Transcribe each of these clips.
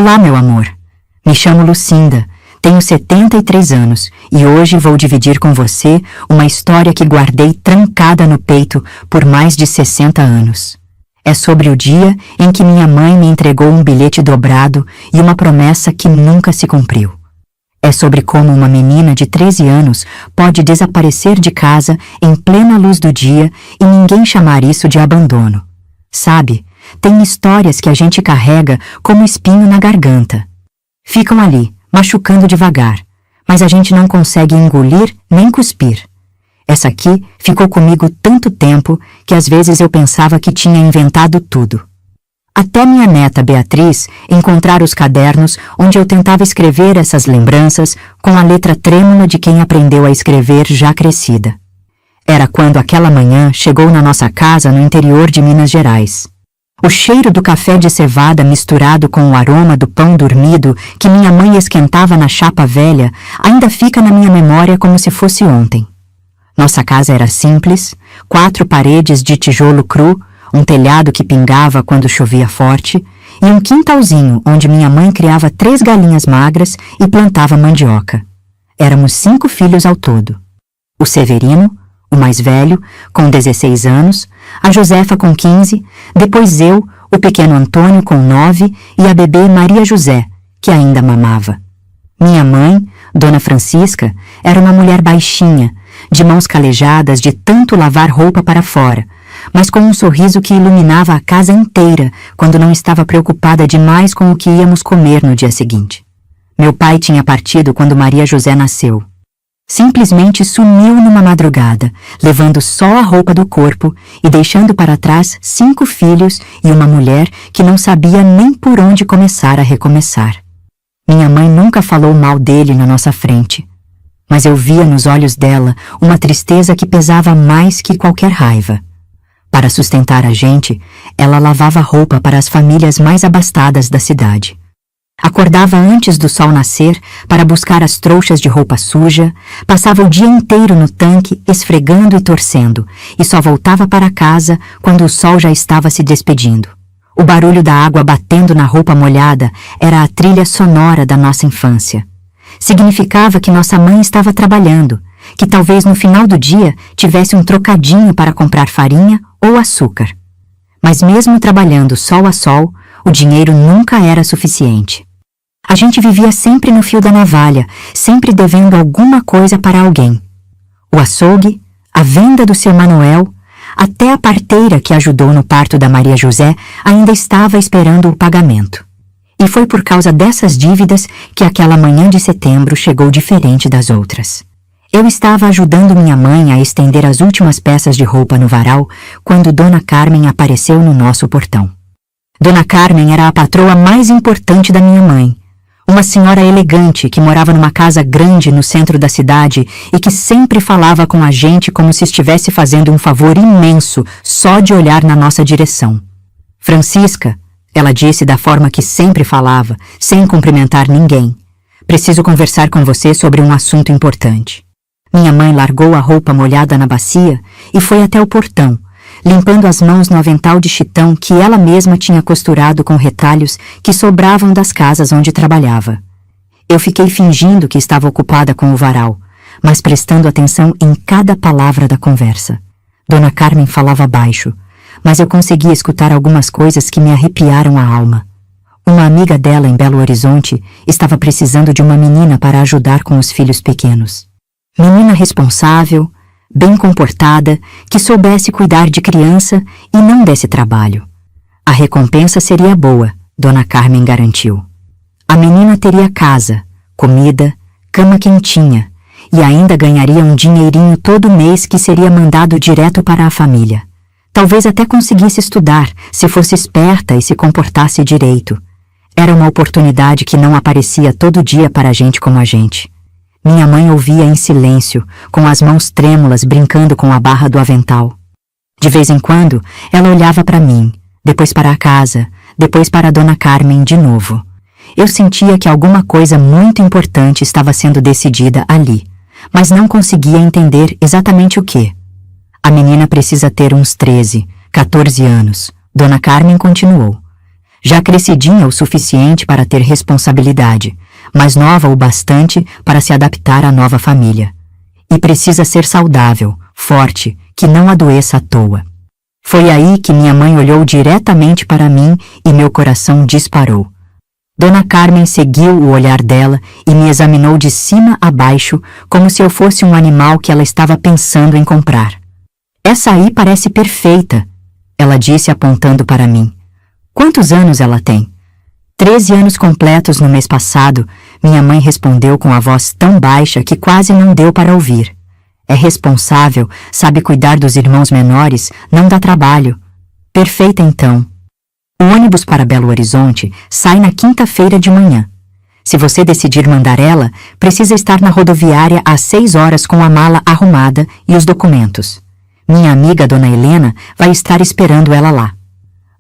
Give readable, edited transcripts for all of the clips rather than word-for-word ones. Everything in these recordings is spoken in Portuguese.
Olá, meu amor. Me chamo Lucinda, tenho 73 anos e hoje vou dividir com você uma história que guardei trancada no peito por mais de 60 anos. É sobre o dia em que minha mãe me entregou um bilhete dobrado e uma promessa que nunca se cumpriu. É sobre como uma menina de 13 anos pode desaparecer de casa em plena luz do dia e ninguém chamar isso de abandono. Sabe, tem histórias que a gente carrega como espinho na garganta. Ficam ali, machucando devagar, mas a gente não consegue engolir nem cuspir. Essa aqui ficou comigo tanto tempo que às vezes eu pensava que tinha inventado tudo. Até minha neta Beatriz encontrar os cadernos onde eu tentava escrever essas lembranças com a letra trêmula de quem aprendeu a escrever já crescida. Era quando aquela manhã chegou na nossa casa no interior de Minas Gerais. O cheiro do café de cevada misturado com o aroma do pão dormido que minha mãe esquentava na chapa velha ainda fica na minha memória como se fosse ontem. Nossa casa era simples, 4 paredes de tijolo cru, um telhado que pingava quando chovia forte e um quintalzinho onde minha mãe criava 3 galinhas magras e plantava mandioca. Éramos 5 filhos ao todo. O Severino, o mais velho, com 16 anos, a Josefa com 15, depois eu, o pequeno Antônio com 9 e a bebê Maria José, que ainda mamava. Minha mãe, Dona Francisca, era uma mulher baixinha, de mãos calejadas de tanto lavar roupa para fora, mas com um sorriso que iluminava a casa inteira quando não estava preocupada demais com o que íamos comer no dia seguinte. Meu pai tinha partido quando Maria José nasceu. Simplesmente sumiu numa madrugada, levando só a roupa do corpo e deixando para trás 5 filhos e uma mulher que não sabia nem por onde começar a recomeçar. Minha mãe nunca falou mal dele na nossa frente, mas eu via nos olhos dela uma tristeza que pesava mais que qualquer raiva. Para sustentar a gente, ela lavava roupa para as famílias mais abastadas da cidade. Acordava antes do sol nascer para buscar as trouxas de roupa suja, passava o dia inteiro no tanque esfregando e torcendo, e só voltava para casa quando o sol já estava se despedindo. O barulho da água batendo na roupa molhada era a trilha sonora da nossa infância. Significava que nossa mãe estava trabalhando, que talvez no final do dia tivesse um trocadinho para comprar farinha ou açúcar. Mas mesmo trabalhando sol a sol, o dinheiro nunca era suficiente. A gente vivia sempre no fio da navalha, sempre devendo alguma coisa para alguém. O açougue, a venda do seu Manuel, até a parteira que ajudou no parto da Maria José ainda estava esperando o pagamento. E foi por causa dessas dívidas que aquela manhã de setembro chegou diferente das outras. Eu estava ajudando minha mãe a estender as últimas peças de roupa no varal quando Dona Carmen apareceu no nosso portão. Dona Carmen era a patroa mais importante da minha mãe. Uma senhora elegante que morava numa casa grande no centro da cidade e que sempre falava com a gente como se estivesse fazendo um favor imenso só de olhar na nossa direção. Francisca, ela disse da forma que sempre falava, sem cumprimentar ninguém. Preciso conversar com você sobre um assunto importante. Minha mãe largou a roupa molhada na bacia e foi até o portão, limpando as mãos no avental de chitão que ela mesma tinha costurado com retalhos que sobravam das casas onde trabalhava. Eu fiquei fingindo que estava ocupada com o varal, mas prestando atenção em cada palavra da conversa. Dona Carmen falava baixo, mas eu conseguia escutar algumas coisas que me arrepiaram a alma. Uma amiga dela em Belo Horizonte estava precisando de uma menina para ajudar com os filhos pequenos. Menina responsável, bem comportada, que soubesse cuidar de criança e não desse trabalho. A recompensa seria boa, Dona Carmen garantiu. A menina teria casa, comida, cama quentinha e ainda ganharia um dinheirinho todo mês que seria mandado direto para a família. Talvez até conseguisse estudar, se fosse esperta e se comportasse direito. Era uma oportunidade que não aparecia todo dia para gente como a gente. Minha mãe ouvia em silêncio, com as mãos trêmulas brincando com a barra do avental. De vez em quando, ela olhava para mim, depois para a casa, depois para a Dona Carmen de novo. Eu sentia que alguma coisa muito importante estava sendo decidida ali, mas não conseguia entender exatamente o que. A menina precisa ter uns 13, 14 anos, Dona Carmen continuou. Já crescidinha o suficiente para ter responsabilidade, mas nova o bastante para se adaptar à nova família. E precisa ser saudável, forte, que não adoeça à toa. Foi aí que minha mãe olhou diretamente para mim e meu coração disparou. Dona Carmen seguiu o olhar dela e me examinou de cima a baixo, como se eu fosse um animal que ela estava pensando em comprar. Essa aí parece perfeita, ela disse apontando para mim. Quantos anos ela tem? 13 anos completos no mês passado, minha mãe respondeu com a voz tão baixa que quase não deu para ouvir. É responsável, sabe cuidar dos irmãos menores, não dá trabalho. Perfeita então. O ônibus para Belo Horizonte sai na quinta-feira de manhã. Se você decidir mandar ela, precisa estar na rodoviária às 6 horas com a mala arrumada e os documentos. Minha amiga Dona Helena vai estar esperando ela lá.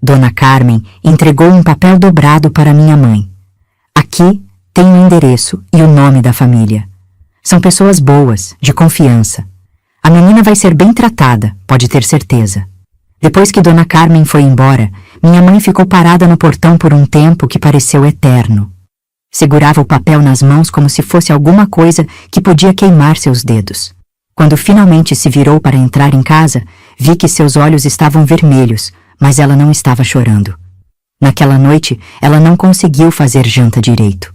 Dona Carmen entregou um papel dobrado para minha mãe. Aqui tem o endereço e o nome da família. São pessoas boas, de confiança. A menina vai ser bem tratada, pode ter certeza. Depois que Dona Carmen foi embora, minha mãe ficou parada no portão por um tempo que pareceu eterno. Segurava o papel nas mãos como se fosse alguma coisa que podia queimar seus dedos. Quando finalmente se virou para entrar em casa, vi que seus olhos estavam vermelhos, mas ela não estava chorando. Naquela noite, ela não conseguiu fazer janta direito.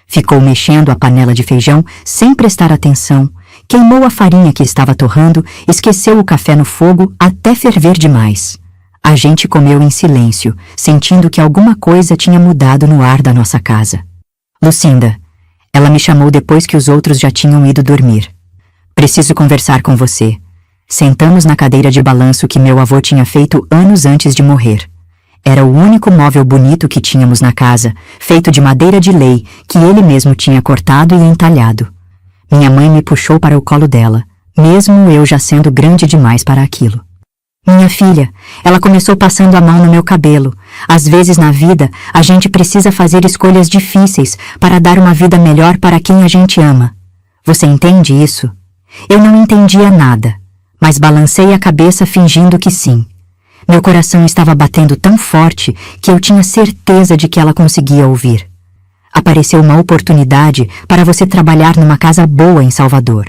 Ficou mexendo a panela de feijão sem prestar atenção, queimou a farinha que estava torrando, esqueceu o café no fogo até ferver demais. A gente comeu em silêncio, sentindo que alguma coisa tinha mudado no ar da nossa casa. Lucinda, ela me chamou depois que os outros já tinham ido dormir. Preciso conversar com você. Sentamos na cadeira de balanço que meu avô tinha feito anos antes de morrer. Era o único móvel bonito que tínhamos na casa, feito de madeira de lei, que ele mesmo tinha cortado e entalhado. Minha mãe me puxou para o colo dela, mesmo eu já sendo grande demais para aquilo. Minha filha, ela começou passando a mão no meu cabelo. Às vezes na vida, a gente precisa fazer escolhas difíceis para dar uma vida melhor para quem a gente ama. Você entende isso? Eu não entendia nada, mas balancei a cabeça fingindo que sim. Meu coração estava batendo tão forte que eu tinha certeza de que ela conseguia ouvir. Apareceu uma oportunidade para você trabalhar numa casa boa em Salvador.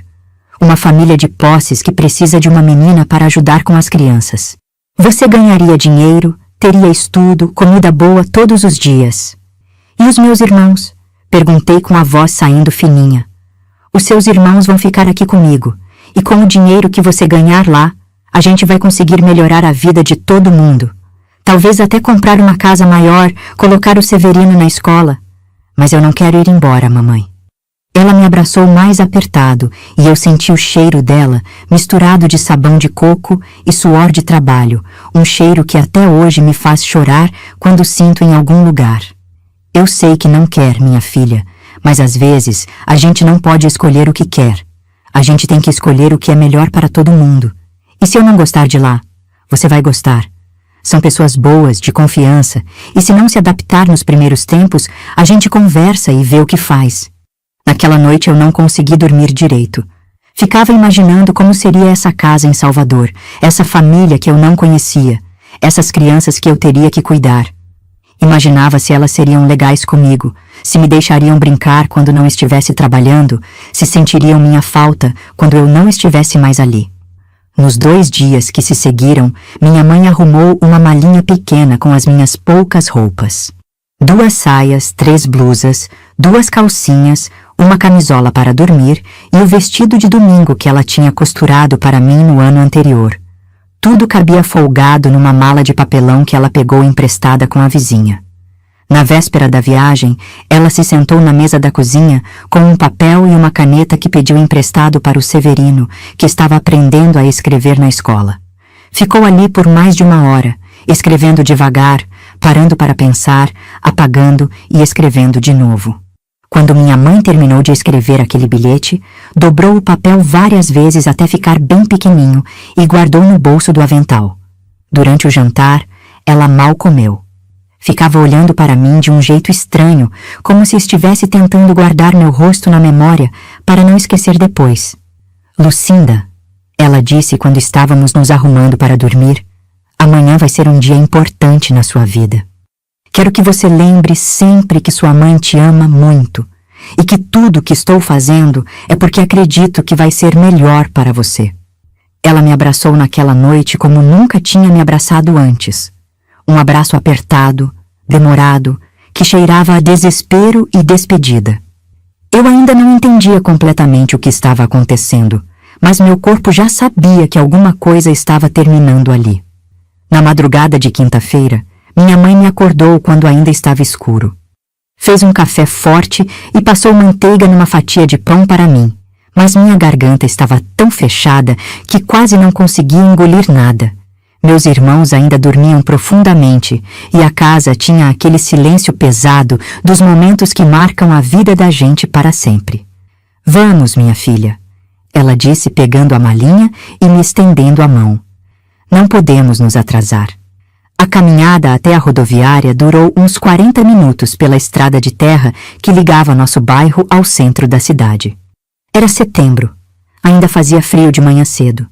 Uma família de posses que precisa de uma menina para ajudar com as crianças. Você ganharia dinheiro, teria estudo, comida boa todos os dias. E os meus irmãos? Perguntei com a voz saindo fininha. Os seus irmãos vão ficar aqui comigo, e com o dinheiro que você ganhar lá, a gente vai conseguir melhorar a vida de todo mundo. Talvez até comprar uma casa maior, colocar o Severino na escola. Mas eu não quero ir embora, mamãe. Ela me abraçou mais apertado e eu senti o cheiro dela, misturado de sabão de coco e suor de trabalho, um cheiro que até hoje me faz chorar quando sinto em algum lugar. Eu sei que não quer, minha filha, mas às vezes a gente não pode escolher o que quer. A gente tem que escolher o que é melhor para todo mundo. E se eu não gostar de lá? Você vai gostar. São pessoas boas, de confiança, e se não se adaptar nos primeiros tempos, a gente conversa e vê o que faz. Naquela noite eu não consegui dormir direito. Ficava imaginando como seria essa casa em Salvador, essa família que eu não conhecia, essas crianças que eu teria que cuidar. Imaginava se elas seriam legais comigo, se me deixariam brincar quando não estivesse trabalhando, se sentiriam minha falta quando eu não estivesse mais ali. Nos 2 dias que se seguiram, minha mãe arrumou uma malinha pequena com as minhas poucas roupas. 2 saias, 3 blusas, 2 calcinhas, uma camisola para dormir e o vestido de domingo que ela tinha costurado para mim no ano anterior. Tudo cabia folgado numa mala de papelão que ela pegou emprestada com a vizinha. Na véspera da viagem, ela se sentou na mesa da cozinha com um papel e uma caneta que pediu emprestado para o Severino, que estava aprendendo a escrever na escola. Ficou ali por mais de 1 hora, escrevendo devagar, parando para pensar, apagando e escrevendo de novo. Quando minha mãe terminou de escrever aquele bilhete, dobrou o papel várias vezes até ficar bem pequenininho e guardou no bolso do avental. Durante o jantar, ela mal comeu. Ficava olhando para mim de um jeito estranho, como se estivesse tentando guardar meu rosto na memória para não esquecer depois. Lucinda, ela disse quando estávamos nos arrumando para dormir, amanhã vai ser um dia importante na sua vida. Quero que você lembre sempre que sua mãe te ama muito e que tudo o que estou fazendo é porque acredito que vai ser melhor para você. Ela me abraçou naquela noite como nunca tinha me abraçado antes. Um abraço apertado, demorado, que cheirava a desespero e despedida. Eu ainda não entendia completamente o que estava acontecendo, mas meu corpo já sabia que alguma coisa estava terminando ali. Na madrugada de quinta-feira, minha mãe me acordou quando ainda estava escuro. Fez um café forte e passou manteiga numa fatia de pão para mim, mas minha garganta estava tão fechada que quase não conseguia engolir nada. Meus irmãos ainda dormiam profundamente e a casa tinha aquele silêncio pesado dos momentos que marcam a vida da gente para sempre. Vamos, minha filha, ela disse pegando a malinha e me estendendo a mão. Não podemos nos atrasar. A caminhada até a rodoviária durou uns 40 minutos pela estrada de terra que ligava nosso bairro ao centro da cidade. Era setembro. Ainda fazia frio de manhã cedo.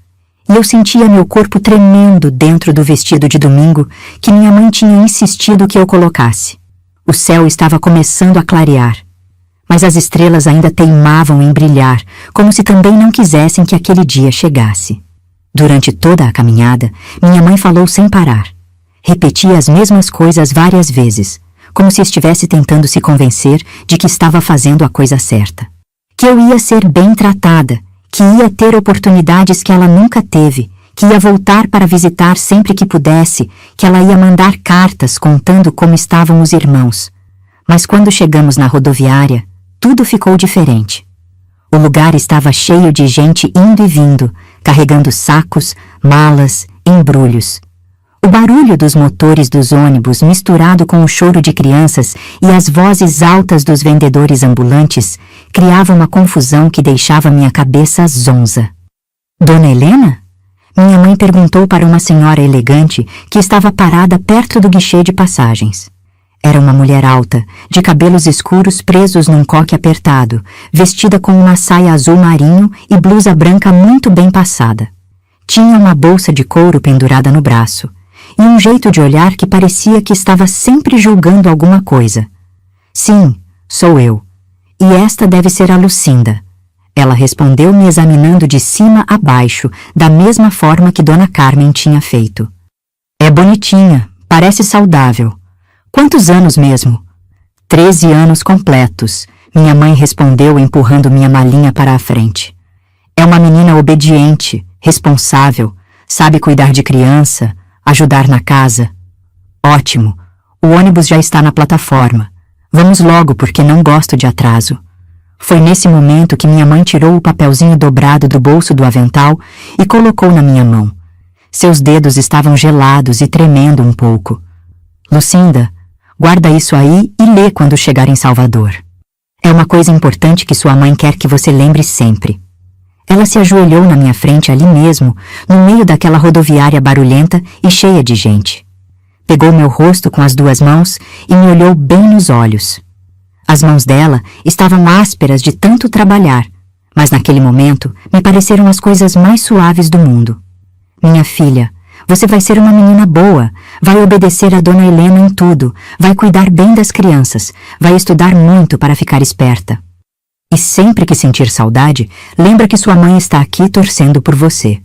E eu sentia meu corpo tremendo dentro do vestido de domingo que minha mãe tinha insistido que eu colocasse. O céu estava começando a clarear, mas as estrelas ainda teimavam em brilhar, como se também não quisessem que aquele dia chegasse. Durante toda a caminhada, minha mãe falou sem parar. Repetia as mesmas coisas várias vezes, como se estivesse tentando se convencer de que estava fazendo a coisa certa. Que eu ia ser bem tratada, que ia ter oportunidades que ela nunca teve, que ia voltar para visitar sempre que pudesse, que ela ia mandar cartas contando como estavam os irmãos. Mas quando chegamos na rodoviária, tudo ficou diferente. O lugar estava cheio de gente indo e vindo, carregando sacos, malas, embrulhos. O barulho dos motores dos ônibus misturado com o choro de crianças e as vozes altas dos vendedores ambulantes criava uma confusão que deixava minha cabeça zonza. Dona Helena? Minha mãe perguntou para uma senhora elegante que estava parada perto do guichê de passagens. Era uma mulher alta, de cabelos escuros presos num coque apertado, vestida com uma saia azul marinho e blusa branca muito bem passada. Tinha uma bolsa de couro pendurada no braço e um jeito de olhar que parecia que estava sempre julgando alguma coisa. Sim, sou eu. E esta deve ser a Lucinda. Ela respondeu me examinando de cima a baixo, da mesma forma que Dona Carmen tinha feito. É bonitinha, parece saudável. Quantos anos mesmo? 13 anos completos, minha mãe respondeu empurrando minha malinha para a frente. É uma menina obediente, responsável, sabe cuidar de criança, ajudar na casa. Ótimo, o ônibus já está na plataforma. Vamos logo porque não gosto de atraso. Foi nesse momento que minha mãe tirou o papelzinho dobrado do bolso do avental e colocou na minha mão. Seus dedos estavam gelados e tremendo um pouco. Lucinda, guarda isso aí e lê quando chegar em Salvador. É uma coisa importante que sua mãe quer que você lembre sempre. Ela se ajoelhou na minha frente ali mesmo, no meio daquela rodoviária barulhenta e cheia de gente. Pegou meu rosto com as duas mãos e me olhou bem nos olhos. As mãos dela estavam ásperas de tanto trabalhar, mas naquele momento me pareceram as coisas mais suaves do mundo. Minha filha, você vai ser uma menina boa, vai obedecer a Dona Helena em tudo, vai cuidar bem das crianças, vai estudar muito para ficar esperta. E sempre que sentir saudade, lembra que sua mãe está aqui torcendo por você.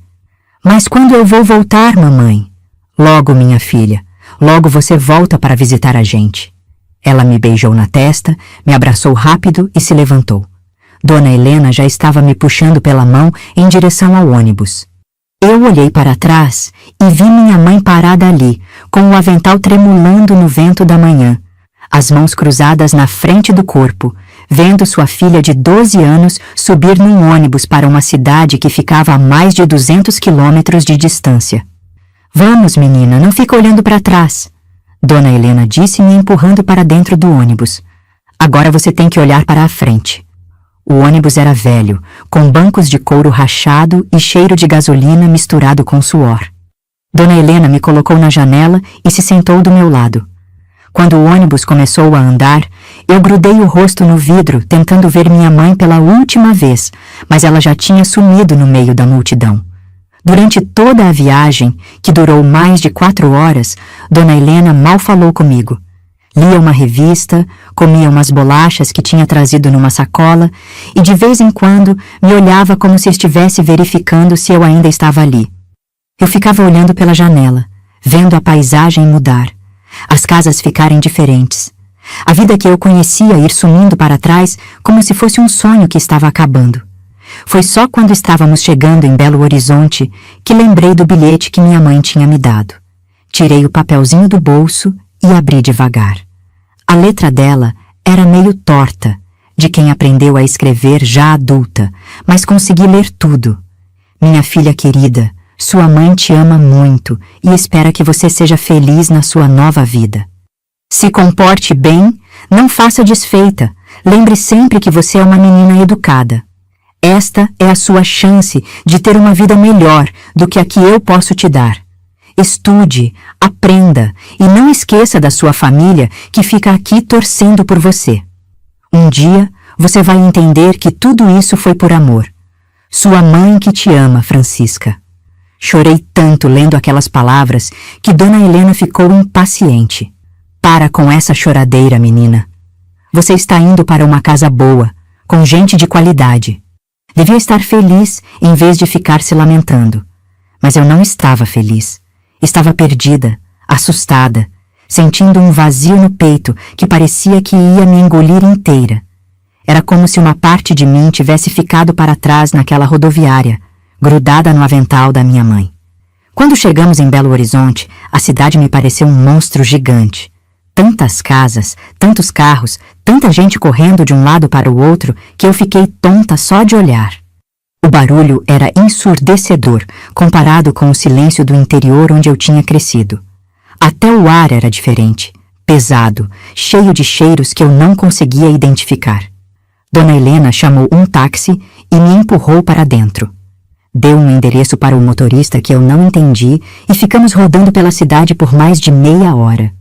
Mas quando eu vou voltar, mamãe? Logo, minha filha, logo você volta para visitar a gente. Ela me beijou na testa, me abraçou rápido e se levantou. Dona Helena já estava me puxando pela mão em direção ao ônibus. Eu olhei para trás e vi minha mãe parada ali, com o avental tremulando no vento da manhã, as mãos cruzadas na frente do corpo, vendo sua filha de 12 anos subir num ônibus para uma cidade que ficava a mais de 200 quilômetros de distância. Vamos, menina, não fica olhando para trás. Dona Helena disse me empurrando para dentro do ônibus. Agora você tem que olhar para a frente. O ônibus era velho, com bancos de couro rachado e cheiro de gasolina misturado com suor. Dona Helena me colocou na janela e se sentou do meu lado. Quando o ônibus começou a andar, eu grudei o rosto no vidro tentando ver minha mãe pela última vez, mas ela já tinha sumido no meio da multidão. Durante toda a viagem, que durou mais de 4 horas, Dona Helena mal falou comigo. Lia uma revista, comia umas bolachas que tinha trazido numa sacola e de vez em quando me olhava como se estivesse verificando se eu ainda estava ali. Eu ficava olhando pela janela, vendo a paisagem mudar, as casas ficarem diferentes. A vida que eu conhecia ir sumindo para trás como se fosse um sonho que estava acabando. Foi só quando estávamos chegando em Belo Horizonte que lembrei do bilhete que minha mãe tinha me dado. Tirei o papelzinho do bolso e abri devagar. A letra dela era meio torta, de quem aprendeu a escrever já adulta, mas consegui ler tudo. Minha filha querida, sua mãe te ama muito e espera que você seja feliz na sua nova vida. Se comporte bem, não faça desfeita, lembre sempre que você é uma menina educada. Esta é a sua chance de ter uma vida melhor do que a que eu posso te dar. Estude, aprenda e não esqueça da sua família que fica aqui torcendo por você. Um dia, você vai entender que tudo isso foi por amor. Sua mãe que te ama, Francisca. Chorei tanto lendo aquelas palavras que Dona Helena ficou impaciente. Para com essa choradeira, menina. Você está indo para uma casa boa, com gente de qualidade. Devia estar feliz em vez de ficar se lamentando. Mas eu não estava feliz. Estava perdida, assustada, sentindo um vazio no peito que parecia que ia me engolir inteira. Era como se uma parte de mim tivesse ficado para trás naquela rodoviária, grudada no avental da minha mãe. Quando chegamos em Belo Horizonte, a cidade me pareceu um monstro gigante. Tantas casas, tantos carros, tanta gente correndo de um lado para o outro que eu fiquei tonta só de olhar. O barulho era ensurdecedor comparado com o silêncio do interior onde eu tinha crescido. Até o ar era diferente, pesado, cheio de cheiros que eu não conseguia identificar. Dona Helena chamou um táxi e me empurrou para dentro. Deu um endereço para o motorista que eu não entendi e ficamos rodando pela cidade por mais de meia hora.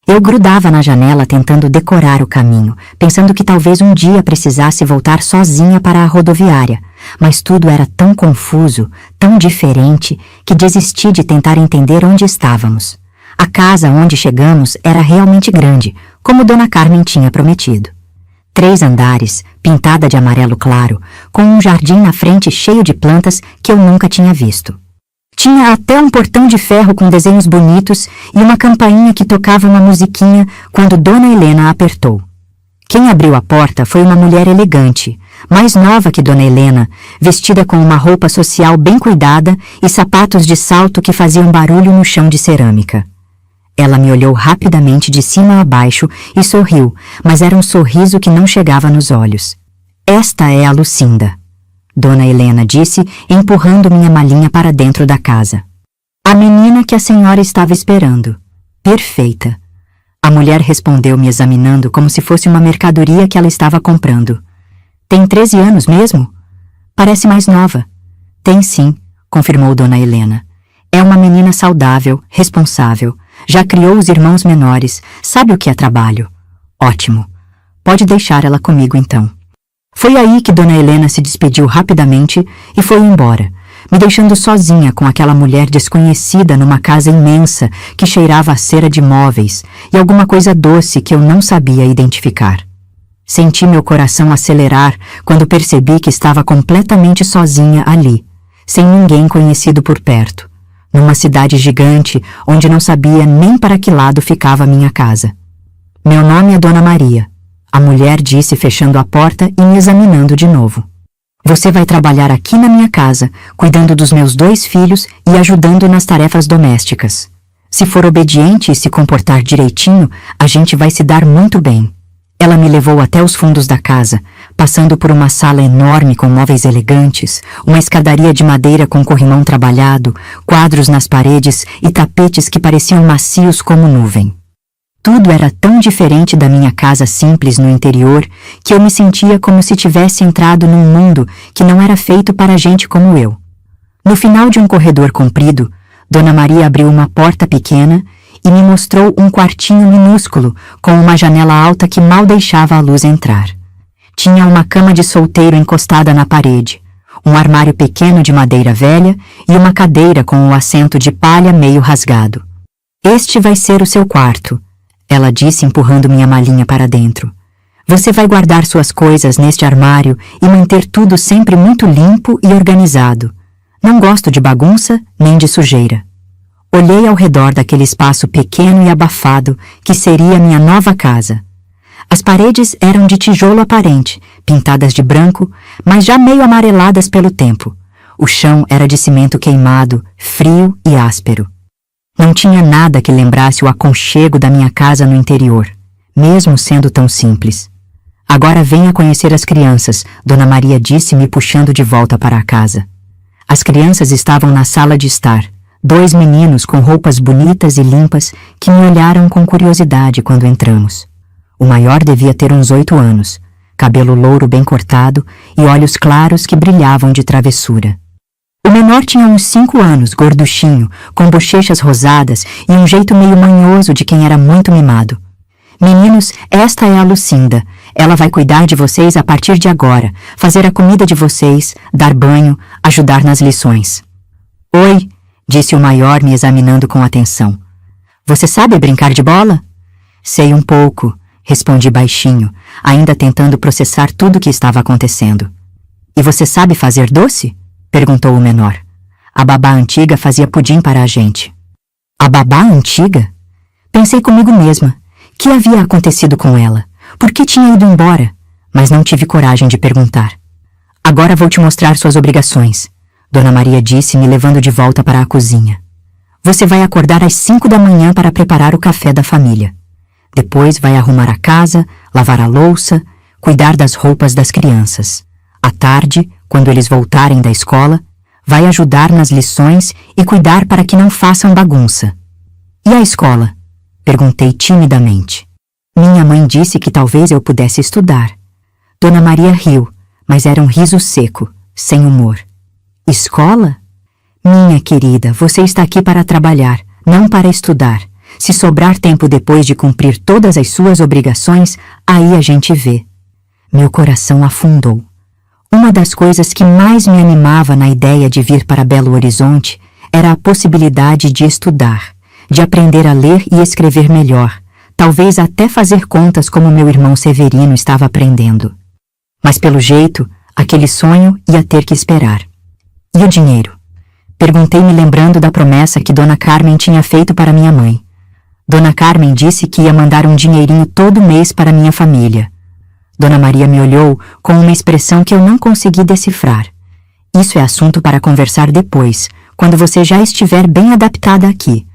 Eu grudava na janela tentando decorar o caminho, pensando que talvez um dia precisasse voltar sozinha para a rodoviária, mas tudo era tão confuso, tão diferente, que desisti de tentar entender onde estávamos. A casa onde chegamos era realmente grande, como Dona Carmen tinha prometido. 3 andares, pintada de amarelo claro, com um jardim na frente cheio de plantas que eu nunca tinha visto. Tinha até um portão de ferro com desenhos bonitos e uma campainha que tocava uma musiquinha quando Dona Helena apertou. Quem abriu a porta foi uma mulher elegante, mais nova que Dona Helena, vestida com uma roupa social bem cuidada e sapatos de salto que faziam barulho no chão de cerâmica. Ela me olhou rapidamente de cima a baixo e sorriu, mas era um sorriso que não chegava nos olhos. Esta é a Lucinda, Dona Helena disse, empurrando minha malinha para dentro da casa. A menina que a senhora estava esperando. Perfeita. A mulher respondeu me examinando como se fosse uma mercadoria que ela estava comprando. Tem 13 anos mesmo? Parece mais nova. Tem sim, confirmou Dona Helena. É uma menina saudável, responsável. Já criou os irmãos menores, sabe o que é trabalho. Ótimo. Pode deixar ela comigo então. Foi aí que Dona Helena se despediu rapidamente e foi embora, me deixando sozinha com aquela mulher desconhecida numa casa imensa que cheirava a cera de móveis e alguma coisa doce que eu não sabia identificar. Senti meu coração acelerar quando percebi que estava completamente sozinha ali, sem ninguém conhecido por perto, numa cidade gigante onde não sabia nem para que lado ficava a minha casa. Meu nome é Dona Maria, a mulher disse fechando a porta e me examinando de novo. Você vai trabalhar aqui na minha casa, cuidando dos meus 2 filhos e ajudando nas tarefas domésticas. Se for obediente e se comportar direitinho, a gente vai se dar muito bem. Ela me levou até os fundos da casa, passando por uma sala enorme com móveis elegantes, uma escadaria de madeira com corrimão trabalhado, quadros nas paredes e tapetes que pareciam macios como nuvem. Tudo era tão diferente da minha casa simples no interior que eu me sentia como se tivesse entrado num mundo que não era feito para gente como eu. No final de um corredor comprido, Dona Maria abriu uma porta pequena e me mostrou um quartinho minúsculo com uma janela alta que mal deixava a luz entrar. Tinha uma cama de solteiro encostada na parede, um armário pequeno de madeira velha e uma cadeira com o assento de palha meio rasgado. Este vai ser o seu quarto. ela disse empurrando minha malinha para dentro. Você vai guardar suas coisas neste armário e manter tudo sempre muito limpo e organizado. Não gosto de bagunça nem de sujeira. Olhei ao redor daquele espaço pequeno e abafado que seria minha nova casa. As paredes eram de tijolo aparente, pintadas de branco, mas já meio amareladas pelo tempo. O chão era de cimento queimado, frio e áspero. Não tinha nada que lembrasse o aconchego da minha casa no interior, mesmo sendo tão simples. Agora venha conhecer as crianças, Dona Maria disse me puxando de volta para a casa. As crianças estavam na sala de estar. 2 meninos com roupas bonitas e limpas que me olharam com curiosidade quando entramos. O maior devia ter uns 8 anos, cabelo louro bem cortado e olhos claros que brilhavam de travessura. O menor tinha uns 5 anos, gorduchinho, com bochechas rosadas e um jeito meio manhoso de quem era muito mimado. Meninos, esta é a Lucinda. Ela vai cuidar de vocês a partir de agora, fazer a comida de vocês, dar banho, ajudar nas lições. Oi, disse o maior me examinando com atenção. Você sabe brincar de bola? Sei um pouco, respondi baixinho, ainda tentando processar tudo o que estava acontecendo. E você sabe fazer doce? Perguntou o menor. A babá antiga fazia pudim para a gente. A babá antiga? Pensei comigo mesma. Que havia acontecido com ela? Por que tinha ido embora? Mas não tive coragem de perguntar. Agora vou te mostrar suas obrigações, Dona Maria disse, me levando de volta para a cozinha. Você vai acordar às 5 da manhã para preparar o café da família. Depois vai arrumar a casa, lavar a louça, cuidar das roupas das crianças. À tarde, quando eles voltarem da escola, vai ajudar nas lições e cuidar para que não façam bagunça. E a escola? Perguntei timidamente. Minha mãe disse que talvez eu pudesse estudar. Dona Maria riu, mas era um riso seco, sem humor. Escola? Minha querida, você está aqui para trabalhar, não para estudar. Se sobrar tempo depois de cumprir todas as suas obrigações, aí a gente vê. Meu coração afundou. Uma das coisas que mais me animava na ideia de vir para Belo Horizonte era a possibilidade de estudar, de aprender a ler e escrever melhor, talvez até fazer contas como meu irmão Severino estava aprendendo. Mas pelo jeito, aquele sonho ia ter que esperar. E o dinheiro? Perguntei me lembrando da promessa que Dona Carmen tinha feito para minha mãe. Dona Carmen disse que ia mandar um dinheirinho todo mês para minha família. Dona Maria me olhou com uma expressão que eu não consegui decifrar. Isso é assunto para conversar depois, quando você já estiver bem adaptada aqui.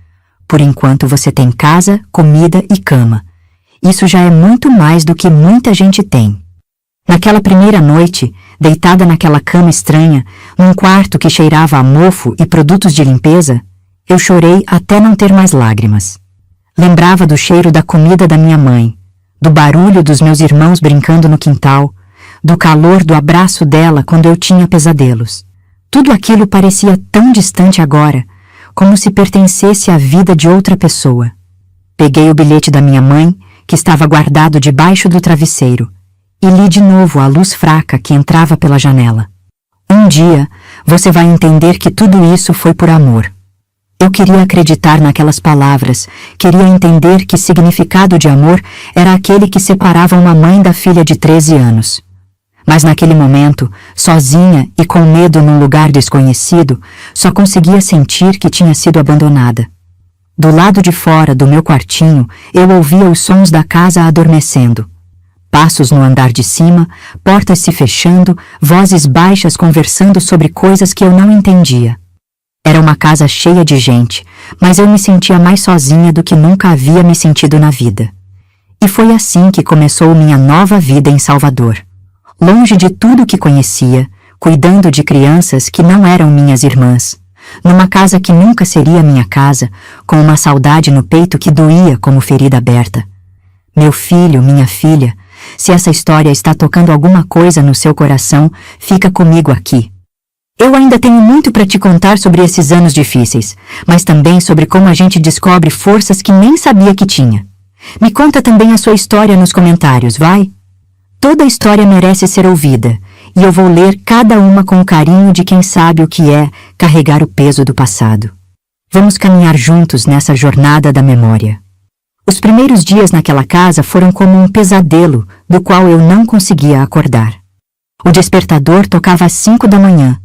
Por enquanto você tem casa, comida e cama. Isso já é muito mais do que muita gente tem. Naquela primeira noite, deitada naquela cama estranha, num quarto que cheirava a mofo e produtos de limpeza, eu chorei até não ter mais lágrimas. Lembrava do cheiro da comida da minha mãe, do barulho dos meus irmãos brincando no quintal, do calor do abraço dela quando eu tinha pesadelos. Tudo aquilo parecia tão distante agora, como se pertencesse à vida de outra pessoa. Peguei o bilhete da minha mãe, que estava guardado debaixo do travesseiro, e li de novo a luz fraca que entrava pela janela. Um dia, você vai entender que tudo isso foi por amor. Eu queria acreditar naquelas palavras, queria entender que significado de amor era aquele que separava uma mãe da filha de 13 anos. Mas naquele momento, sozinha e com medo num lugar desconhecido, só conseguia sentir que tinha sido abandonada. Do lado de fora do meu quartinho, eu ouvia os sons da casa adormecendo. Passos no andar de cima, portas se fechando, vozes baixas conversando sobre coisas que eu não entendia. Era uma casa cheia de gente, mas eu me sentia mais sozinha do que nunca havia me sentido na vida. E foi assim que começou minha nova vida em Salvador. Longe de tudo que conhecia, cuidando de crianças que não eram minhas irmãs, numa casa que nunca seria minha casa, com uma saudade no peito que doía como ferida aberta. Meu filho, minha filha, se essa história está tocando alguma coisa no seu coração, fica comigo aqui. Eu ainda tenho muito para te contar sobre esses anos difíceis, mas também sobre como a gente descobre forças que nem sabia que tinha. Me conta também a sua história nos comentários, vai? Toda história merece ser ouvida, e eu vou ler cada uma com o carinho de quem sabe o que é carregar o peso do passado. Vamos caminhar juntos nessa jornada da memória. Os primeiros dias naquela casa foram como um pesadelo do qual eu não conseguia acordar. O despertador tocava às 5 da manhã,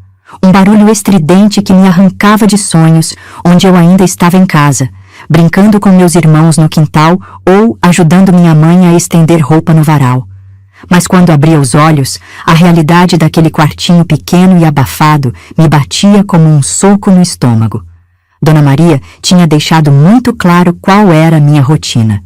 um barulho estridente que me arrancava de sonhos onde eu ainda estava em casa, brincando com meus irmãos no quintal ou ajudando minha mãe a estender roupa no varal. Mas quando abria os olhos, a realidade daquele quartinho pequeno e abafado me batia como um soco no estômago. Dona Maria tinha deixado muito claro qual era a minha rotina.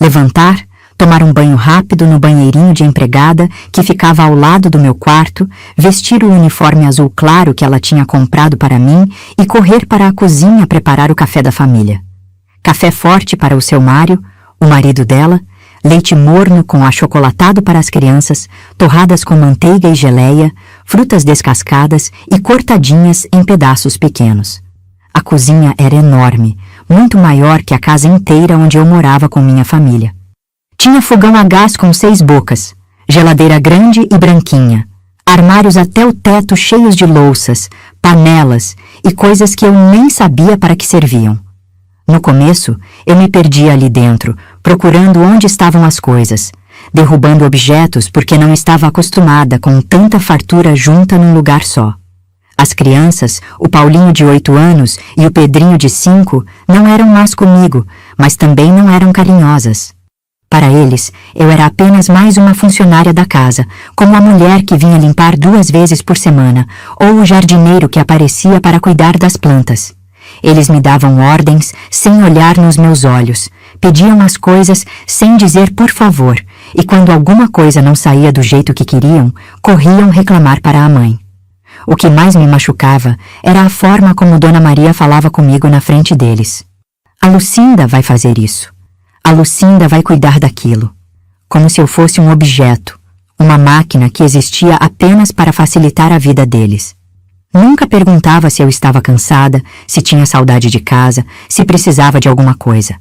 Levantar, tomar um banho rápido no banheirinho de empregada que ficava ao lado do meu quarto, vestir o uniforme azul claro que ela tinha comprado para mim e correr para a cozinha preparar o café da família. Café forte para o seu Mário, o marido dela, leite morno com achocolatado para as crianças, torradas com manteiga e geleia, frutas descascadas e cortadinhas em pedaços pequenos. A cozinha era enorme, muito maior que a casa inteira onde eu morava com minha família. Tinha fogão a gás com 6 bocas, geladeira grande e branquinha, armários até o teto cheios de louças, panelas e coisas que eu nem sabia para que serviam. No começo, eu me perdia ali dentro, procurando onde estavam as coisas, derrubando objetos porque não estava acostumada com tanta fartura junta num lugar só. As crianças, o Paulinho de 8 anos e o Pedrinho de 5, não eram más comigo, mas também não eram carinhosas. Para eles, eu era apenas mais uma funcionária da casa, como a mulher que vinha limpar 2 vezes por semana, ou o jardineiro que aparecia para cuidar das plantas. Eles me davam ordens sem olhar nos meus olhos, pediam as coisas sem dizer por favor, e quando alguma coisa não saía do jeito que queriam, corriam reclamar para a mãe. O que mais me machucava era a forma como Dona Maria falava comigo na frente deles. A Lucinda vai fazer isso. A Lucinda vai cuidar daquilo. Como se eu fosse um objeto, uma máquina que existia apenas para facilitar a vida deles. Nunca perguntava se eu estava cansada, se tinha saudade de casa, se precisava de alguma coisa.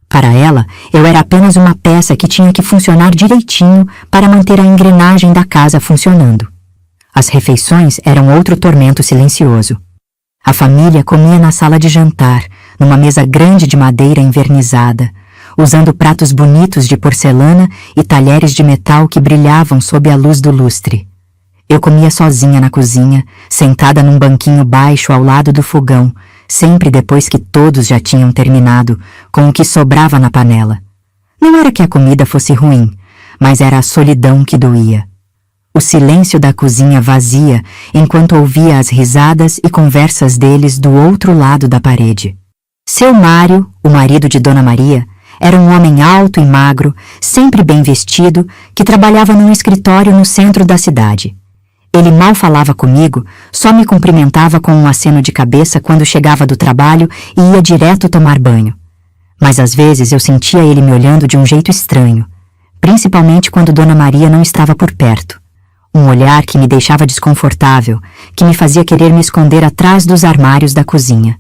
Para ela, eu era apenas uma peça que tinha que funcionar direitinho para manter a engrenagem da casa funcionando. As refeições eram outro tormento silencioso. A família comia na sala de jantar, numa mesa grande de madeira envernizada, usando pratos bonitos de porcelana e talheres de metal que brilhavam sob a luz do lustre. Eu comia sozinha na cozinha, sentada num banquinho baixo ao lado do fogão, sempre depois que todos já tinham terminado, com o que sobrava na panela. Não era que a comida fosse ruim, mas era a solidão que doía. O silêncio da cozinha vazia enquanto ouvia as risadas e conversas deles do outro lado da parede. Seu Mário, o marido de Dona Maria, era um homem alto e magro, sempre bem vestido, que trabalhava num escritório no centro da cidade. Ele mal falava comigo, só me cumprimentava com um aceno de cabeça quando chegava do trabalho e ia direto tomar banho. Mas às vezes eu sentia ele me olhando de um jeito estranho, principalmente quando Dona Maria não estava por perto. Um olhar que me deixava desconfortável, que me fazia querer me esconder atrás dos armários da cozinha.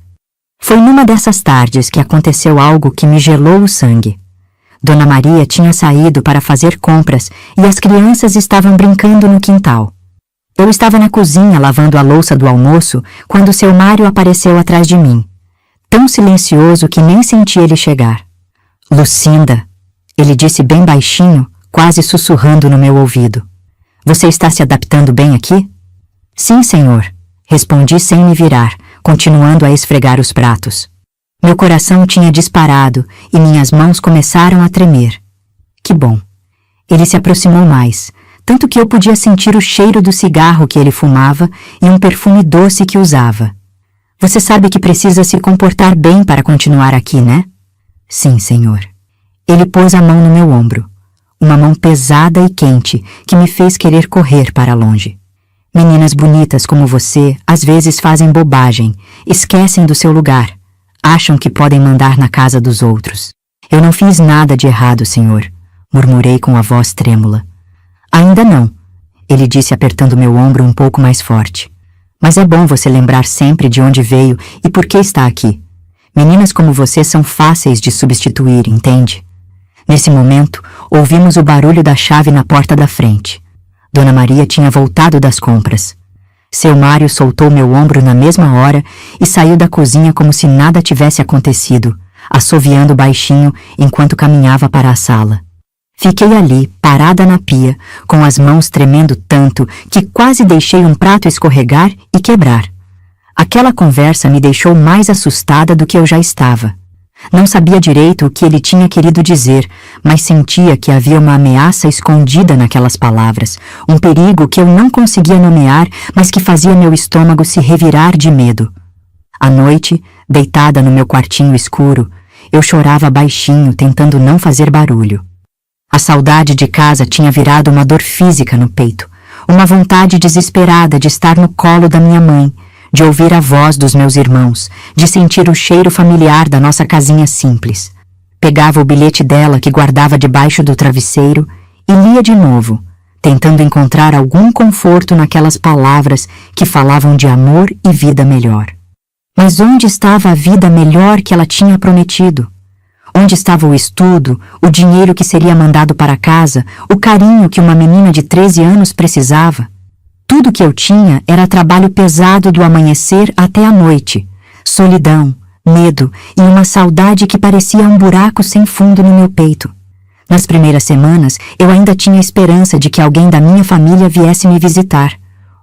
Foi numa dessas tardes que aconteceu algo que me gelou o sangue. Dona Maria tinha saído para fazer compras e as crianças estavam brincando no quintal. Eu estava na cozinha lavando a louça do almoço quando seu Mário apareceu atrás de mim, tão silencioso que nem senti ele chegar. Lucinda, ele disse bem baixinho, quase sussurrando no meu ouvido. Você está se adaptando bem aqui? Sim, senhor, respondi sem me virar, continuando a esfregar os pratos. Meu coração tinha disparado e minhas mãos começaram a tremer. Que bom. Ele se aproximou mais, tanto que eu podia sentir o cheiro do cigarro que ele fumava e um perfume doce que usava. Você sabe que precisa se comportar bem para continuar aqui, né? Sim, senhor. Ele pôs a mão no meu ombro. Uma mão pesada e quente que me fez querer correr para longe. Meninas bonitas como você às vezes fazem bobagem, esquecem do seu lugar, acham que podem mandar na casa dos outros. Eu não fiz nada de errado, senhor, murmurei com a voz trêmula. Ainda não, ele disse apertando meu ombro um pouco mais forte. Mas é bom você lembrar sempre de onde veio e por que está aqui. Meninas como você são fáceis de substituir, entende? Nesse momento, ouvimos o barulho da chave na porta da frente. Dona Maria tinha voltado das compras. Seu Mário soltou meu ombro na mesma hora e saiu da cozinha como se nada tivesse acontecido, assoviando baixinho enquanto caminhava para a sala. Fiquei ali, parada na pia, com as mãos tremendo tanto que quase deixei um prato escorregar e quebrar. Aquela conversa me deixou mais assustada do que eu já estava. Não sabia direito o que ele tinha querido dizer, mas sentia que havia uma ameaça escondida naquelas palavras, um perigo que eu não conseguia nomear, mas que fazia meu estômago se revirar de medo. À noite, deitada no meu quartinho escuro, eu chorava baixinho, tentando não fazer barulho. A saudade de casa tinha virado uma dor física no peito, uma vontade desesperada de estar no colo da minha mãe, de ouvir a voz dos meus irmãos, de sentir o cheiro familiar da nossa casinha simples. Pegava o bilhete dela que guardava debaixo do travesseiro e lia de novo, tentando encontrar algum conforto naquelas palavras que falavam de amor e vida melhor. Mas onde estava a vida melhor que ela tinha prometido? Onde estava o estudo, o dinheiro que seria mandado para casa, o carinho que uma menina de 13 anos precisava? Tudo que eu tinha era trabalho pesado do amanhecer até a noite, solidão, medo e uma saudade que parecia um buraco sem fundo no meu peito. Nas primeiras semanas, eu ainda tinha esperança de que alguém da minha família viesse me visitar,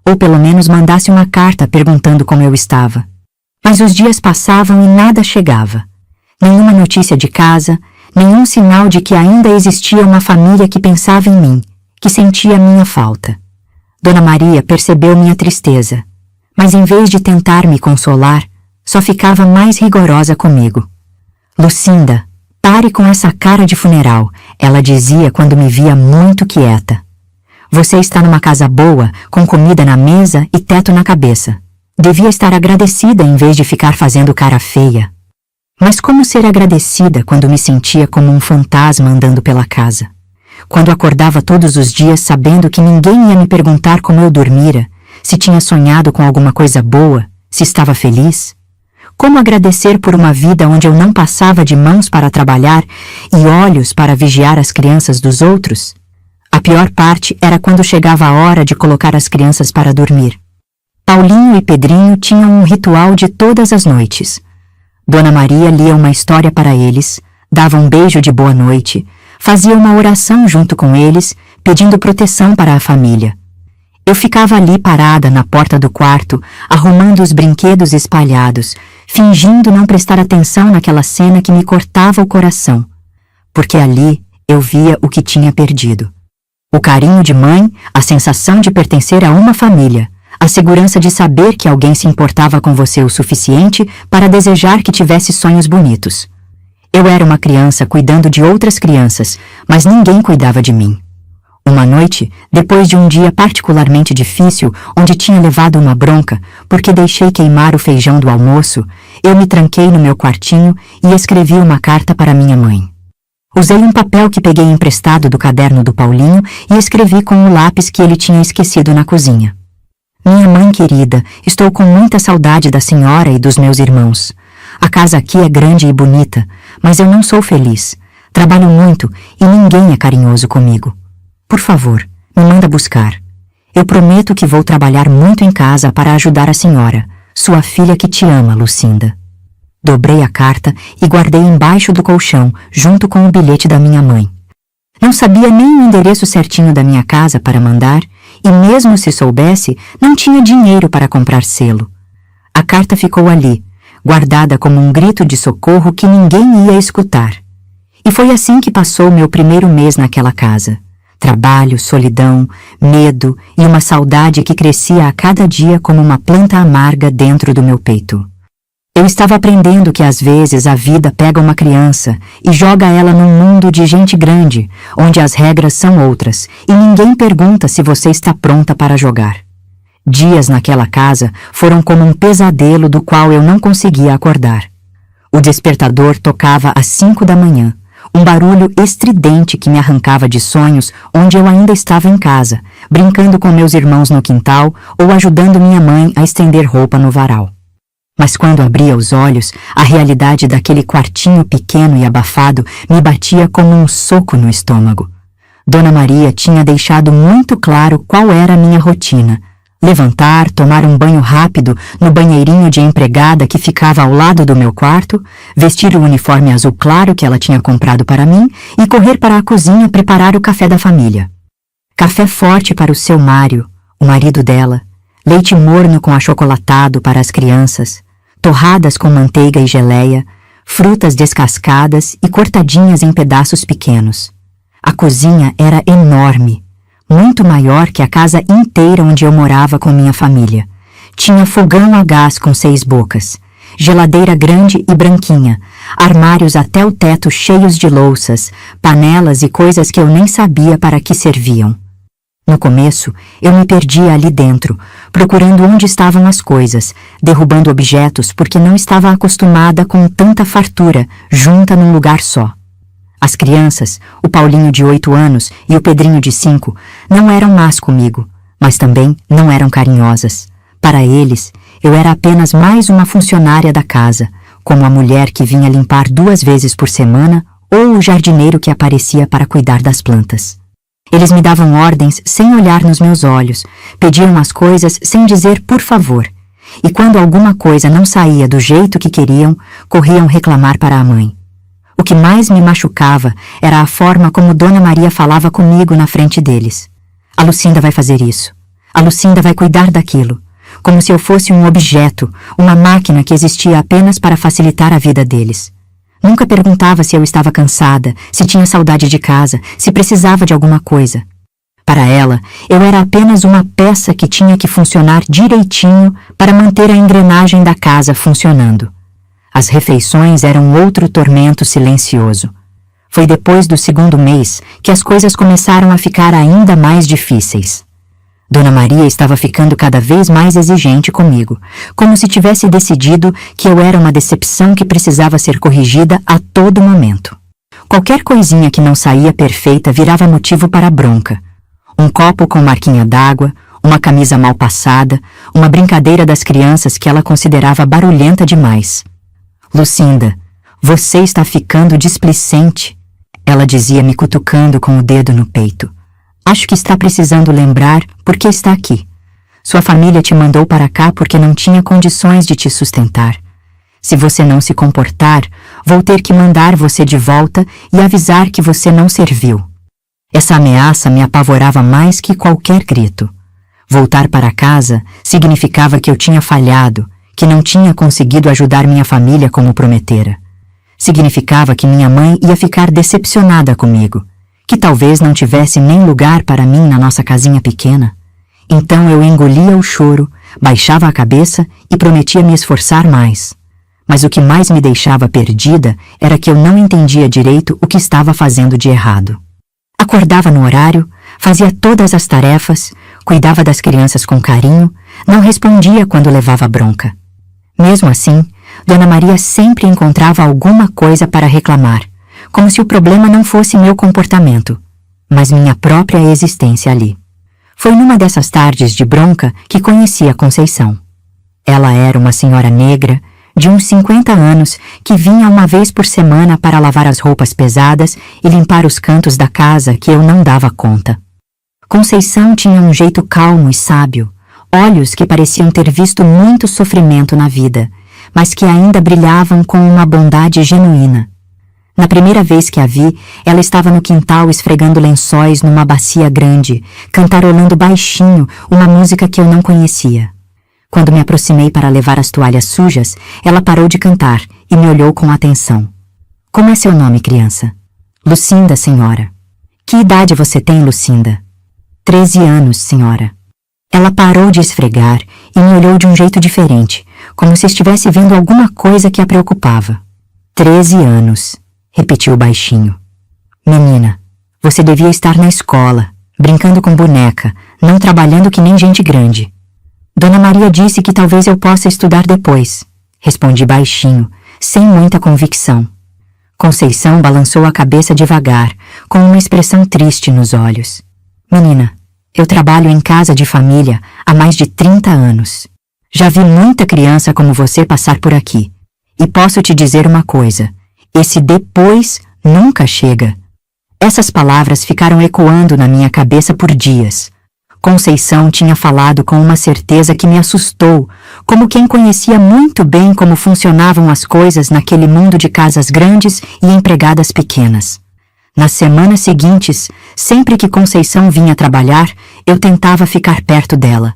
ou pelo menos mandasse uma carta perguntando como eu estava. Mas os dias passavam e nada chegava. Nenhuma notícia de casa, nenhum sinal de que ainda existia uma família que pensava em mim, que sentia minha falta. Dona Maria percebeu minha tristeza, mas em vez de tentar me consolar, só ficava mais rigorosa comigo. Lucinda, pare com essa cara de funeral, ela dizia quando me via muito quieta. Você está numa casa boa, com comida na mesa e teto na cabeça. Devia estar agradecida em vez de ficar fazendo cara feia. Mas como ser agradecida quando me sentia como um fantasma andando pela casa? Quando acordava todos os dias sabendo que ninguém ia me perguntar como eu dormira, se tinha sonhado com alguma coisa boa, se estava feliz? Como agradecer por uma vida onde eu não passava de mãos para trabalhar e olhos para vigiar as crianças dos outros? A pior parte era quando chegava a hora de colocar as crianças para dormir. Paulinho e Pedrinho tinham um ritual de todas as noites. Dona Maria lia uma história para eles, dava um beijo de boa noite, fazia uma oração junto com eles, pedindo proteção para a família. Eu ficava ali parada na porta do quarto, arrumando os brinquedos espalhados, fingindo não prestar atenção naquela cena que me cortava o coração, porque ali eu via o que tinha perdido. O carinho de mãe, a sensação de pertencer a uma família, a segurança de saber que alguém se importava com você o suficiente para desejar que tivesse sonhos bonitos. Eu era uma criança cuidando de outras crianças, mas ninguém cuidava de mim. Uma noite, depois de um dia particularmente difícil, onde tinha levado uma bronca porque deixei queimar o feijão do almoço, eu me tranquei no meu quartinho e escrevi uma carta para minha mãe. Usei um papel que peguei emprestado do caderno do Paulinho e escrevi com o lápis que ele tinha esquecido na cozinha. Minha mãe querida, estou com muita saudade da senhora e dos meus irmãos. A casa aqui é grande e bonita, mas eu não sou feliz. Trabalho muito e ninguém é carinhoso comigo. Por favor, me manda buscar. Eu prometo que vou trabalhar muito em casa para ajudar a senhora, sua filha que te ama, Lucinda. Dobrei a carta e guardei embaixo do colchão, junto com o bilhete da minha mãe. Não sabia nem o endereço certinho da minha casa para mandar, e mesmo se soubesse, não tinha dinheiro para comprar selo. A carta ficou ali, guardada como um grito de socorro que ninguém ia escutar. E foi assim que passou meu primeiro mês naquela casa. Trabalho, solidão, medo e uma saudade que crescia a cada dia como uma planta amarga dentro do meu peito. Eu estava aprendendo que às vezes a vida pega uma criança e joga ela num mundo de gente grande, onde as regras são outras e ninguém pergunta se você está pronta para jogar. Dias naquela casa foram como um pesadelo do qual eu não conseguia acordar. O despertador tocava às 5 da manhã, um barulho estridente que me arrancava de sonhos onde eu ainda estava em casa, brincando com meus irmãos no quintal ou ajudando minha mãe a estender roupa no varal. Mas quando abria os olhos, a realidade daquele quartinho pequeno e abafado me batia como um soco no estômago. Dona Maria tinha deixado muito claro qual era a minha rotina: Levantar, tomar um banho rápido no banheirinho de empregada que ficava ao lado do meu quarto, vestir o uniforme azul claro que ela tinha comprado para mim e correr para a cozinha preparar o café da família. Café forte para o seu Mário, o marido dela, leite morno com achocolatado para as crianças, torradas com manteiga e geleia, frutas descascadas e cortadinhas em pedaços pequenos. A cozinha era enorme, muito maior que a casa inteira onde eu morava com minha família. Tinha fogão a gás com 6 bocas, geladeira grande e branquinha, armários até o teto cheios de louças, panelas e coisas que eu nem sabia para que serviam. No começo, eu me perdia ali dentro, procurando onde estavam as coisas, derrubando objetos porque não estava acostumada com tanta fartura junta num lugar só. As crianças, o Paulinho de 8 anos e o Pedrinho de 5, não eram más comigo, mas também não eram carinhosas. Para eles, eu era apenas mais uma funcionária da casa, como a mulher que vinha limpar 2 vezes por semana ou o jardineiro que aparecia para cuidar das plantas. Eles me davam ordens sem olhar nos meus olhos, pediam as coisas sem dizer por favor, e quando alguma coisa não saía do jeito que queriam, corriam reclamar para a mãe. O que mais me machucava era a forma como Dona Maria falava comigo na frente deles. A Lucinda vai fazer isso. A Lucinda vai cuidar daquilo. Como se eu fosse um objeto, uma máquina que existia apenas para facilitar a vida deles. Nunca perguntava se eu estava cansada, se tinha saudade de casa, se precisava de alguma coisa. Para ela, eu era apenas uma peça que tinha que funcionar direitinho para manter a engrenagem da casa funcionando. As refeições eram outro tormento silencioso. Foi depois do 2º mês que as coisas começaram a ficar ainda mais difíceis. Dona Maria estava ficando cada vez mais exigente comigo, como se tivesse decidido que eu era uma decepção que precisava ser corrigida a todo momento. Qualquer coisinha que não saía perfeita virava motivo para bronca. Um copo com marquinha d'água, uma camisa mal passada, uma brincadeira das crianças que ela considerava barulhenta demais. Lucinda, você está ficando displicente, ela dizia me cutucando com o dedo no peito. Acho que está precisando lembrar por que está aqui. Sua família te mandou para cá porque não tinha condições de te sustentar. Se você não se comportar, vou ter que mandar você de volta e avisar que você não serviu. Essa ameaça me apavorava mais que qualquer grito. Voltar para casa significava que eu tinha falhado, que não tinha conseguido ajudar minha família como prometera. Significava que minha mãe ia ficar decepcionada comigo, que talvez não tivesse nem lugar para mim na nossa casinha pequena. Então eu engolia o choro, baixava a cabeça e prometia me esforçar mais. Mas o que mais me deixava perdida era que eu não entendia direito o que estava fazendo de errado. Acordava no horário, fazia todas as tarefas, cuidava das crianças com carinho, não respondia quando levava bronca. Mesmo assim, Dona Maria sempre encontrava alguma coisa para reclamar, como se o problema não fosse meu comportamento, mas minha própria existência ali. Foi numa dessas tardes de bronca que conheci a Conceição. Ela era uma senhora negra, de uns 50 anos, que vinha uma vez por semana para lavar as roupas pesadas e limpar os cantos da casa que eu não dava conta. Conceição tinha um jeito calmo e sábio, olhos que pareciam ter visto muito sofrimento na vida, mas que ainda brilhavam com uma bondade genuína. Na primeira vez que a vi, ela estava no quintal esfregando lençóis numa bacia grande, cantarolando baixinho uma música que eu não conhecia. Quando me aproximei para levar as toalhas sujas, ela parou de cantar e me olhou com atenção. Como é seu nome, criança? Lucinda, senhora. Que idade você tem, Lucinda? 13 anos, senhora. Ela parou de esfregar e me olhou de um jeito diferente, como se estivesse vendo alguma coisa que a preocupava. 13 anos, repetiu baixinho. Menina, você devia estar na escola, brincando com boneca, não trabalhando que nem gente grande. Dona Maria disse que talvez eu possa estudar depois, respondi baixinho, sem muita convicção. Conceição balançou a cabeça devagar, com uma expressão triste nos olhos. Menina, eu trabalho em casa de família há mais de 30 anos. Já vi muita criança como você passar por aqui. E posso te dizer uma coisa, esse depois nunca chega. Essas palavras ficaram ecoando na minha cabeça por dias. Conceição tinha falado com uma certeza que me assustou, como quem conhecia muito bem como funcionavam as coisas naquele mundo de casas grandes e empregadas pequenas. Nas semanas seguintes, sempre que Conceição vinha trabalhar, eu tentava ficar perto dela.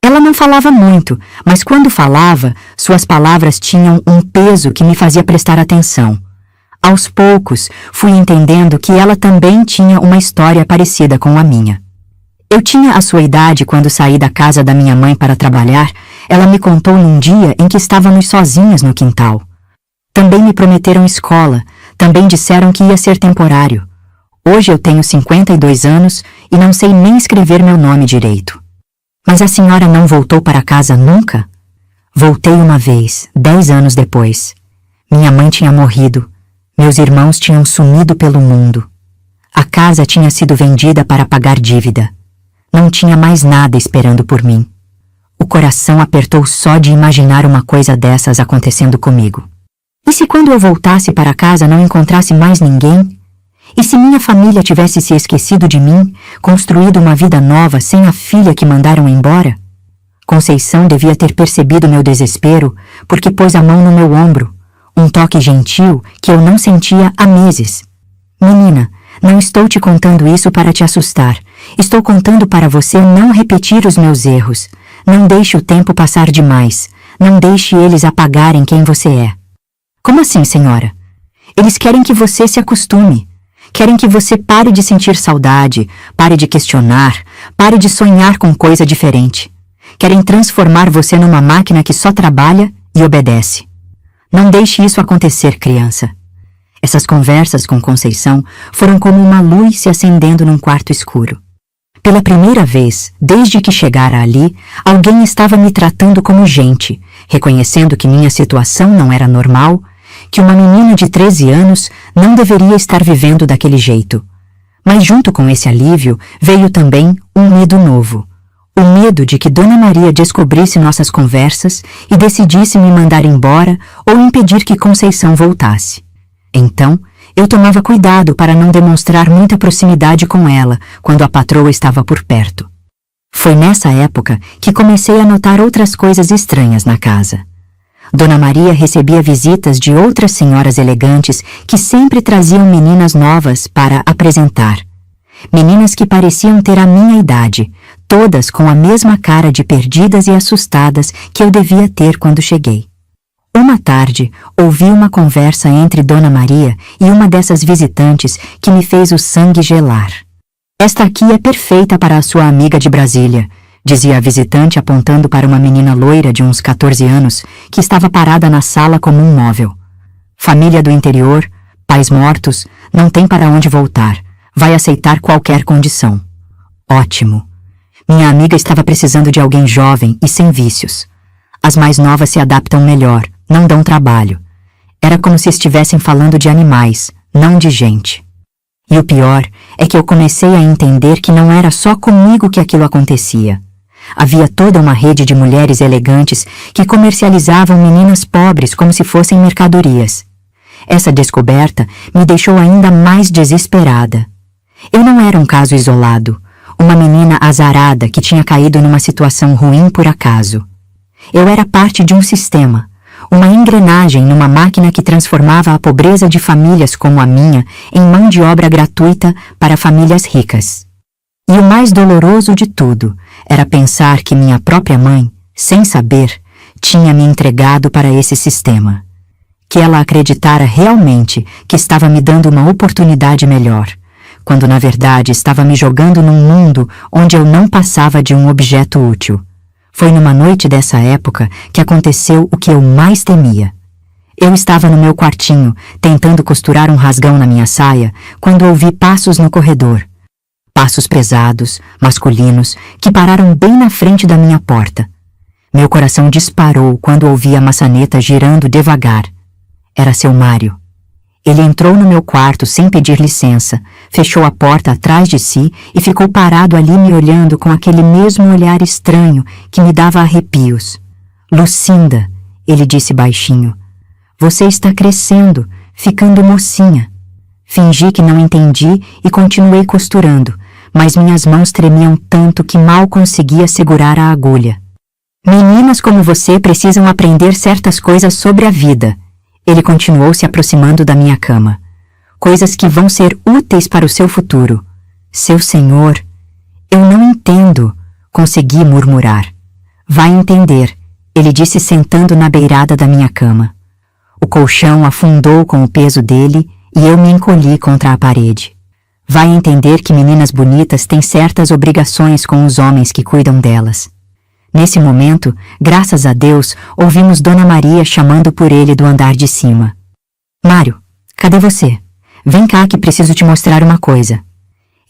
Ela não falava muito, mas quando falava, suas palavras tinham um peso que me fazia prestar atenção. Aos poucos, fui entendendo que ela também tinha uma história parecida com a minha. Eu tinha a sua idade quando saí da casa da minha mãe para trabalhar. Ela me contou num dia em que estávamos sozinhas no quintal. Também me prometeram escola, também disseram que ia ser temporário. Hoje eu tenho 52 anos e não sei nem escrever meu nome direito. Mas a senhora não voltou para casa nunca? Voltei uma vez, 10 anos depois. Minha mãe tinha morrido. Meus irmãos tinham sumido pelo mundo. A casa tinha sido vendida para pagar dívida. Não tinha mais nada esperando por mim. O coração apertou só de imaginar uma coisa dessas acontecendo comigo. E se quando eu voltasse para casa não encontrasse mais ninguém? E se minha família tivesse se esquecido de mim, construído uma vida nova sem a filha que mandaram embora? Conceição devia ter percebido meu desespero, porque pôs a mão no meu ombro, um toque gentil que eu não sentia há meses. Menina, não estou te contando isso para te assustar. Estou contando para você não repetir os meus erros. Não deixe o tempo passar demais. Não deixe eles apagarem quem você é. Como assim, senhora? Eles querem que você se acostume. Querem que você pare de sentir saudade, pare de questionar, pare de sonhar com coisa diferente. Querem transformar você numa máquina que só trabalha e obedece. Não deixe isso acontecer, criança. Essas conversas com Conceição foram como uma luz se acendendo num quarto escuro. Pela primeira vez, desde que chegara ali, alguém estava me tratando como gente, reconhecendo que minha situação não era normal, que uma menina de 13 anos não deveria estar vivendo daquele jeito. Mas junto com esse alívio veio também um medo novo. O medo de que Dona Maria descobrisse nossas conversas e decidisse me mandar embora ou impedir que Conceição voltasse. Então, eu tomava cuidado para não demonstrar muita proximidade com ela quando a patroa estava por perto. Foi nessa época que comecei a notar outras coisas estranhas na casa. Dona Maria recebia visitas de outras senhoras elegantes que sempre traziam meninas novas para apresentar. Meninas que pareciam ter a minha idade, todas com a mesma cara de perdidas e assustadas que eu devia ter quando cheguei. Uma tarde, ouvi uma conversa entre Dona Maria e uma dessas visitantes que me fez o sangue gelar. Esta aqui é perfeita para a sua amiga de Brasília, dizia a visitante apontando para uma menina loira de uns 14 anos que estava parada na sala como um móvel. Família do interior, pais mortos, não tem para onde voltar, vai aceitar qualquer condição. Ótimo. Minha amiga estava precisando de alguém jovem e sem vícios. As mais novas se adaptam melhor, não dão trabalho. Era como se estivessem falando de animais, não de gente. E o pior é que eu comecei a entender que não era só comigo que aquilo acontecia. Havia toda uma rede de mulheres elegantes que comercializavam meninas pobres como se fossem mercadorias. Essa descoberta me deixou ainda mais desesperada. Eu não era um caso isolado, uma menina azarada que tinha caído numa situação ruim por acaso. Eu era parte de um sistema, uma engrenagem numa máquina que transformava a pobreza de famílias como a minha em mão de obra gratuita para famílias ricas. E o mais doloroso de tudo era pensar que minha própria mãe, sem saber, tinha me entregado para esse sistema. Que ela acreditara realmente que estava me dando uma oportunidade melhor, quando na verdade estava me jogando num mundo onde eu não passava de um objeto útil. Foi numa noite dessa época que aconteceu o que eu mais temia. Eu estava no meu quartinho, tentando costurar um rasgão na minha saia, quando ouvi passos no corredor. Passos pesados, masculinos, que pararam bem na frente da minha porta. Meu coração disparou quando ouvi a maçaneta girando devagar. Era seu Mário. Ele entrou no meu quarto sem pedir licença, fechou a porta atrás de si e ficou parado ali me olhando com aquele mesmo olhar estranho que me dava arrepios. Lucinda, ele disse baixinho, você está crescendo, ficando mocinha. Fingi que não entendi e continuei costurando, mas minhas mãos tremiam tanto que mal conseguia segurar a agulha. Meninas como você precisam aprender certas coisas sobre a vida. Ele continuou se aproximando da minha cama. Coisas que vão ser úteis para o seu futuro. Seu senhor... Eu não entendo, consegui murmurar. Vai entender, ele disse sentando na beirada da minha cama. O colchão afundou com o peso dele e eu me encolhi contra a parede. Vai entender que meninas bonitas têm certas obrigações com os homens que cuidam delas. Nesse momento, graças a Deus, ouvimos Dona Maria chamando por ele do andar de cima. Mário, cadê você? Vem cá que preciso te mostrar uma coisa.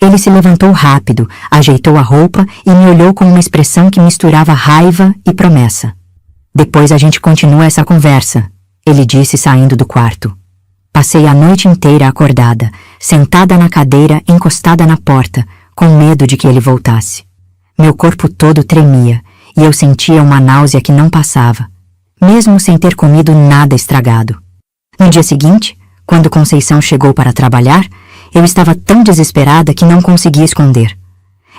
Ele se levantou rápido, ajeitou a roupa e me olhou com uma expressão que misturava raiva e promessa. Depois a gente continua essa conversa, ele disse saindo do quarto. Passei a noite inteira acordada, sentada na cadeira, encostada na porta, com medo de que ele voltasse. Meu corpo todo tremia e eu sentia uma náusea que não passava, mesmo sem ter comido nada estragado. No dia seguinte, quando Conceição chegou para trabalhar, eu estava tão desesperada que não conseguia esconder.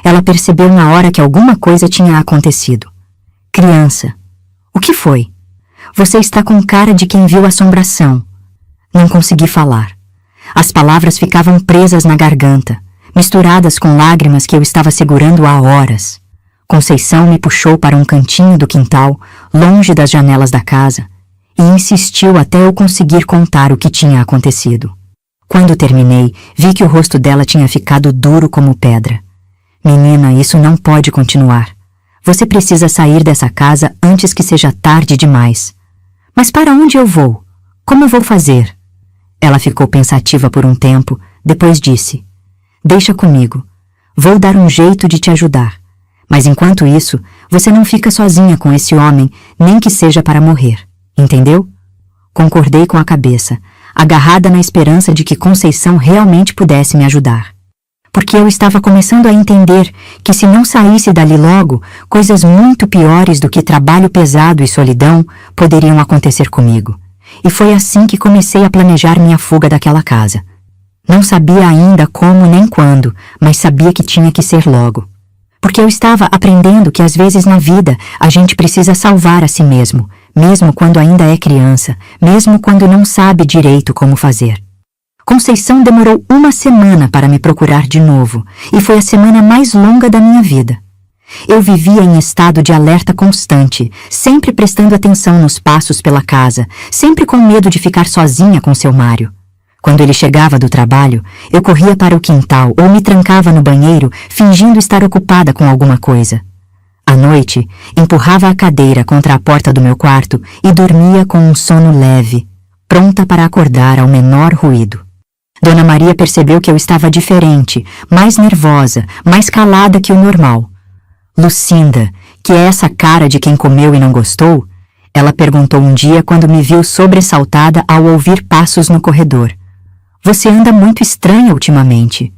Ela percebeu na hora que alguma coisa tinha acontecido. Criança, o que foi? Você está com cara de quem viu assombração. Não consegui falar. As palavras ficavam presas na garganta, misturadas com lágrimas que eu estava segurando há horas. Conceição me puxou para um cantinho do quintal, longe das janelas da casa, e insistiu até eu conseguir contar o que tinha acontecido. Quando terminei, vi que o rosto dela tinha ficado duro como pedra. Menina, isso não pode continuar. Você precisa sair dessa casa antes que seja tarde demais. Mas para onde eu vou? Como vou fazer? Ela ficou pensativa por um tempo, depois disse: Deixa comigo. Vou dar um jeito de te ajudar. Mas enquanto isso, você não fica sozinha com esse homem, nem que seja para morrer. Entendeu? Concordei com a cabeça, agarrada na esperança de que Conceição realmente pudesse me ajudar. Porque eu estava começando a entender que se não saísse dali logo, coisas muito piores do que trabalho pesado e solidão poderiam acontecer comigo. E foi assim que comecei a planejar minha fuga daquela casa. Não sabia ainda como nem quando, mas sabia que tinha que ser logo. Porque eu estava aprendendo que às vezes na vida a gente precisa salvar a si mesmo, mesmo quando ainda é criança, mesmo quando não sabe direito como fazer. Conceição demorou 1 semana para me procurar de novo, e foi a semana mais longa da minha vida. Eu vivia em estado de alerta constante, sempre prestando atenção nos passos pela casa, sempre com medo de ficar sozinha com seu Mário. Quando ele chegava do trabalho, eu corria para o quintal ou me trancava no banheiro, fingindo estar ocupada com alguma coisa. À noite, empurrava a cadeira contra a porta do meu quarto e dormia com um sono leve, pronta para acordar ao menor ruído. Dona Maria percebeu que eu estava diferente, mais nervosa, mais calada que o normal. Lucinda, que é essa cara de quem comeu e não gostou? Ela perguntou um dia quando me viu sobressaltada ao ouvir passos no corredor. Você anda muito estranha ultimamente.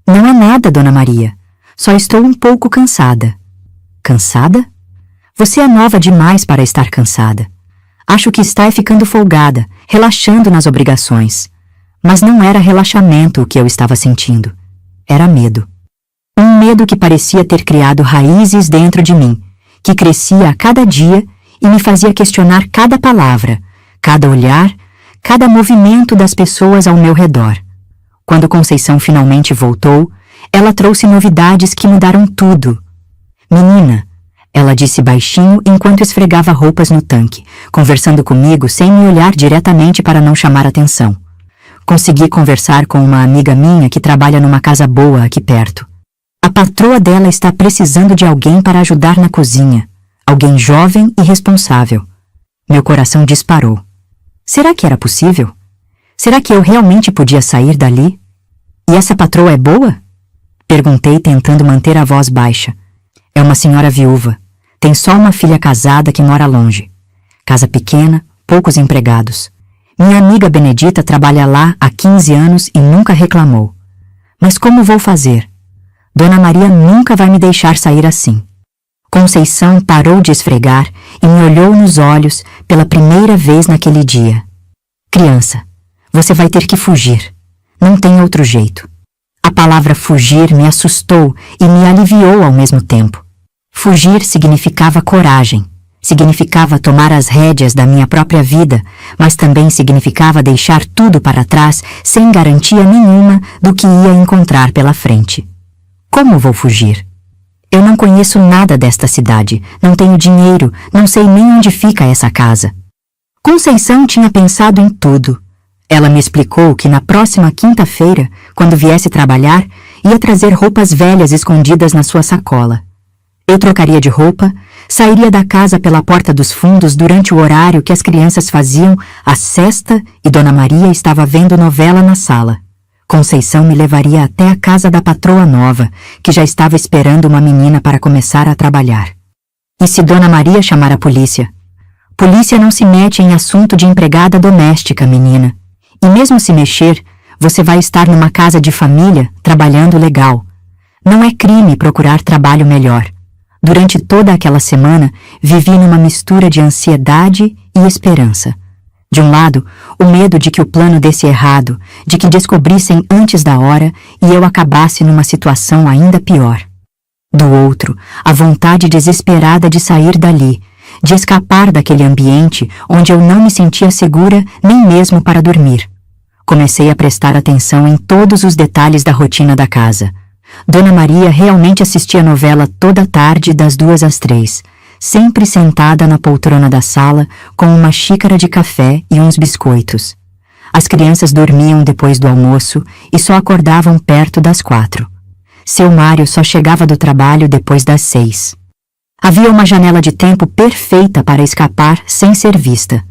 Não é nada, Dona Maria. Só estou um pouco cansada. Cansada? Você é nova demais para estar cansada. Acho que está ficando folgada, relaxando nas obrigações. Mas não era relaxamento o que eu estava sentindo. Era medo. Um medo que parecia ter criado raízes dentro de mim, que crescia a cada dia e me fazia questionar cada palavra, cada olhar, cada movimento das pessoas ao meu redor. Quando Conceição finalmente voltou, ela trouxe novidades que mudaram tudo. Menina, ela disse baixinho enquanto esfregava roupas no tanque, conversando comigo sem me olhar diretamente para não chamar atenção. Consegui conversar com uma amiga minha que trabalha numa casa boa aqui perto. A patroa dela está precisando de alguém para ajudar na cozinha, alguém jovem e responsável. Meu coração disparou. Será que era possível? Será que eu realmente podia sair dali? E essa patroa é boa? Perguntei tentando manter a voz baixa. É uma senhora viúva. Tem só uma filha casada que mora longe. Casa pequena, poucos empregados. Minha amiga Benedita trabalha lá há 15 anos e nunca reclamou. Mas como vou fazer? Dona Maria nunca vai me deixar sair assim. Conceição parou de esfregar e me olhou nos olhos pela primeira vez naquele dia. Criança, você vai ter que fugir. Não tem outro jeito. A palavra fugir me assustou e me aliviou ao mesmo tempo. Fugir significava coragem, significava tomar as rédeas da minha própria vida, mas também significava deixar tudo para trás sem garantia nenhuma do que ia encontrar pela frente. Como vou fugir? Eu não conheço nada desta cidade, não tenho dinheiro, não sei nem onde fica essa casa. Conceição tinha pensado em tudo. Ela me explicou que na próxima quinta-feira, quando viesse trabalhar, ia trazer roupas velhas escondidas na sua sacola. Eu trocaria de roupa, sairia da casa pela porta dos fundos durante o horário que as crianças faziam a sesta e Dona Maria estava vendo novela na sala. Conceição me levaria até a casa da patroa nova, que já estava esperando uma menina para começar a trabalhar. E se Dona Maria chamar a polícia? Polícia não se mete em assunto de empregada doméstica, menina. E mesmo se mexer, você vai estar numa casa de família, trabalhando legal. Não é crime procurar trabalho melhor. Durante toda aquela semana, vivi numa mistura de ansiedade e esperança. De um lado, o medo de que o plano desse errado, de que descobrissem antes da hora e eu acabasse numa situação ainda pior. Do outro, a vontade desesperada de sair dali, de escapar daquele ambiente onde eu não me sentia segura nem mesmo para dormir. Comecei a prestar atenção em todos os detalhes da rotina da casa. Dona Maria realmente assistia a novela toda a tarde das 2 às 3, sempre sentada na poltrona da sala com uma xícara de café e uns biscoitos. As crianças dormiam depois do almoço e só acordavam perto das 4. Seu Mário só chegava do trabalho depois das 6. Havia uma janela de tempo perfeita para escapar sem ser vista.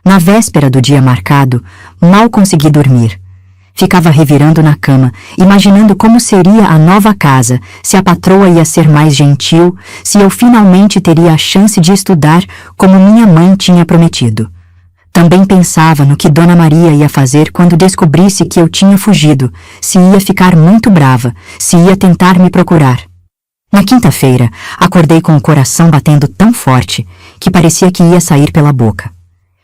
Na véspera do dia marcado, mal consegui dormir. Ficava revirando na cama, imaginando como seria a nova casa, se a patroa ia ser mais gentil, se eu finalmente teria a chance de estudar como minha mãe tinha prometido. Também pensava no que Dona Maria ia fazer quando descobrisse que eu tinha fugido, se ia ficar muito brava, se ia tentar me procurar. Na quinta-feira, acordei com o coração batendo tão forte que parecia que ia sair pela boca.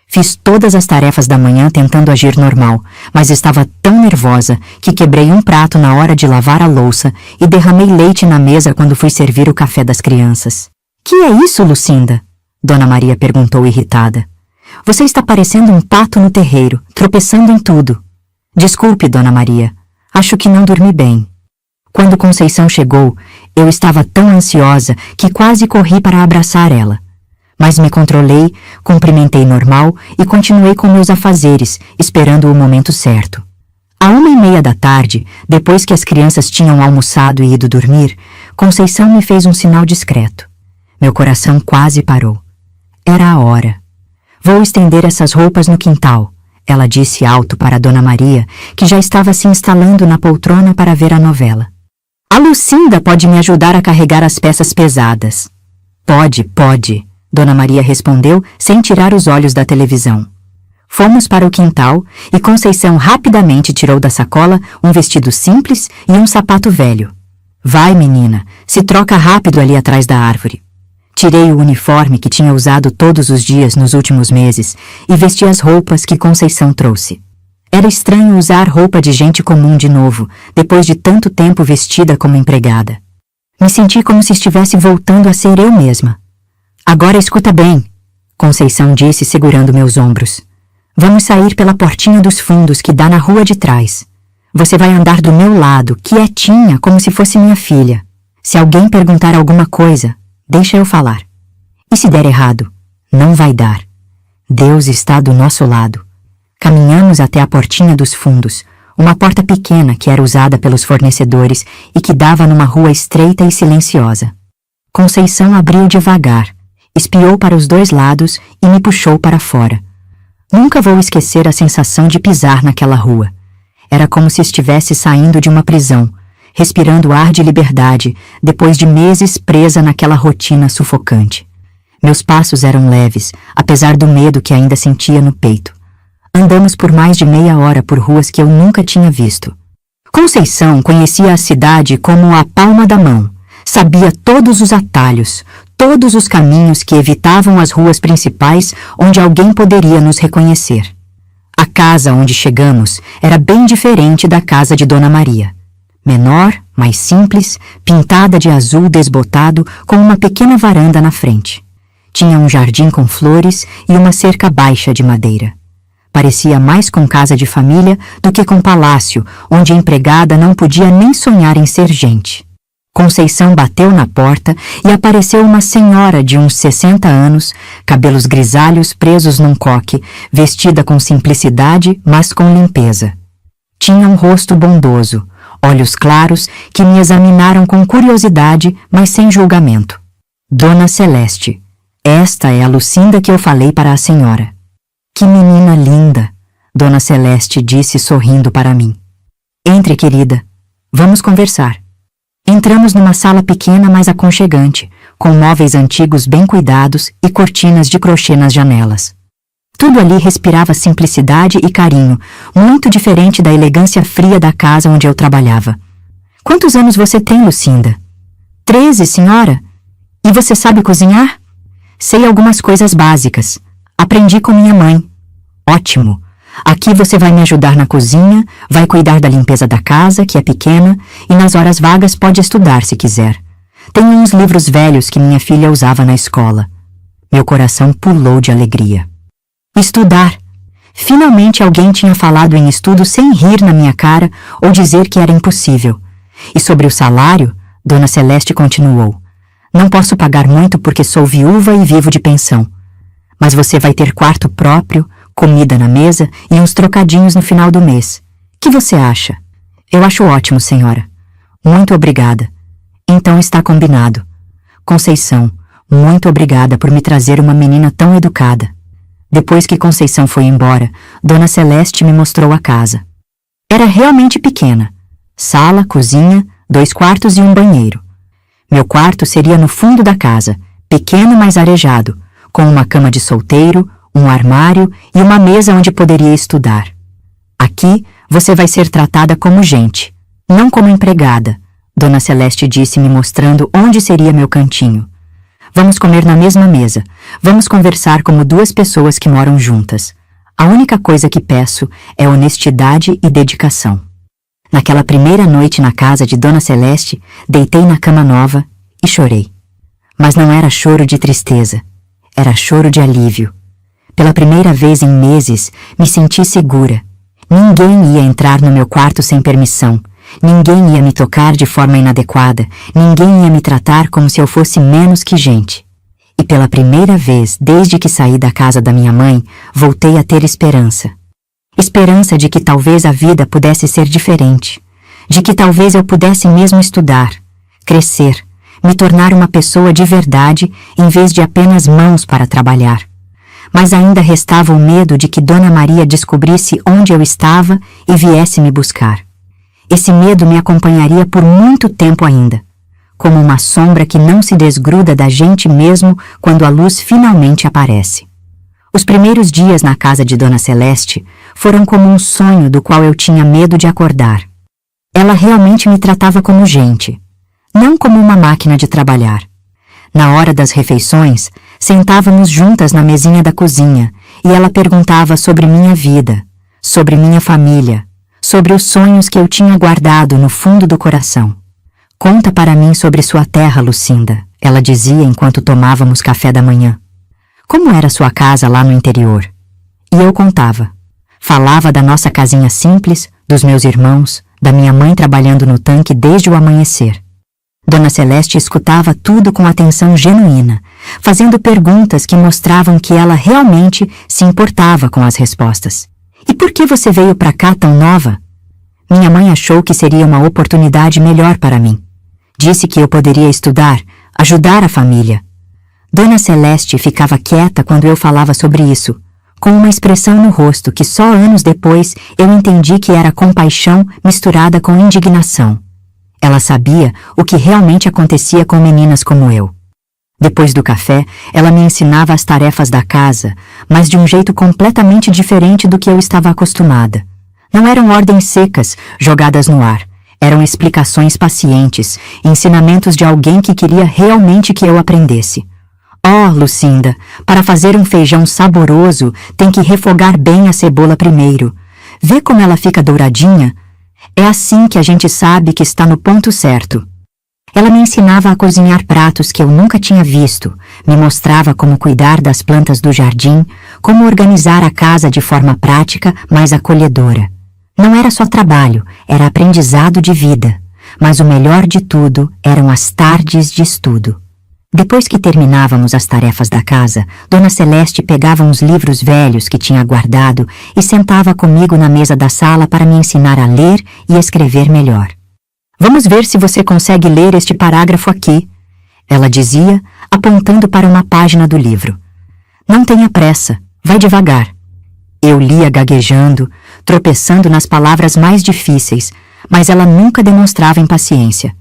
Fiz todas as tarefas da manhã tentando agir normal, mas estava tão nervosa que quebrei um prato na hora de lavar a louça e derramei leite na mesa quando fui servir o café das crianças. "Que é isso, Lucinda?" Dona Maria perguntou irritada. "Você está parecendo um pato no terreiro, tropeçando em tudo." "Desculpe, Dona Maria. Acho que não dormi bem." Quando Conceição chegou, eu estava tão ansiosa que quase corri para abraçar ela. Mas me controlei, cumprimentei normal e continuei com meus afazeres, esperando o momento certo. À 1h30 da tarde, depois que as crianças tinham almoçado e ido dormir, Conceição me fez um sinal discreto. Meu coração quase parou. Era a hora. "Vou estender essas roupas no quintal", ela disse alto para Dona Maria, que já estava se instalando na poltrona para ver a novela. "A Lucinda pode me ajudar a carregar as peças pesadas." Pode, Dona Maria respondeu sem tirar os olhos da televisão. Fomos para o quintal e Conceição rapidamente tirou da sacola um vestido simples e um sapato velho. "Vai, menina, se troca rápido ali atrás da árvore." Tirei o uniforme que tinha usado todos os dias nos últimos meses e vesti as roupas que Conceição trouxe. Era estranho usar roupa de gente comum de novo, depois de tanto tempo vestida como empregada. Me senti como se estivesse voltando a ser eu mesma. "Agora escuta bem", Conceição disse segurando meus ombros. "Vamos sair pela portinha dos fundos que dá na rua de trás. Você vai andar do meu lado, quietinha, como se fosse minha filha. Se alguém perguntar alguma coisa, deixa eu falar. E se der errado? Não vai dar. Deus está do nosso lado." Caminhamos até a portinha dos fundos, uma porta pequena que era usada pelos fornecedores e que dava numa rua estreita e silenciosa. Conceição abriu devagar, espiou para os 2 lados e me puxou para fora. Nunca vou esquecer a sensação de pisar naquela rua. Era como se estivesse saindo de uma prisão, respirando ar de liberdade, depois de meses presa naquela rotina sufocante. Meus passos eram leves, apesar do medo que ainda sentia no peito. Andamos por mais de meia hora por ruas que eu nunca tinha visto. Conceição conhecia a cidade como a palma da mão. Sabia todos os atalhos, todos os caminhos que evitavam as ruas principais onde alguém poderia nos reconhecer. A casa onde chegamos era bem diferente da casa de Dona Maria. menor, mais simples, pintada de azul desbotado, com uma pequena varanda na frente. Tinha um jardim com flores e uma cerca baixa de madeira. Parecia mais com casa de família do que com palácio, onde a empregada não podia nem sonhar em ser gente. Conceição bateu na porta e apareceu uma senhora de uns 60 anos, cabelos grisalhos presos num coque, vestida com simplicidade, mas com limpeza. Tinha um rosto bondoso, olhos claros que me examinaram com curiosidade, mas sem julgamento. Dona Celeste, esta é a Lucinda que eu falei para a senhora. Que menina linda, Dona Celeste disse sorrindo para mim. Entre, querida. Vamos conversar. Entramos numa sala pequena, mas aconchegante, com móveis antigos bem cuidados e cortinas de crochê nas janelas. Tudo ali respirava simplicidade e carinho, muito diferente da elegância fria da casa onde eu trabalhava. Quantos anos você tem, Lucinda? 13, senhora. E você sabe cozinhar? Sei algumas coisas básicas. Aprendi com minha mãe. Ótimo. Aqui você vai me ajudar na cozinha, vai cuidar da limpeza da casa, que é pequena, e nas horas vagas pode estudar se quiser. Tenho uns livros velhos que minha filha usava na escola. Meu coração pulou de alegria. Estudar! Finalmente alguém tinha falado em estudo sem rir na minha cara ou dizer que era impossível. E sobre o salário, Dona Celeste continuou. Não posso pagar muito porque sou viúva e vivo de pensão. Mas você vai ter quarto próprio, comida na mesa e uns trocadinhos no final do mês. Que você acha? Eu acho ótimo, senhora. Muito obrigada. Então está combinado. Conceição, muito obrigada por me trazer uma menina tão educada. Depois que Conceição foi embora, Dona Celeste me mostrou a casa. Era realmente pequena. Sala, cozinha, 2 quartos e um banheiro. Meu quarto seria no fundo da casa, pequeno mas arejado, com uma cama de solteiro, um armário e uma mesa onde poderia estudar. Aqui você vai ser tratada como gente, não como empregada, Dona Celeste disse me mostrando onde seria meu cantinho. Vamos comer na mesma mesa, vamos conversar como 2 pessoas que moram juntas. A única coisa que peço é honestidade e dedicação. Naquela primeira noite na casa de Dona Celeste, deitei na cama nova e chorei. Mas não era choro de tristeza, era choro de alívio. Pela primeira vez em meses, me senti segura. Ninguém ia entrar no meu quarto sem permissão. Ninguém ia me tocar de forma inadequada. Ninguém ia me tratar como se eu fosse menos que gente. E pela primeira vez, desde que saí da casa da minha mãe, voltei a ter esperança. Esperança de que talvez a vida pudesse ser diferente. De que talvez eu pudesse mesmo estudar, crescer, me tornar uma pessoa de verdade em vez de apenas mãos para trabalhar. Mas ainda restava o medo de que Dona Maria descobrisse onde eu estava e viesse me buscar. Esse medo me acompanharia por muito tempo ainda, como uma sombra que não se desgruda da gente mesmo quando a luz finalmente aparece. Os primeiros dias na casa de Dona Celeste foram como um sonho do qual eu tinha medo de acordar. Ela realmente me tratava como gente, não como uma máquina de trabalhar. Na hora das refeições, sentávamos juntas na mesinha da cozinha e ela perguntava sobre minha vida, sobre minha família, sobre os sonhos que eu tinha guardado no fundo do coração. Conta para mim sobre sua terra, Lucinda, ela dizia enquanto tomávamos café da manhã. Como era sua casa lá no interior? E eu contava. Falava da nossa casinha simples, dos meus irmãos, da minha mãe trabalhando no tanque desde o amanhecer. Dona Celeste escutava tudo com atenção genuína, fazendo perguntas que mostravam que ela realmente se importava com as respostas. E por que você veio para cá tão nova? Minha mãe achou que seria uma oportunidade melhor para mim. Disse que eu poderia estudar, ajudar a família. Dona Celeste ficava quieta quando eu falava sobre isso, com uma expressão no rosto que só anos depois eu entendi que era compaixão misturada com indignação. Ela sabia o que realmente acontecia com meninas como eu. Depois do café, ela me ensinava as tarefas da casa, mas de um jeito completamente diferente do que eu estava acostumada. Não eram ordens secas, jogadas no ar. Eram explicações pacientes, ensinamentos de alguém que queria realmente que eu aprendesse. Oh, Lucinda, para fazer um feijão saboroso, tem que refogar bem a cebola primeiro. Vê como ela fica douradinha? É assim que a gente sabe que está no ponto certo. Ela me ensinava a cozinhar pratos que eu nunca tinha visto, me mostrava como cuidar das plantas do jardim, como organizar a casa de forma prática, mas acolhedora. Não era só trabalho, era aprendizado de vida, mas o melhor de tudo eram as tardes de estudo. Depois que terminávamos as tarefas da casa, Dona Celeste pegava uns livros velhos que tinha guardado e sentava comigo na mesa da sala para me ensinar a ler e escrever melhor. Vamos ver se você consegue ler este parágrafo aqui, ela dizia, apontando para uma página do livro. Não tenha pressa, vai devagar. Eu lia gaguejando, tropeçando nas palavras mais difíceis, mas ela nunca demonstrava impaciência.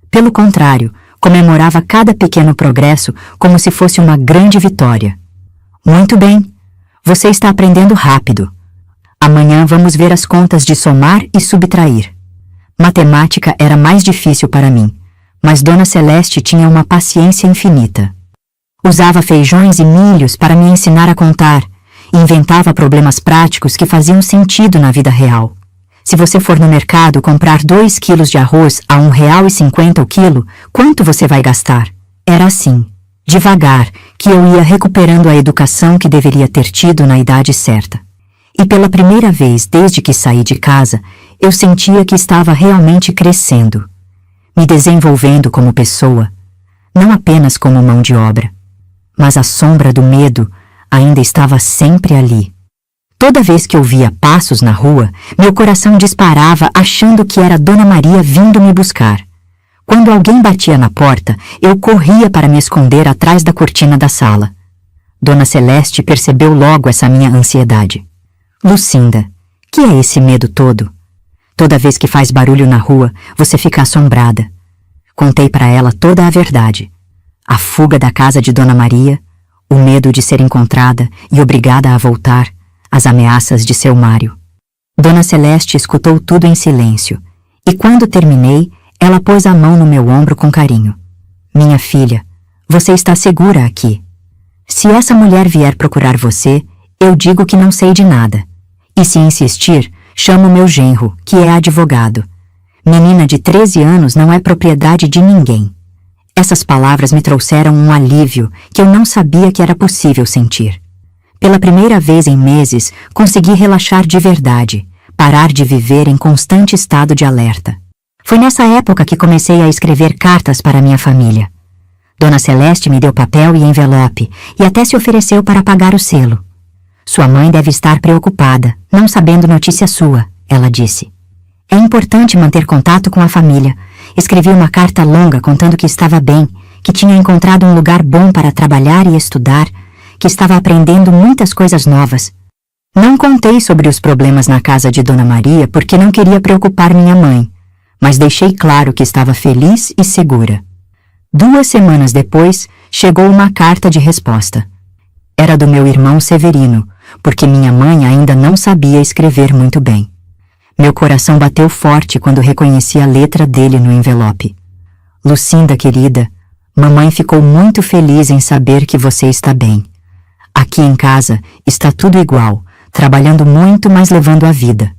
Pelo contrário, comemorava cada pequeno progresso como se fosse uma grande vitória. Muito bem, você está aprendendo rápido. Amanhã vamos ver as contas de somar e subtrair. Matemática era mais difícil para mim, mas Dona Celeste tinha uma paciência infinita. Usava feijões e milhos para me ensinar a contar, e inventava problemas práticos que faziam sentido na vida real. Se você for no mercado comprar 2 quilos de arroz a R$1,50 o quilo, quanto você vai gastar? Era assim, devagar, que eu ia recuperando a educação que deveria ter tido na idade certa. E pela primeira vez desde que saí de casa, eu sentia que estava realmente crescendo, me desenvolvendo como pessoa, não apenas como mão de obra. Mas a sombra do medo ainda estava sempre ali. Toda vez que ouvia passos na rua, meu coração disparava achando que era Dona Maria vindo me buscar. Quando alguém batia na porta, eu corria para me esconder atrás da cortina da sala. Dona Celeste percebeu logo essa minha ansiedade. Lucinda, que é esse medo todo? Toda vez que faz barulho na rua, você fica assombrada. Contei para ela toda a verdade. A fuga da casa de Dona Maria, o medo de ser encontrada e obrigada a voltar, as ameaças de seu Mário. Dona Celeste escutou tudo em silêncio, e quando terminei, ela pôs a mão no meu ombro com carinho. Minha filha, você está segura aqui. Se essa mulher vier procurar você, eu digo que não sei de nada. E se insistir, chamo meu genro, que é advogado. Menina de 13 anos não é propriedade de ninguém. Essas palavras me trouxeram um alívio que eu não sabia que era possível sentir. Pela primeira vez em meses, consegui relaxar de verdade, parar de viver em constante estado de alerta. Foi nessa época que comecei a escrever cartas para minha família. Dona Celeste me deu papel e envelope e até se ofereceu para pagar o selo. Sua mãe deve estar preocupada, não sabendo notícia sua, ela disse. É importante manter contato com a família. Escrevi uma carta longa contando que estava bem, que tinha encontrado um lugar bom para trabalhar e estudar, que estava aprendendo muitas coisas novas. Não contei sobre os problemas na casa de Dona Maria porque não queria preocupar minha mãe, mas deixei claro que estava feliz e segura. 2 semanas depois, chegou uma carta de resposta. Era do meu irmão Severino, porque minha mãe ainda não sabia escrever muito bem. Meu coração bateu forte quando reconheci a letra dele no envelope. Lucinda, querida, mamãe ficou muito feliz em saber que você está bem. Aqui em casa está tudo igual, trabalhando muito, mas levando a vida.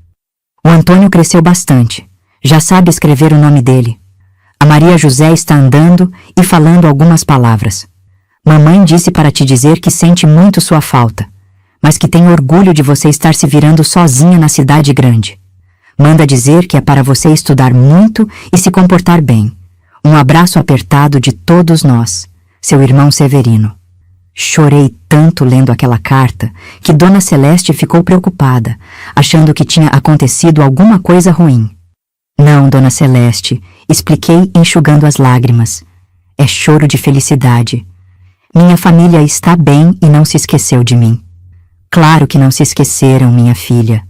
O Antônio cresceu bastante, já sabe escrever o nome dele. A Maria José está andando e falando algumas palavras. Mamãe disse para te dizer que sente muito sua falta, mas que tem orgulho de você estar se virando sozinha na cidade grande. Manda dizer que é para você estudar muito e se comportar bem. Um abraço apertado de todos nós, seu irmão Severino. Chorei tanto lendo aquela carta que Dona Celeste ficou preocupada, achando que tinha acontecido alguma coisa ruim. Não, Dona Celeste, expliquei enxugando as lágrimas. É choro de felicidade. Minha família está bem e não se esqueceu de mim. Claro que não se esqueceram, minha filha.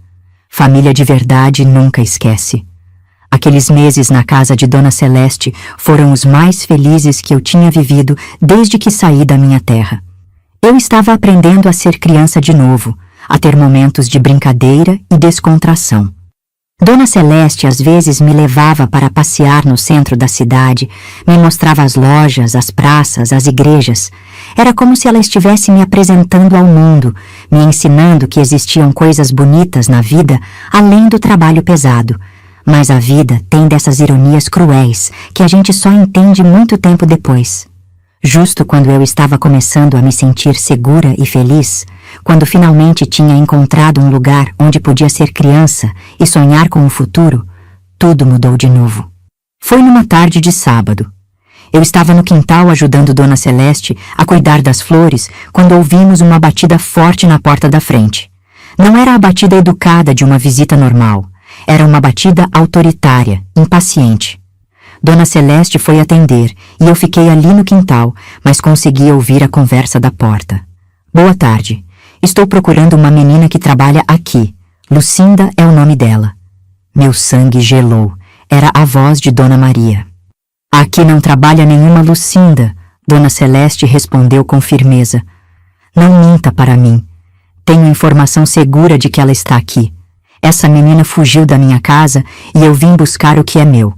Família de verdade nunca esquece. Aqueles meses na casa de Dona Celeste foram os mais felizes que eu tinha vivido desde que saí da minha terra. Eu estava aprendendo a ser criança de novo, a ter momentos de brincadeira e descontração. Dona Celeste às vezes me levava para passear no centro da cidade, me mostrava as lojas, as praças, as igrejas. Era como se ela estivesse me apresentando ao mundo, me ensinando que existiam coisas bonitas na vida além do trabalho pesado, Mas a vida tem dessas ironias cruéis que a gente só entende muito tempo depois. Justo quando eu estava começando a me sentir segura e feliz, quando finalmente tinha encontrado um lugar onde podia ser criança e sonhar com o futuro, tudo mudou de novo. Foi numa tarde de sábado. Eu estava no quintal ajudando Dona Celeste a cuidar das flores quando ouvimos uma batida forte na porta da frente. Não era a batida educada de uma visita normal. Era uma batida autoritária, impaciente. Dona Celeste foi atender e eu fiquei ali no quintal, mas consegui ouvir a conversa da porta. Boa tarde. Estou procurando uma menina que trabalha aqui. Lucinda é o nome dela. Meu sangue gelou. Era a voz de Dona Maria. Aqui não trabalha nenhuma Lucinda, Dona Celeste respondeu com firmeza. Não minta para mim. Tenho informação segura de que ela está aqui. Essa menina fugiu da minha casa e eu vim buscar o que é meu.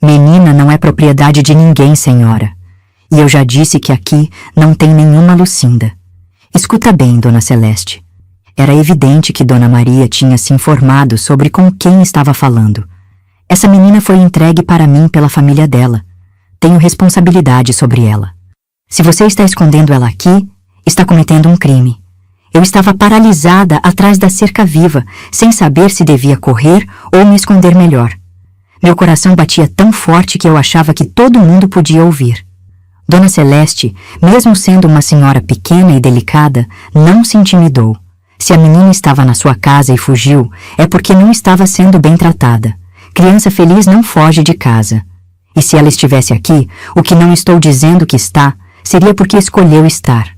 Menina não é propriedade de ninguém, senhora. E eu já disse que aqui não tem nenhuma Lucinda. Escuta bem, Dona Celeste. Era evidente que Dona Maria tinha se informado sobre com quem estava falando. Essa menina foi entregue para mim pela família dela. Tenho responsabilidade sobre ela. Se você está escondendo ela aqui, está cometendo um crime. Eu estava paralisada atrás da cerca viva, sem saber se devia correr ou me esconder melhor. Meu coração batia tão forte que eu achava que todo mundo podia ouvir. Dona Celeste, mesmo sendo uma senhora pequena e delicada, não se intimidou. Se a menina estava na sua casa e fugiu, é porque não estava sendo bem tratada. Criança feliz não foge de casa. E se ela estivesse aqui, o que não estou dizendo que está, seria porque escolheu estar.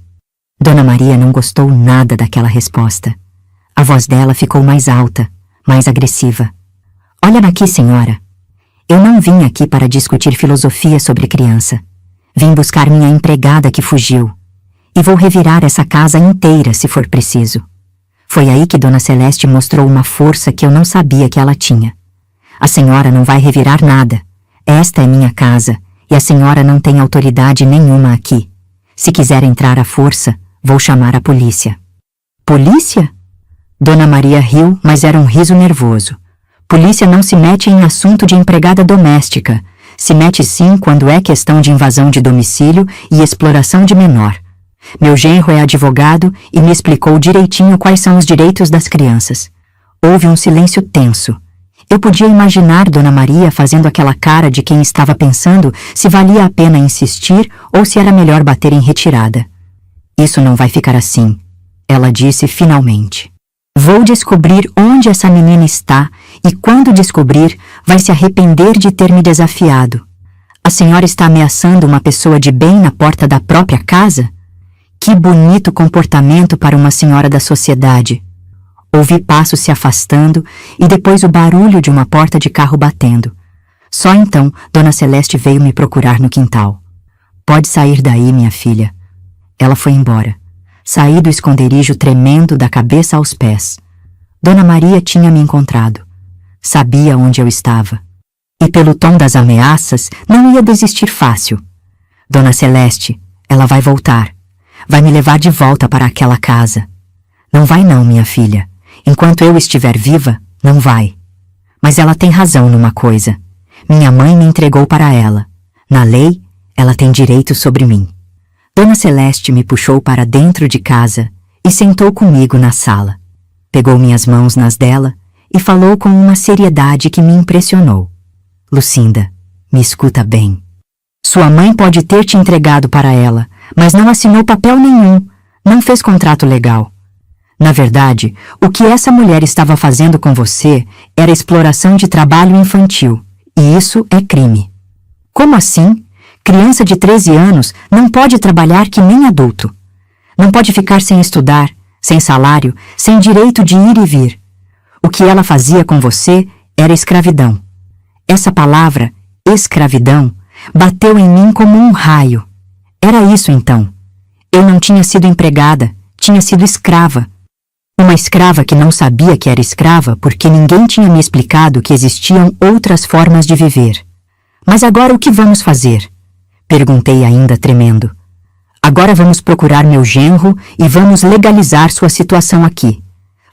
Dona Maria não gostou nada daquela resposta. A voz dela ficou mais alta, mais agressiva. Olha aqui, senhora. Eu não vim aqui para discutir filosofia sobre criança. Vim buscar minha empregada que fugiu. E vou revirar essa casa inteira se for preciso. Foi aí que Dona Celeste mostrou uma força que eu não sabia que ela tinha. A senhora não vai revirar nada. Esta é minha casa, e a senhora não tem autoridade nenhuma aqui. Se quiser entrar à força, vou chamar a polícia. Polícia? Dona Maria riu, mas era um riso nervoso. Polícia não se mete em assunto de empregada doméstica. Se mete sim quando é questão de invasão de domicílio e exploração de menor. Meu genro é advogado e me explicou direitinho quais são os direitos das crianças. Houve um silêncio tenso. Eu podia imaginar Dona Maria fazendo aquela cara de quem estava pensando se valia a pena insistir ou se era melhor bater em retirada. Isso não vai ficar assim, ela disse finalmente. Vou descobrir onde essa menina está e quando descobrir, vai se arrepender de ter me desafiado. A senhora está ameaçando uma pessoa de bem na porta da própria casa? Que bonito comportamento para uma senhora da sociedade. Ouvi passos se afastando e depois o barulho de uma porta de carro batendo. Só então, Dona Celeste veio me procurar no quintal. Pode sair daí, minha filha. Ela foi embora. Saí do esconderijo tremendo da cabeça aos pés. Dona Maria tinha me encontrado. Sabia onde eu estava. E pelo tom das ameaças, não ia desistir fácil. Dona Celeste, ela vai voltar. Vai me levar de volta para aquela casa. Não vai não, minha filha. Enquanto eu estiver viva, não vai. Mas ela tem razão numa coisa. Minha mãe me entregou para ela. Na lei, ela tem direito sobre mim. Dona Celeste me puxou para dentro de casa e sentou comigo na sala. Pegou minhas mãos nas dela e falou com uma seriedade que me impressionou. Lucinda, me escuta bem. Sua mãe pode ter te entregado para ela, mas não assinou papel nenhum, não fez contrato legal. Na verdade, o que essa mulher estava fazendo com você era exploração de trabalho infantil, e isso é crime. Como assim? Criança de 13 anos não pode trabalhar que nem adulto. Não pode ficar sem estudar, sem salário, sem direito de ir e vir. O que ela fazia com você era escravidão. Essa palavra, escravidão, bateu em mim como um raio. Era isso então. Eu não tinha sido empregada, tinha sido escrava. Uma escrava que não sabia que era escrava porque ninguém tinha me explicado que existiam outras formas de viver. Mas agora o que vamos fazer? Perguntei ainda tremendo. Agora vamos procurar meu genro e vamos legalizar sua situação aqui.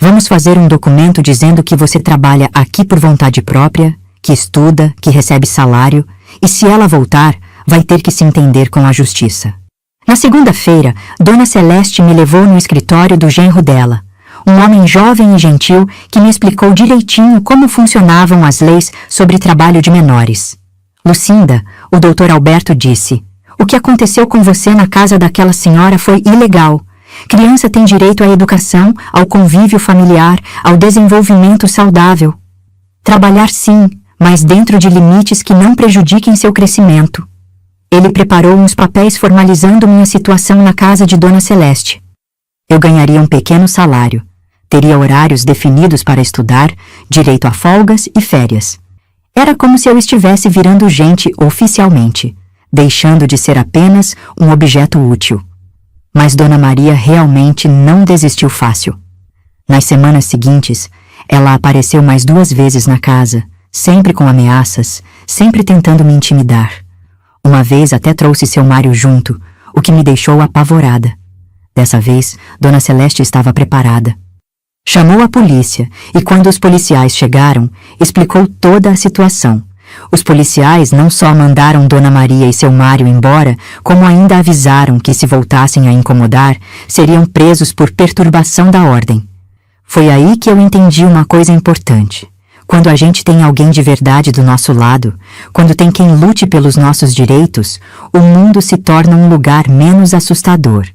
Vamos fazer um documento dizendo que você trabalha aqui por vontade própria, que estuda, que recebe salário, e se ela voltar, vai ter que se entender com a justiça. Na segunda-feira, Dona Celeste me levou no escritório do genro dela, um homem jovem e gentil que me explicou direitinho como funcionavam as leis sobre trabalho de menores. Lucinda, o Dr. Alberto disse, o que aconteceu com você na casa daquela senhora foi ilegal. Criança tem direito à educação, ao convívio familiar, ao desenvolvimento saudável. Trabalhar sim, mas dentro de limites que não prejudiquem seu crescimento. Ele preparou uns papéis formalizando minha situação na casa de Dona Celeste. Eu ganharia um pequeno salário, teria horários definidos para estudar, direito a folgas e férias. Era como se eu estivesse virando gente oficialmente, deixando de ser apenas um objeto útil. Mas Dona Maria realmente não desistiu fácil. Nas semanas seguintes, ela apareceu mais 2 vezes na casa, sempre com ameaças, sempre tentando me intimidar. Uma vez até trouxe seu Mário junto, o que me deixou apavorada. Dessa vez, Dona Celeste estava preparada. Chamou a polícia e, quando os policiais chegaram, explicou toda a situação. Os policiais não só mandaram Dona Maria e seu Mário embora, como ainda avisaram que, se voltassem a incomodar, seriam presos por perturbação da ordem. Foi aí que eu entendi uma coisa importante. Quando a gente tem alguém de verdade do nosso lado, quando tem quem lute pelos nossos direitos, o mundo se torna um lugar menos assustador.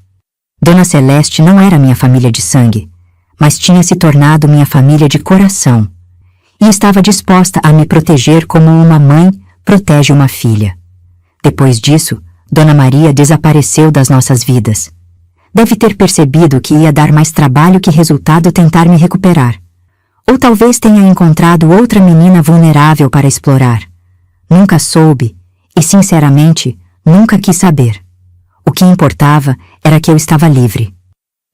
Dona Celeste não era minha família de sangue, mas tinha se tornado minha família de coração, e estava disposta a me proteger como uma mãe protege uma filha. Depois disso, Dona Maria desapareceu das nossas vidas. Deve ter percebido que ia dar mais trabalho que resultado tentar me recuperar. Ou talvez tenha encontrado outra menina vulnerável para explorar. Nunca soube e, sinceramente, nunca quis saber. O que importava era que eu estava livre.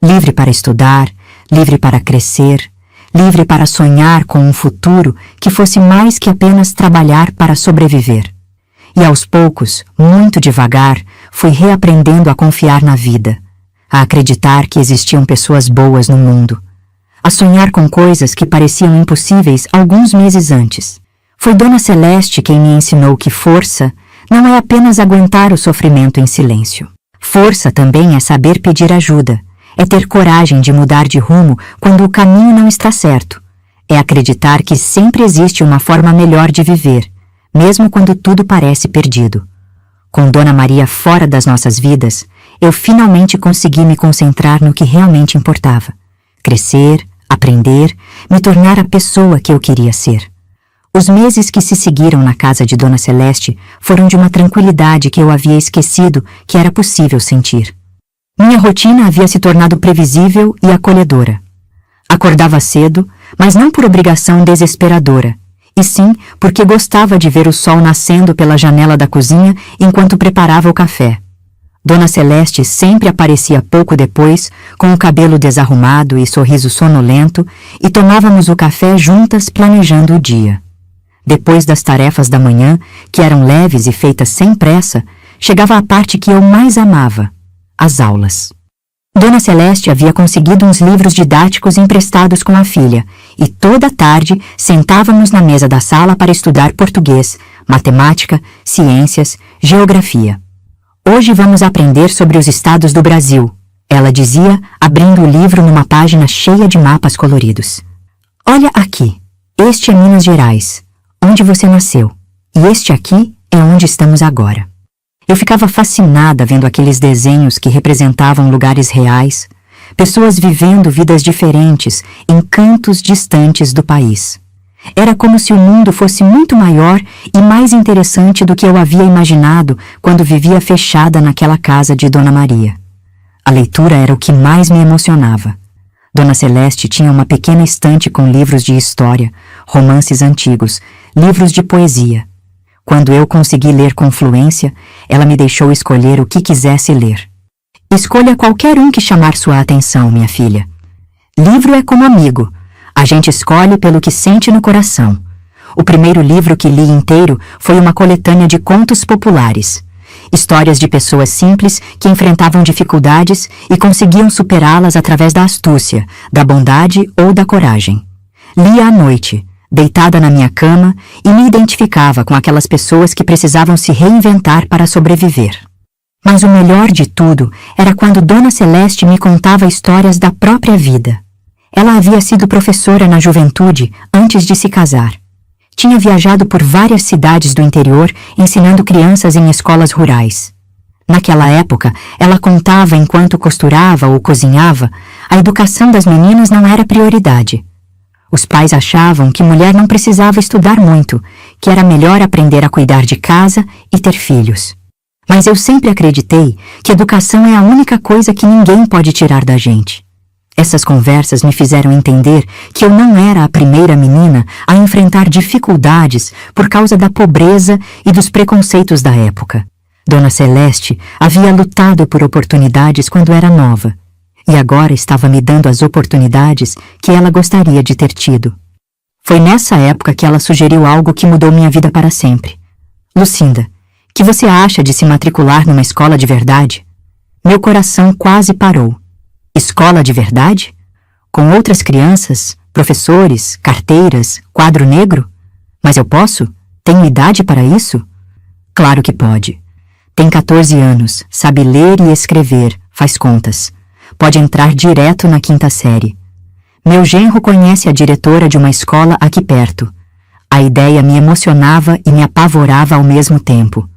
Livre para estudar, livre para crescer, livre para sonhar com um futuro que fosse mais que apenas trabalhar para sobreviver. E aos poucos, muito devagar, fui reaprendendo a confiar na vida, a acreditar que existiam pessoas boas no mundo, a sonhar com coisas que pareciam impossíveis alguns meses antes. Foi Dona Celeste quem me ensinou que força não é apenas aguentar o sofrimento em silêncio. Força também é saber pedir ajuda, é ter coragem de mudar de rumo quando o caminho não está certo, é acreditar que sempre existe uma forma melhor de viver, mesmo quando tudo parece perdido. Com Dona Maria fora das nossas vidas, eu finalmente consegui me concentrar no que realmente importava: crescer, aprender, me tornar a pessoa que eu queria ser. Os meses que se seguiram na casa de Dona Celeste foram de uma tranquilidade que eu havia esquecido que era possível sentir. Minha rotina havia se tornado previsível e acolhedora. Acordava cedo, mas não por obrigação desesperadora, e sim porque gostava de ver o sol nascendo pela janela da cozinha enquanto preparava o café. Dona Celeste sempre aparecia pouco depois, com o cabelo desarrumado e sorriso sonolento, e tomávamos o café juntas planejando o dia. Depois das tarefas da manhã, que eram leves e feitas sem pressa, chegava a parte que eu mais amava: as aulas. Dona Celeste havia conseguido uns livros didáticos emprestados com a filha, e toda tarde sentávamos na mesa da sala para estudar português, matemática, ciências, geografia. Hoje vamos aprender sobre os estados do Brasil, ela dizia, abrindo o livro numa página cheia de mapas coloridos. Olha aqui, este é Minas Gerais, onde você nasceu, e este aqui é onde estamos agora. Eu ficava fascinada vendo aqueles desenhos que representavam lugares reais, pessoas vivendo vidas diferentes em cantos distantes do país. Era como se o mundo fosse muito maior e mais interessante do que eu havia imaginado quando vivia fechada naquela casa de Dona Maria. A leitura era o que mais me emocionava. Dona Celeste tinha uma pequena estante com livros de história, romances antigos, livros de poesia. Quando eu consegui ler com fluência, ela me deixou escolher o que quisesse ler. Escolha qualquer um que chamar sua atenção, minha filha. Livro é como amigo. A gente escolhe pelo que sente no coração. O primeiro livro que li inteiro foi uma coletânea de contos populares. Histórias de pessoas simples que enfrentavam dificuldades e conseguiam superá-las através da astúcia, da bondade ou da coragem. Lia à noite, deitada na minha cama, e me identificava com aquelas pessoas que precisavam se reinventar para sobreviver. Mas o melhor de tudo era quando Dona Celeste me contava histórias da própria vida. Ela havia sido professora na juventude antes de se casar. Tinha viajado por várias cidades do interior ensinando crianças em escolas rurais. Naquela época, ela contava enquanto costurava ou cozinhava, a educação das meninas não era prioridade. Os pais achavam que mulher não precisava estudar muito, que era melhor aprender a cuidar de casa e ter filhos. Mas eu sempre acreditei que educação é a única coisa que ninguém pode tirar da gente. Essas conversas me fizeram entender que eu não era a primeira menina a enfrentar dificuldades por causa da pobreza e dos preconceitos da época. Dona Celeste havia lutado por oportunidades quando era nova, e agora estava me dando as oportunidades que ela gostaria de ter tido. Foi nessa época que ela sugeriu algo que mudou minha vida para sempre. Lucinda, que você acha de se matricular numa escola de verdade? Meu coração quase parou. Escola de verdade? Com outras crianças, professores, carteiras, quadro negro? Mas eu posso? Tenho idade para isso? Claro que pode. Tem 14 anos, sabe ler e escrever, faz contas. Pode entrar direto na 5ª série. Meu genro conhece a diretora de uma escola aqui perto. A ideia me emocionava e me apavorava ao mesmo tempo.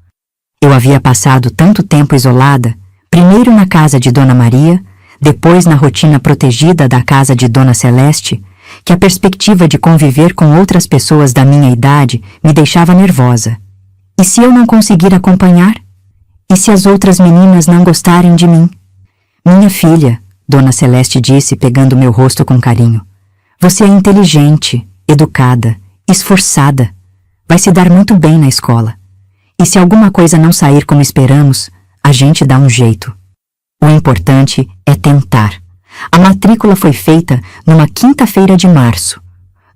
Eu havia passado tanto tempo isolada, primeiro na casa de Dona Maria, depois na rotina protegida da casa de Dona Celeste, que a perspectiva de conviver com outras pessoas da minha idade me deixava nervosa. E se eu não conseguir acompanhar? E se as outras meninas não gostarem de mim? Minha filha, Dona Celeste disse pegando meu rosto com carinho, você é inteligente, educada, esforçada. Vai se dar muito bem na escola. E se alguma coisa não sair como esperamos, a gente dá um jeito. O importante é tentar. A matrícula foi feita numa quinta-feira de março.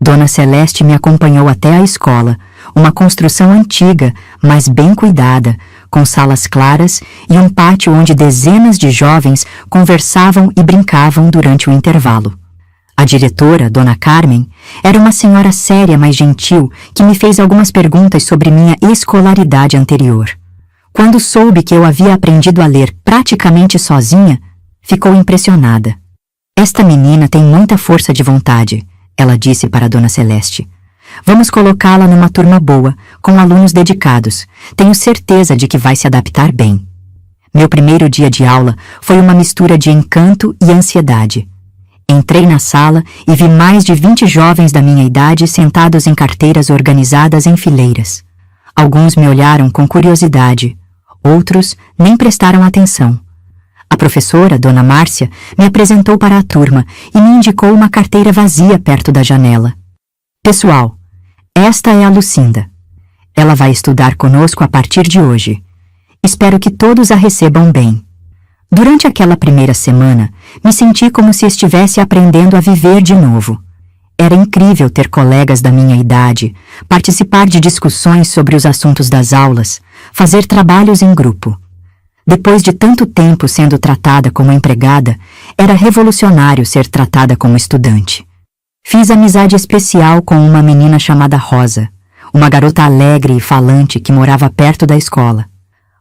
Dona Celeste me acompanhou até a escola, uma construção antiga, mas bem cuidada, com salas claras e um pátio onde dezenas de jovens conversavam e brincavam durante o intervalo. A diretora, Dona Carmen, era uma senhora séria, mas gentil, que me fez algumas perguntas sobre minha escolaridade anterior. Quando soube que eu havia aprendido a ler praticamente sozinha, ficou impressionada. Esta menina tem muita força de vontade, ela disse para Dona Celeste. Vamos colocá-la numa turma boa, com alunos dedicados. Tenho certeza de que vai se adaptar bem. Meu primeiro dia de aula foi uma mistura de encanto e ansiedade. Entrei na sala e vi mais de 20 jovens da minha idade sentados em carteiras organizadas em fileiras. Alguns me olharam com curiosidade, outros nem prestaram atenção. A professora, Dona Márcia, me apresentou para a turma e me indicou uma carteira vazia perto da janela. Pessoal, esta é a Lucinda. Ela vai estudar conosco a partir de hoje. Espero que todos a recebam bem. Durante aquela primeira semana, me senti como se estivesse aprendendo a viver de novo. Era incrível ter colegas da minha idade, participar de discussões sobre os assuntos das aulas, fazer trabalhos em grupo. Depois de tanto tempo sendo tratada como empregada, era revolucionário ser tratada como estudante. Fiz amizade especial com uma menina chamada Rosa, uma garota alegre e falante que morava perto da escola.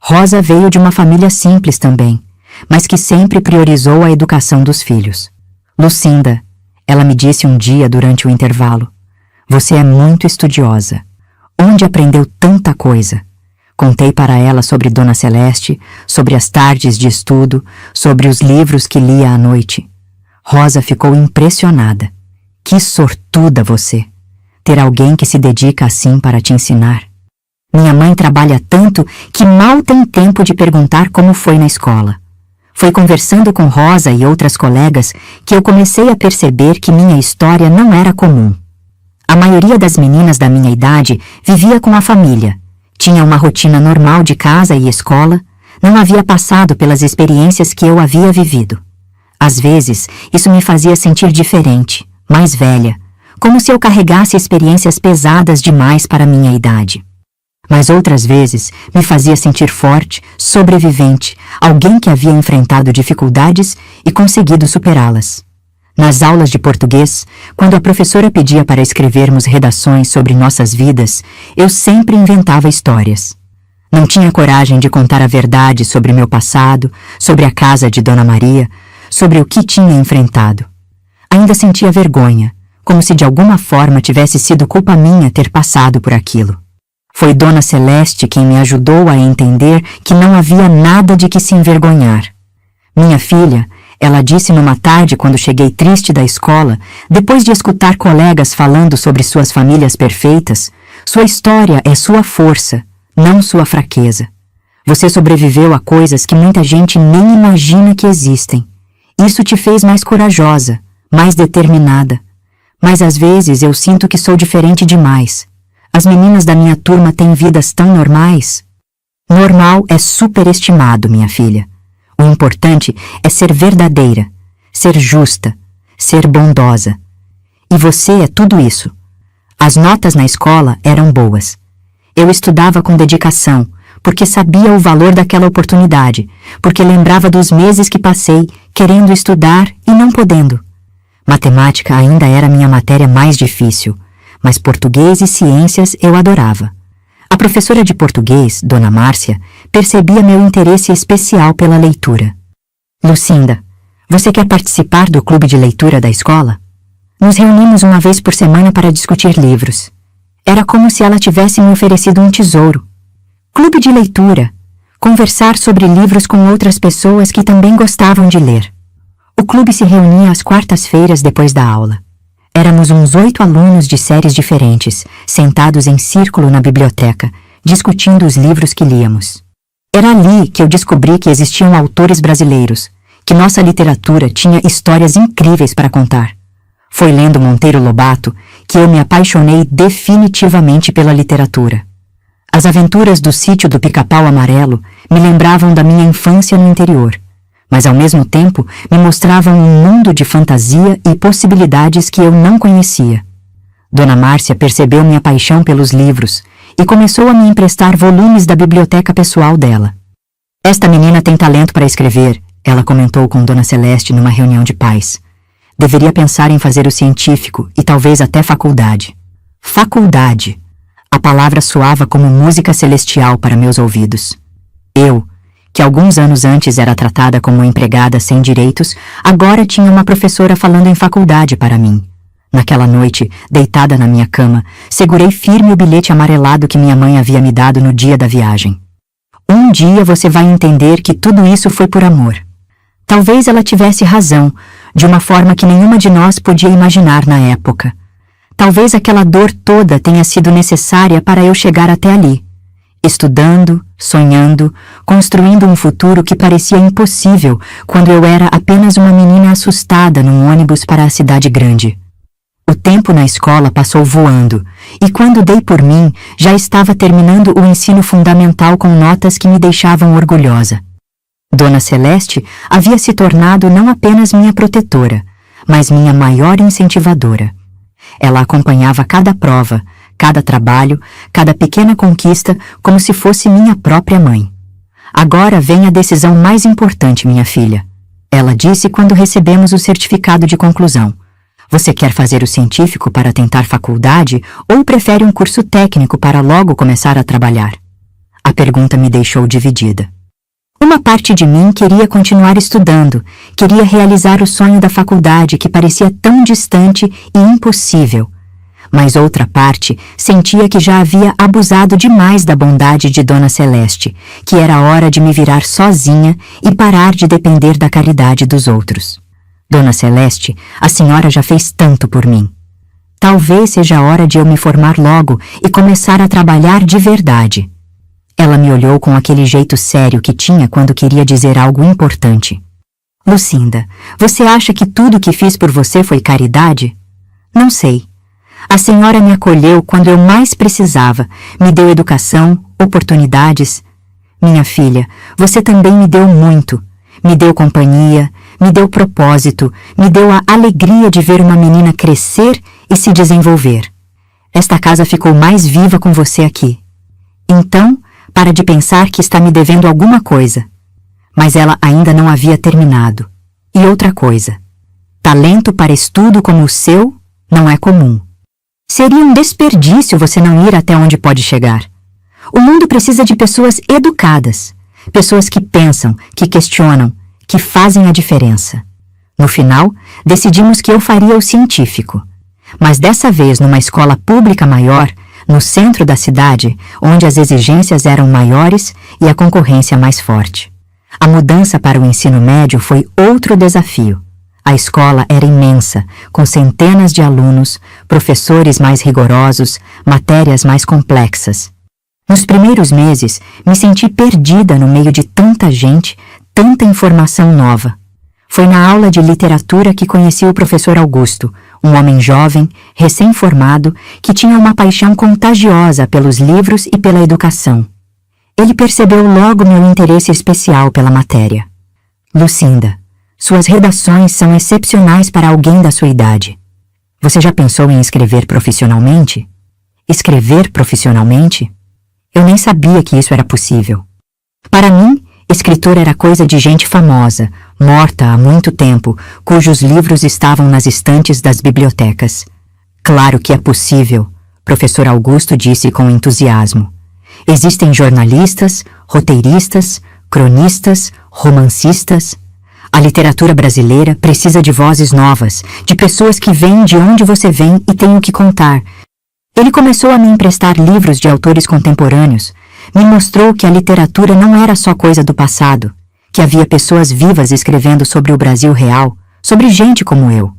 Rosa veio de uma família simples também, mas que sempre priorizou a educação dos filhos. Lucinda, ela me disse um dia durante o intervalo, você é muito estudiosa. Onde aprendeu tanta coisa? Contei para ela sobre Dona Celeste, sobre as tardes de estudo, sobre os livros que lia à noite. Rosa ficou impressionada. Que sortuda você! Ter alguém que se dedica assim para te ensinar. Minha mãe trabalha tanto que mal tem tempo de perguntar como foi na escola. Foi conversando com Rosa e outras colegas que eu comecei a perceber que minha história não era comum. A maioria das meninas da minha idade vivia com a família, tinha uma rotina normal de casa e escola, não havia passado pelas experiências que eu havia vivido. Às vezes, isso me fazia sentir diferente, mais velha, como se eu carregasse experiências pesadas demais para minha idade. Mas outras vezes me fazia sentir forte, sobrevivente, alguém que havia enfrentado dificuldades e conseguido superá-las. Nas aulas de português, quando a professora pedia para escrevermos redações sobre nossas vidas, eu sempre inventava histórias. Não tinha coragem de contar a verdade sobre meu passado, sobre a casa de Dona Maria, sobre o que tinha enfrentado. Ainda sentia vergonha, como se de alguma forma tivesse sido culpa minha ter passado por aquilo. Foi Dona Celeste quem me ajudou a entender que não havia nada de que se envergonhar. Minha filha, ela disse numa tarde quando cheguei triste da escola, depois de escutar colegas falando sobre suas famílias perfeitas, sua história é sua força, não sua fraqueza. Você sobreviveu a coisas que muita gente nem imagina que existem. Isso te fez mais corajosa, mais determinada. Mas às vezes eu sinto que sou diferente demais. As meninas da minha turma têm vidas tão normais. Normal é superestimado, minha filha. O importante é ser verdadeira, ser justa, ser bondosa. E você é tudo isso. As notas na escola eram boas. Eu estudava com dedicação, porque sabia o valor daquela oportunidade, porque lembrava dos meses que passei querendo estudar e não podendo. Matemática ainda era minha matéria mais difícil, mas português e ciências eu adorava. A professora de português, Dona Márcia, percebia meu interesse especial pela leitura. Lucinda, você quer participar do clube de leitura da escola? Nos reunimos uma vez por semana para discutir livros. Era como se ela tivesse me oferecido um tesouro. Clube de leitura. Conversar sobre livros com outras pessoas que também gostavam de ler. O clube se reunia às quartas-feiras depois da aula. Éramos uns 8 alunos de séries diferentes, sentados em círculo na biblioteca, discutindo os livros que líamos. Era ali que eu descobri que existiam autores brasileiros, que nossa literatura tinha histórias incríveis para contar. Foi lendo Monteiro Lobato que eu me apaixonei definitivamente pela literatura. As aventuras do Sítio do Pica-Pau Amarelo me lembravam da minha infância no interior, mas ao mesmo tempo me mostravam um mundo de fantasia e possibilidades que eu não conhecia. Dona Márcia percebeu minha paixão pelos livros e começou a me emprestar volumes da biblioteca pessoal dela. Esta menina tem talento para escrever, ela comentou com Dona Celeste numa reunião de pais. Deveria pensar em fazer o científico e talvez até faculdade. Faculdade! A palavra soava como música celestial para meus ouvidos. Eu, que alguns anos antes era tratada como empregada sem direitos, agora tinha uma professora falando em faculdade para mim. Naquela noite, deitada na minha cama, segurei firme o bilhete amarelado que minha mãe havia me dado no dia da viagem. Um dia você vai entender que tudo isso foi por amor. Talvez ela tivesse razão, de uma forma que nenhuma de nós podia imaginar na época. Talvez aquela dor toda tenha sido necessária para eu chegar até ali. Estudando, sonhando, construindo um futuro que parecia impossível quando eu era apenas uma menina assustada num ônibus para a cidade grande. O tempo na escola passou voando, e quando dei por mim, já estava terminando o ensino fundamental com notas que me deixavam orgulhosa. Dona Celeste havia se tornado não apenas minha protetora, mas minha maior incentivadora. Ela acompanhava cada prova, cada trabalho, cada pequena conquista como se fosse minha própria mãe. Agora vem a decisão mais importante, minha filha. Ela disse quando recebemos o certificado de conclusão. Você quer fazer o científico para tentar faculdade ou prefere um curso técnico para logo começar a trabalhar? A pergunta me deixou dividida. Uma parte de mim queria continuar estudando, queria realizar o sonho da faculdade que parecia tão distante e impossível. Mas outra parte sentia que já havia abusado demais da bondade de Dona Celeste, que era hora de me virar sozinha e parar de depender da caridade dos outros. Dona Celeste, a senhora já fez tanto por mim. Talvez seja a hora de eu me formar logo e começar a trabalhar de verdade. Ela me olhou com aquele jeito sério que tinha quando queria dizer algo importante. Lucinda, você acha que tudo que fiz por você foi caridade? Não sei. A senhora me acolheu quando eu mais precisava, me deu educação, oportunidades. Minha filha, você também me deu muito. Me deu companhia, me deu propósito, me deu a alegria de ver uma menina crescer e se desenvolver. Esta casa ficou mais viva com você aqui. Então, para de pensar que está me devendo alguma coisa. Mas ela ainda não havia terminado. E outra coisa. Talento para estudo como o seu não é comum. Seria um desperdício você não ir até onde pode chegar. O mundo precisa de pessoas educadas, pessoas que pensam, que questionam, que fazem a diferença. No final, decidimos que eu faria o científico. Mas dessa vez numa escola pública maior, no centro da cidade, onde as exigências eram maiores e a concorrência mais forte. A mudança para o ensino médio foi outro desafio. A escola era imensa, com centenas de alunos, professores mais rigorosos, matérias mais complexas. Nos primeiros meses, me senti perdida no meio de tanta gente, tanta informação nova. Foi na aula de literatura que conheci o professor Augusto, um homem jovem, recém-formado, que tinha uma paixão contagiosa pelos livros e pela educação. Ele percebeu logo meu interesse especial pela matéria. Lucinda, suas redações são excepcionais para alguém da sua idade. Você já pensou em escrever profissionalmente? Escrever profissionalmente? Eu nem sabia que isso era possível. Para mim, escritor era coisa de gente famosa, morta há muito tempo, cujos livros estavam nas estantes das bibliotecas. Claro que é possível, professor Augusto disse com entusiasmo. Existem jornalistas, roteiristas, cronistas, romancistas. A literatura brasileira precisa de vozes novas, de pessoas que vêm de onde você vem e têm o que contar. Ele começou a me emprestar livros de autores contemporâneos, me mostrou que a literatura não era só coisa do passado, que havia pessoas vivas escrevendo sobre o Brasil real, sobre gente como eu.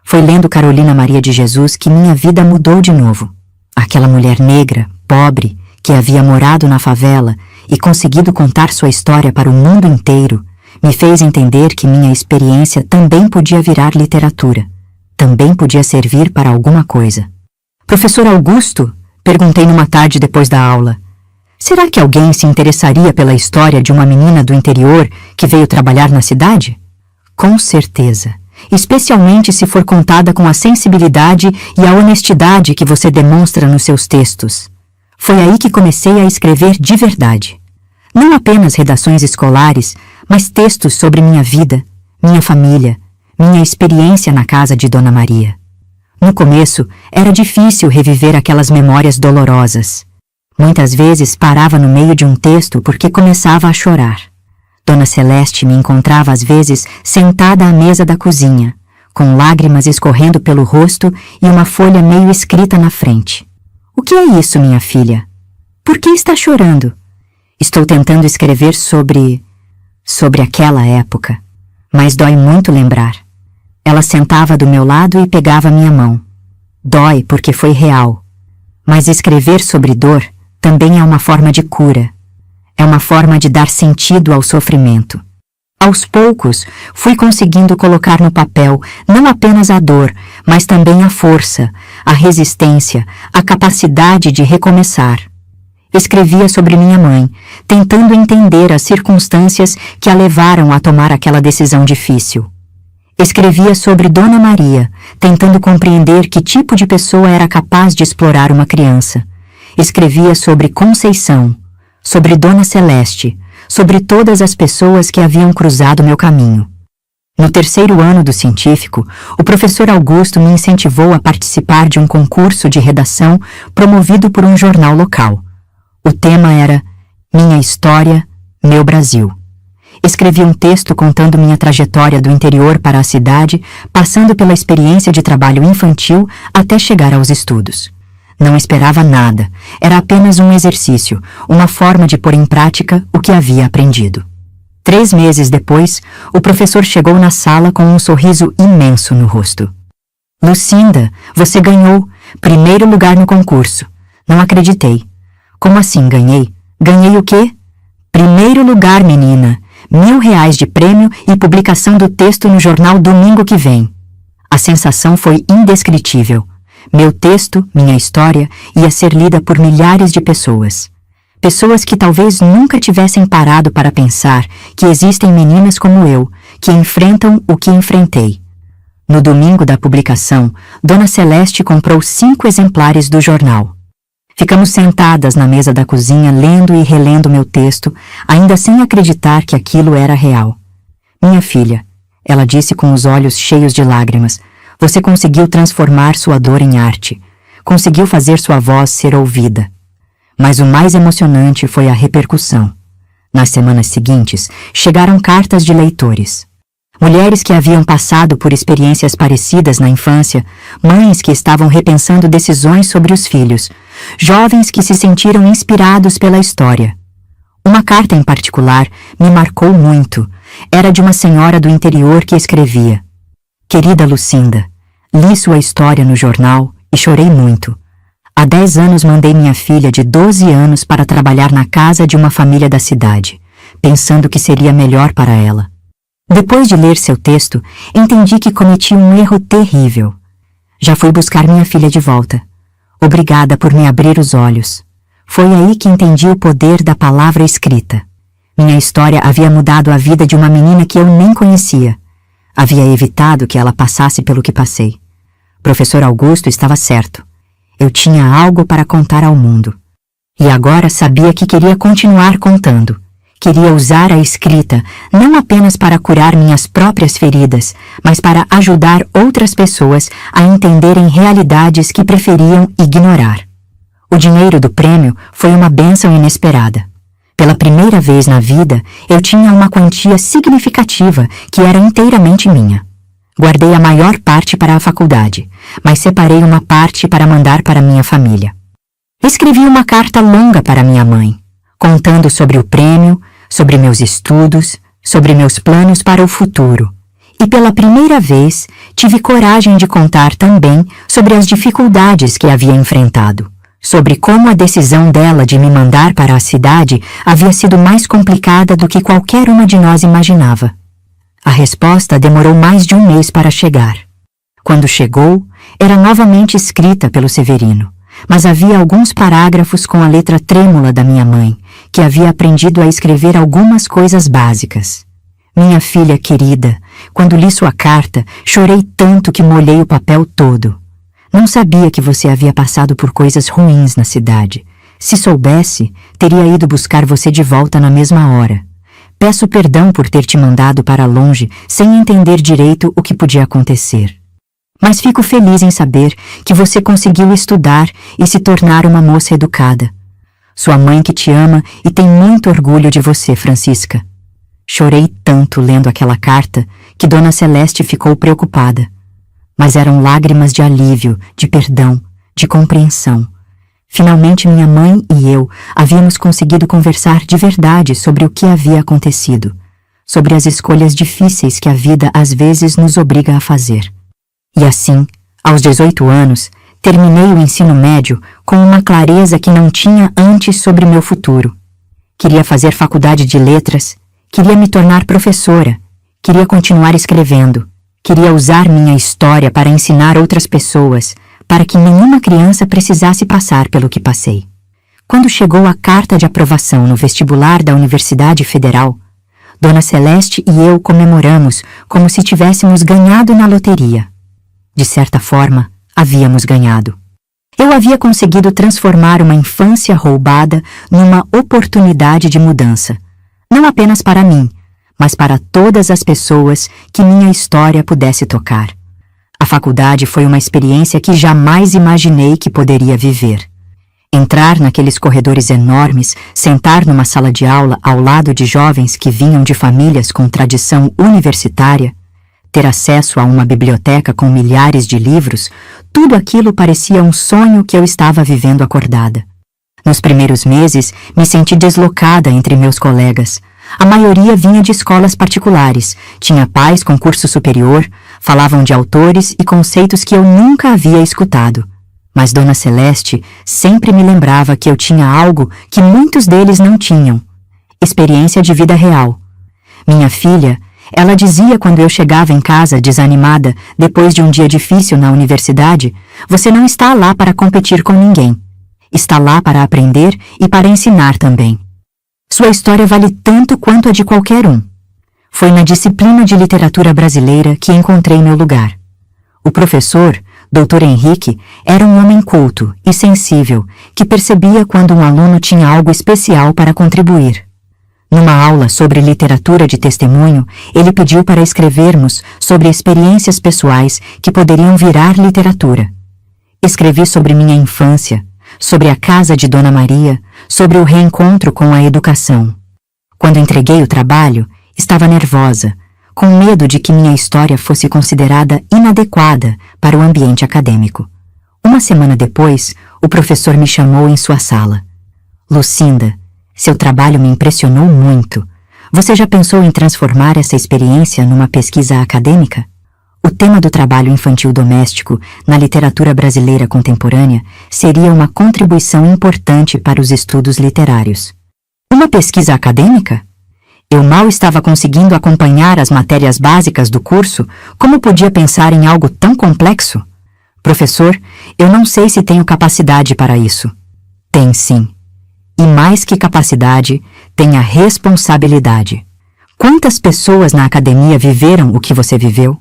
Foi lendo Carolina Maria de Jesus que minha vida mudou de novo. Aquela mulher negra, pobre, que havia morado na favela e conseguido contar sua história para o mundo inteiro, me fez entender que minha experiência também podia virar literatura, também podia servir para alguma coisa. Professor Augusto? Perguntei numa tarde depois da aula. Será que alguém se interessaria pela história de uma menina do interior que veio trabalhar na cidade? Com certeza, especialmente se for contada com a sensibilidade e a honestidade que você demonstra nos seus textos. Foi aí que comecei a escrever de verdade. Não apenas redações escolares, mas textos sobre minha vida, minha família, minha experiência na casa de Dona Maria. No começo, era difícil reviver aquelas memórias dolorosas. Muitas vezes parava no meio de um texto porque começava a chorar. Dona Celeste me encontrava às vezes sentada à mesa da cozinha, com lágrimas escorrendo pelo rosto e uma folha meio escrita na frente. O que é isso, minha filha? Por que está chorando? Estou tentando escrever sobre aquela época, mas dói muito lembrar. Ela sentava do meu lado e pegava minha mão. Dói porque foi real. Mas escrever sobre dor também é uma forma de cura. É uma forma de dar sentido ao sofrimento. Aos poucos, fui conseguindo colocar no papel não apenas a dor, mas também a força, a resistência, a capacidade de recomeçar. Escrevia sobre minha mãe, tentando entender as circunstâncias que a levaram a tomar aquela decisão difícil. Escrevia sobre Dona Maria, tentando compreender que tipo de pessoa era capaz de explorar uma criança. Escrevia sobre Conceição, sobre Dona Celeste, sobre todas as pessoas que haviam cruzado meu caminho. No terceiro ano do científico, o professor Augusto me incentivou a participar de um concurso de redação promovido por um jornal local. O tema era Minha História, Meu Brasil. Escrevi um texto contando minha trajetória do interior para a cidade, passando pela experiência de trabalho infantil até chegar aos estudos. Não esperava nada, era apenas um exercício, uma forma de pôr em prática o que havia aprendido. 3 meses depois, o professor chegou na sala com um sorriso imenso no rosto. Lucinda, você ganhou, primeiro lugar no concurso. Não acreditei. Como assim ganhei? Ganhei o quê? Primeiro lugar, menina. R$1.000 de prêmio e publicação do texto no jornal domingo que vem. A sensação foi indescritível. Meu texto, minha história, ia ser lida por milhares de pessoas. Pessoas que talvez nunca tivessem parado para pensar que existem meninas como eu, que enfrentam o que enfrentei. No domingo da publicação, Dona Celeste comprou 5 exemplares do jornal. Ficamos sentadas na mesa da cozinha lendo e relendo meu texto, ainda sem acreditar que aquilo era real. Minha filha, ela disse com os olhos cheios de lágrimas, você conseguiu transformar sua dor em arte. Conseguiu fazer sua voz ser ouvida. Mas o mais emocionante foi a repercussão. Nas semanas seguintes, chegaram cartas de leitores. Mulheres que haviam passado por experiências parecidas na infância, mães que estavam repensando decisões sobre os filhos, jovens que se sentiram inspirados pela história. Uma carta em particular me marcou muito. Era de uma senhora do interior que escrevia: Querida Lucinda, li sua história no jornal e chorei muito. Há 10 anos mandei minha filha de 12 anos para trabalhar na casa de uma família da cidade, pensando que seria melhor para ela. Depois de ler seu texto, entendi que cometi um erro terrível. Já fui buscar minha filha de volta. Obrigada por me abrir os olhos. Foi aí que entendi o poder da palavra escrita. Minha história havia mudado a vida de uma menina que eu nem conhecia. Havia evitado que ela passasse pelo que passei. Professor Augusto estava certo. Eu tinha algo para contar ao mundo. E agora sabia que queria continuar contando. Queria usar a escrita não apenas para curar minhas próprias feridas, mas para ajudar outras pessoas a entenderem realidades que preferiam ignorar. O dinheiro do prêmio foi uma bênção inesperada. Pela primeira vez na vida, eu tinha uma quantia significativa que era inteiramente minha. Guardei a maior parte para a faculdade, mas separei uma parte para mandar para minha família. Escrevi uma carta longa para minha mãe, contando sobre o prêmio, sobre meus estudos, sobre meus planos para o futuro. E pela primeira vez, tive coragem de contar também sobre as dificuldades que havia enfrentado, sobre como a decisão dela de me mandar para a cidade havia sido mais complicada do que qualquer uma de nós imaginava. A resposta demorou mais de 1 mês para chegar. Quando chegou, era novamente escrita pelo Severino, mas havia alguns parágrafos com a letra trêmula da minha mãe, que havia aprendido a escrever algumas coisas básicas. Minha filha querida, quando li sua carta, chorei tanto que molhei o papel todo. Não sabia que você havia passado por coisas ruins na cidade. Se soubesse, teria ido buscar você de volta na mesma hora. Peço perdão por ter te mandado para longe sem entender direito o que podia acontecer. Mas fico feliz em saber que você conseguiu estudar e se tornar uma moça educada. Sua mãe que te ama e tem muito orgulho de você, Francisca. Chorei tanto lendo aquela carta que Dona Celeste ficou preocupada. Mas eram lágrimas de alívio, de perdão, de compreensão. Finalmente minha mãe e eu havíamos conseguido conversar de verdade sobre o que havia acontecido, sobre as escolhas difíceis que a vida às vezes nos obriga a fazer. E assim, aos 18 anos, terminei o ensino médio com uma clareza que não tinha antes sobre meu futuro. Queria fazer faculdade de letras, queria me tornar professora, queria continuar escrevendo, queria usar minha história para ensinar outras pessoas, para que nenhuma criança precisasse passar pelo que passei. Quando chegou a carta de aprovação no vestibular da Universidade Federal, Dona Celeste e eu comemoramos como se tivéssemos ganhado na loteria. De certa forma, havíamos ganhado. Eu havia conseguido transformar uma infância roubada numa oportunidade de mudança, não apenas para mim, mas para todas as pessoas que minha história pudesse tocar. A faculdade foi uma experiência que jamais imaginei que poderia viver. Entrar naqueles corredores enormes, sentar numa sala de aula ao lado de jovens que vinham de famílias com tradição universitária, ter acesso a uma biblioteca com milhares de livros, tudo aquilo parecia um sonho que eu estava vivendo acordada. Nos primeiros meses, me senti deslocada entre meus colegas. A maioria vinha de escolas particulares, tinha pais com curso superior, falavam de autores e conceitos que eu nunca havia escutado. Mas Dona Celeste sempre me lembrava que eu tinha algo que muitos deles não tinham: experiência de vida real. Minha filha, ela dizia quando eu chegava em casa desanimada, depois de um dia difícil na universidade, você não está lá para competir com ninguém. Está lá para aprender e para ensinar também. Sua história vale tanto quanto a de qualquer um. Foi na disciplina de literatura brasileira que encontrei meu lugar. O professor, Dr. Henrique, era um homem culto e sensível, que percebia quando um aluno tinha algo especial para contribuir. Numa aula sobre literatura de testemunho, ele pediu para escrevermos sobre experiências pessoais que poderiam virar literatura. Escrevi sobre minha infância, sobre a casa de Dona Maria, sobre o reencontro com a educação. Quando entreguei o trabalho, estava nervosa, com medo de que minha história fosse considerada inadequada para o ambiente acadêmico. Uma semana depois, o professor me chamou em sua sala. Lucinda, seu trabalho me impressionou muito. Você já pensou em transformar essa experiência numa pesquisa acadêmica? O tema do trabalho infantil doméstico na literatura brasileira contemporânea seria uma contribuição importante para os estudos literários. Uma pesquisa acadêmica? Eu mal estava conseguindo acompanhar as matérias básicas do curso, como podia pensar em algo tão complexo? Professor, eu não sei se tenho capacidade para isso. Tem sim. E mais que capacidade, tem a responsabilidade. Quantas pessoas na academia viveram o que você viveu?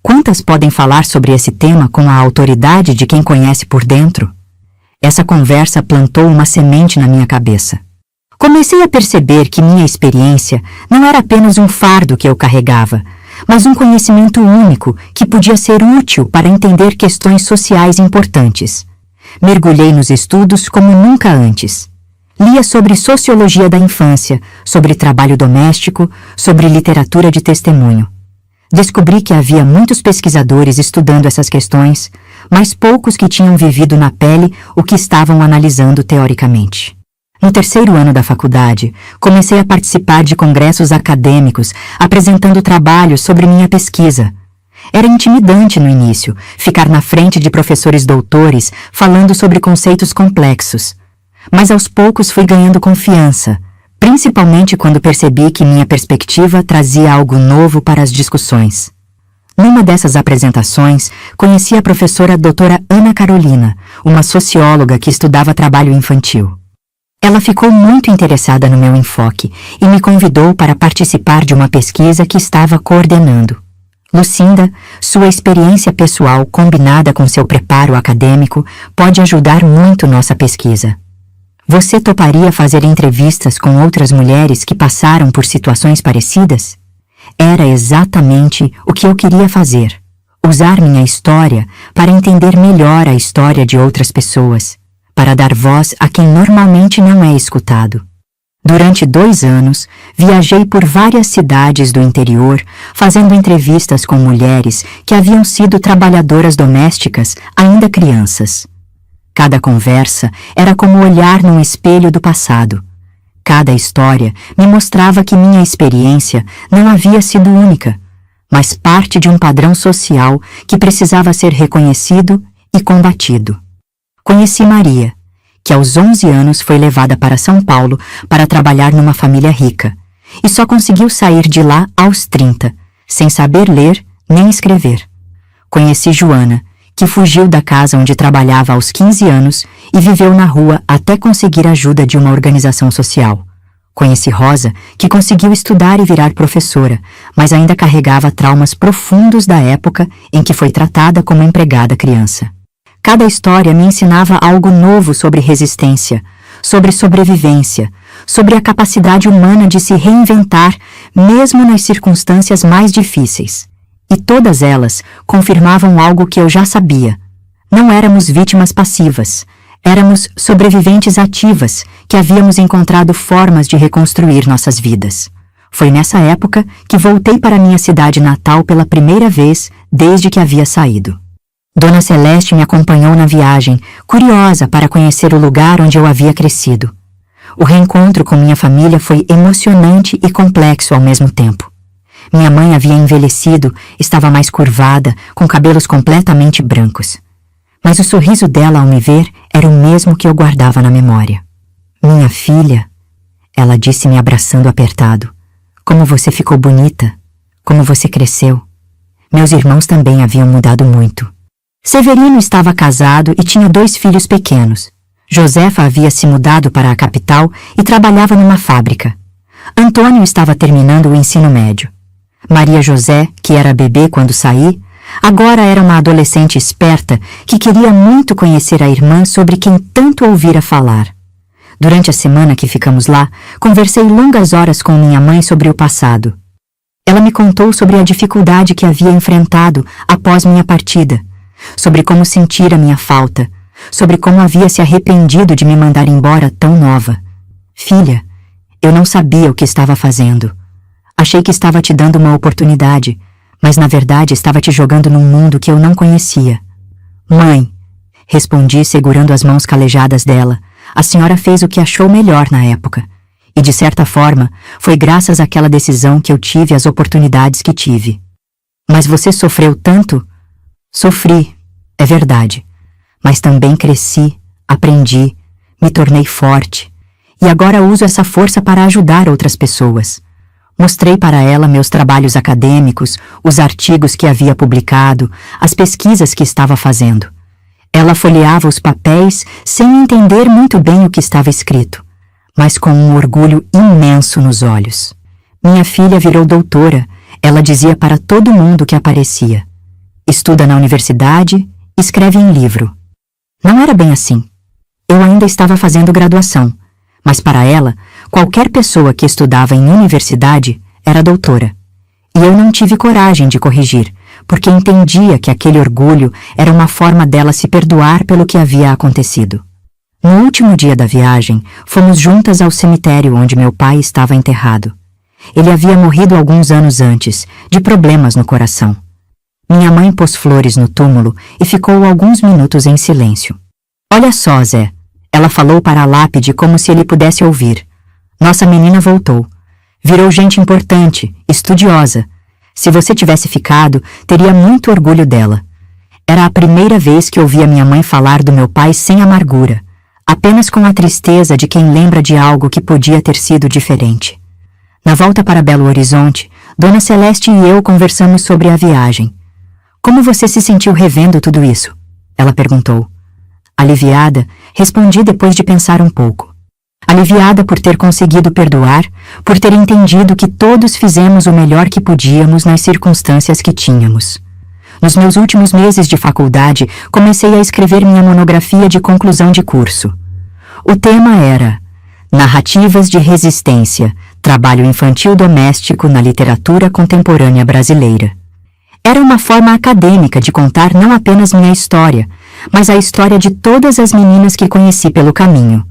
Quantas podem falar sobre esse tema com a autoridade de quem conhece por dentro? Essa conversa plantou uma semente na minha cabeça. Comecei a perceber que minha experiência não era apenas um fardo que eu carregava, mas um conhecimento único que podia ser útil para entender questões sociais importantes. Mergulhei nos estudos como nunca antes. Lia sobre sociologia da infância, sobre trabalho doméstico, sobre literatura de testemunho. Descobri que havia muitos pesquisadores estudando essas questões, mas poucos que tinham vivido na pele o que estavam analisando teoricamente. No terceiro ano da faculdade, comecei a participar de congressos acadêmicos, apresentando trabalhos sobre minha pesquisa. Era intimidante no início, ficar na frente de professores doutores falando sobre conceitos complexos. Mas aos poucos fui ganhando confiança, principalmente quando percebi que minha perspectiva trazia algo novo para as discussões. Numa dessas apresentações, conheci a professora doutora Ana Carolina, uma socióloga que estudava trabalho infantil. Ela ficou muito interessada no meu enfoque e me convidou para participar de uma pesquisa que estava coordenando. Lucinda, sua experiência pessoal combinada com seu preparo acadêmico pode ajudar muito nossa pesquisa. Você toparia fazer entrevistas com outras mulheres que passaram por situações parecidas? Era exatamente o que eu queria fazer. Usar minha história para entender melhor a história de outras pessoas, para dar voz a quem normalmente não é escutado. Durante 2 anos, viajei por várias cidades do interior, fazendo entrevistas com mulheres que haviam sido trabalhadoras domésticas ainda crianças. Cada conversa era como olhar num espelho do passado. Cada história me mostrava que minha experiência não havia sido única, mas parte de um padrão social que precisava ser reconhecido e combatido. Conheci Maria, que aos 11 anos foi levada para São Paulo para trabalhar numa família rica, e só conseguiu sair de lá aos 30, sem saber ler nem escrever. Conheci Joana, que fugiu da casa onde trabalhava aos 15 anos e viveu na rua até conseguir ajuda de uma organização social. Conheci Rosa, que conseguiu estudar e virar professora, mas ainda carregava traumas profundos da época em que foi tratada como empregada criança. Cada história me ensinava algo novo sobre resistência, sobre sobrevivência, sobre a capacidade humana de se reinventar mesmo nas circunstâncias mais difíceis. E todas elas confirmavam algo que eu já sabia. Não éramos vítimas passivas, éramos sobreviventes ativas que havíamos encontrado formas de reconstruir nossas vidas. Foi nessa época que voltei para minha cidade natal pela primeira vez desde que havia saído. Dona Celeste me acompanhou na viagem, curiosa para conhecer o lugar onde eu havia crescido. O reencontro com minha família foi emocionante e complexo ao mesmo tempo. Minha mãe havia envelhecido, estava mais curvada, com cabelos completamente brancos. Mas o sorriso dela ao me ver era o mesmo que eu guardava na memória. Minha filha, ela disse me abraçando apertado. Como você ficou bonita, como você cresceu. Meus irmãos também haviam mudado muito. Severino estava casado e tinha 2 filhos pequenos. Josefa havia se mudado para a capital e trabalhava numa fábrica. Antônio estava terminando o ensino médio. Maria José, que era bebê quando saí, Agora era uma adolescente esperta que queria muito conhecer a irmã sobre quem tanto ouvira falar. Durante a semana que ficamos lá, conversei longas horas com minha mãe sobre o passado. Ela me contou sobre a dificuldade que havia enfrentado após minha partida, sobre como sentira minha falta, sobre como havia se arrependido de me mandar embora tão nova. Filha, eu não sabia o que estava fazendo. Achei que estava te dando uma oportunidade, mas na verdade estava te jogando num mundo que eu não conhecia. Mãe, respondi segurando as mãos calejadas dela, a senhora fez o que achou melhor na época. E de certa forma, foi graças àquela decisão que eu tive as oportunidades que tive. Mas você sofreu tanto? Sofri, é verdade. Mas também cresci, aprendi, me tornei forte. E agora uso essa força para ajudar outras pessoas. Mostrei para ela meus trabalhos acadêmicos, os artigos que havia publicado, as pesquisas que estava fazendo. Ela folheava os papéis sem entender muito bem o que estava escrito, mas com um orgulho imenso nos olhos. Minha filha virou doutora, ela dizia para todo mundo que aparecia. Estuda na universidade, escreve em livro. Não era bem assim. Eu ainda estava fazendo graduação, mas para ela, qualquer pessoa que estudava em universidade era doutora. E eu não tive coragem de corrigir, porque entendia que aquele orgulho era uma forma dela se perdoar pelo que havia acontecido. No último dia da viagem, fomos juntas ao cemitério onde meu pai estava enterrado. Ele havia morrido alguns anos antes, de problemas no coração. Minha mãe pôs flores no túmulo e ficou alguns minutos em silêncio. Olha só, Zé, ela falou para a lápide como se ele pudesse ouvir. Nossa menina voltou. Virou gente importante, estudiosa. Se você tivesse ficado, teria muito orgulho dela. Era a primeira vez que ouvia minha mãe falar do meu pai sem amargura, apenas com a tristeza de quem lembra de algo que podia ter sido diferente. Na volta para Belo Horizonte, Dona Celeste e eu conversamos sobre a viagem. Como você se sentiu revendo tudo isso? Ela perguntou. Aliviada, respondi depois de pensar um pouco. Aliviada por ter conseguido perdoar, por ter entendido que todos fizemos o melhor que podíamos nas circunstâncias que tínhamos. Nos meus últimos meses de faculdade, comecei a escrever minha monografia de conclusão de curso. O tema era Narrativas de Resistência, Trabalho Infantil Doméstico na Literatura Contemporânea Brasileira. Era uma forma acadêmica de contar não apenas minha história, mas a história de todas as meninas que conheci pelo caminho.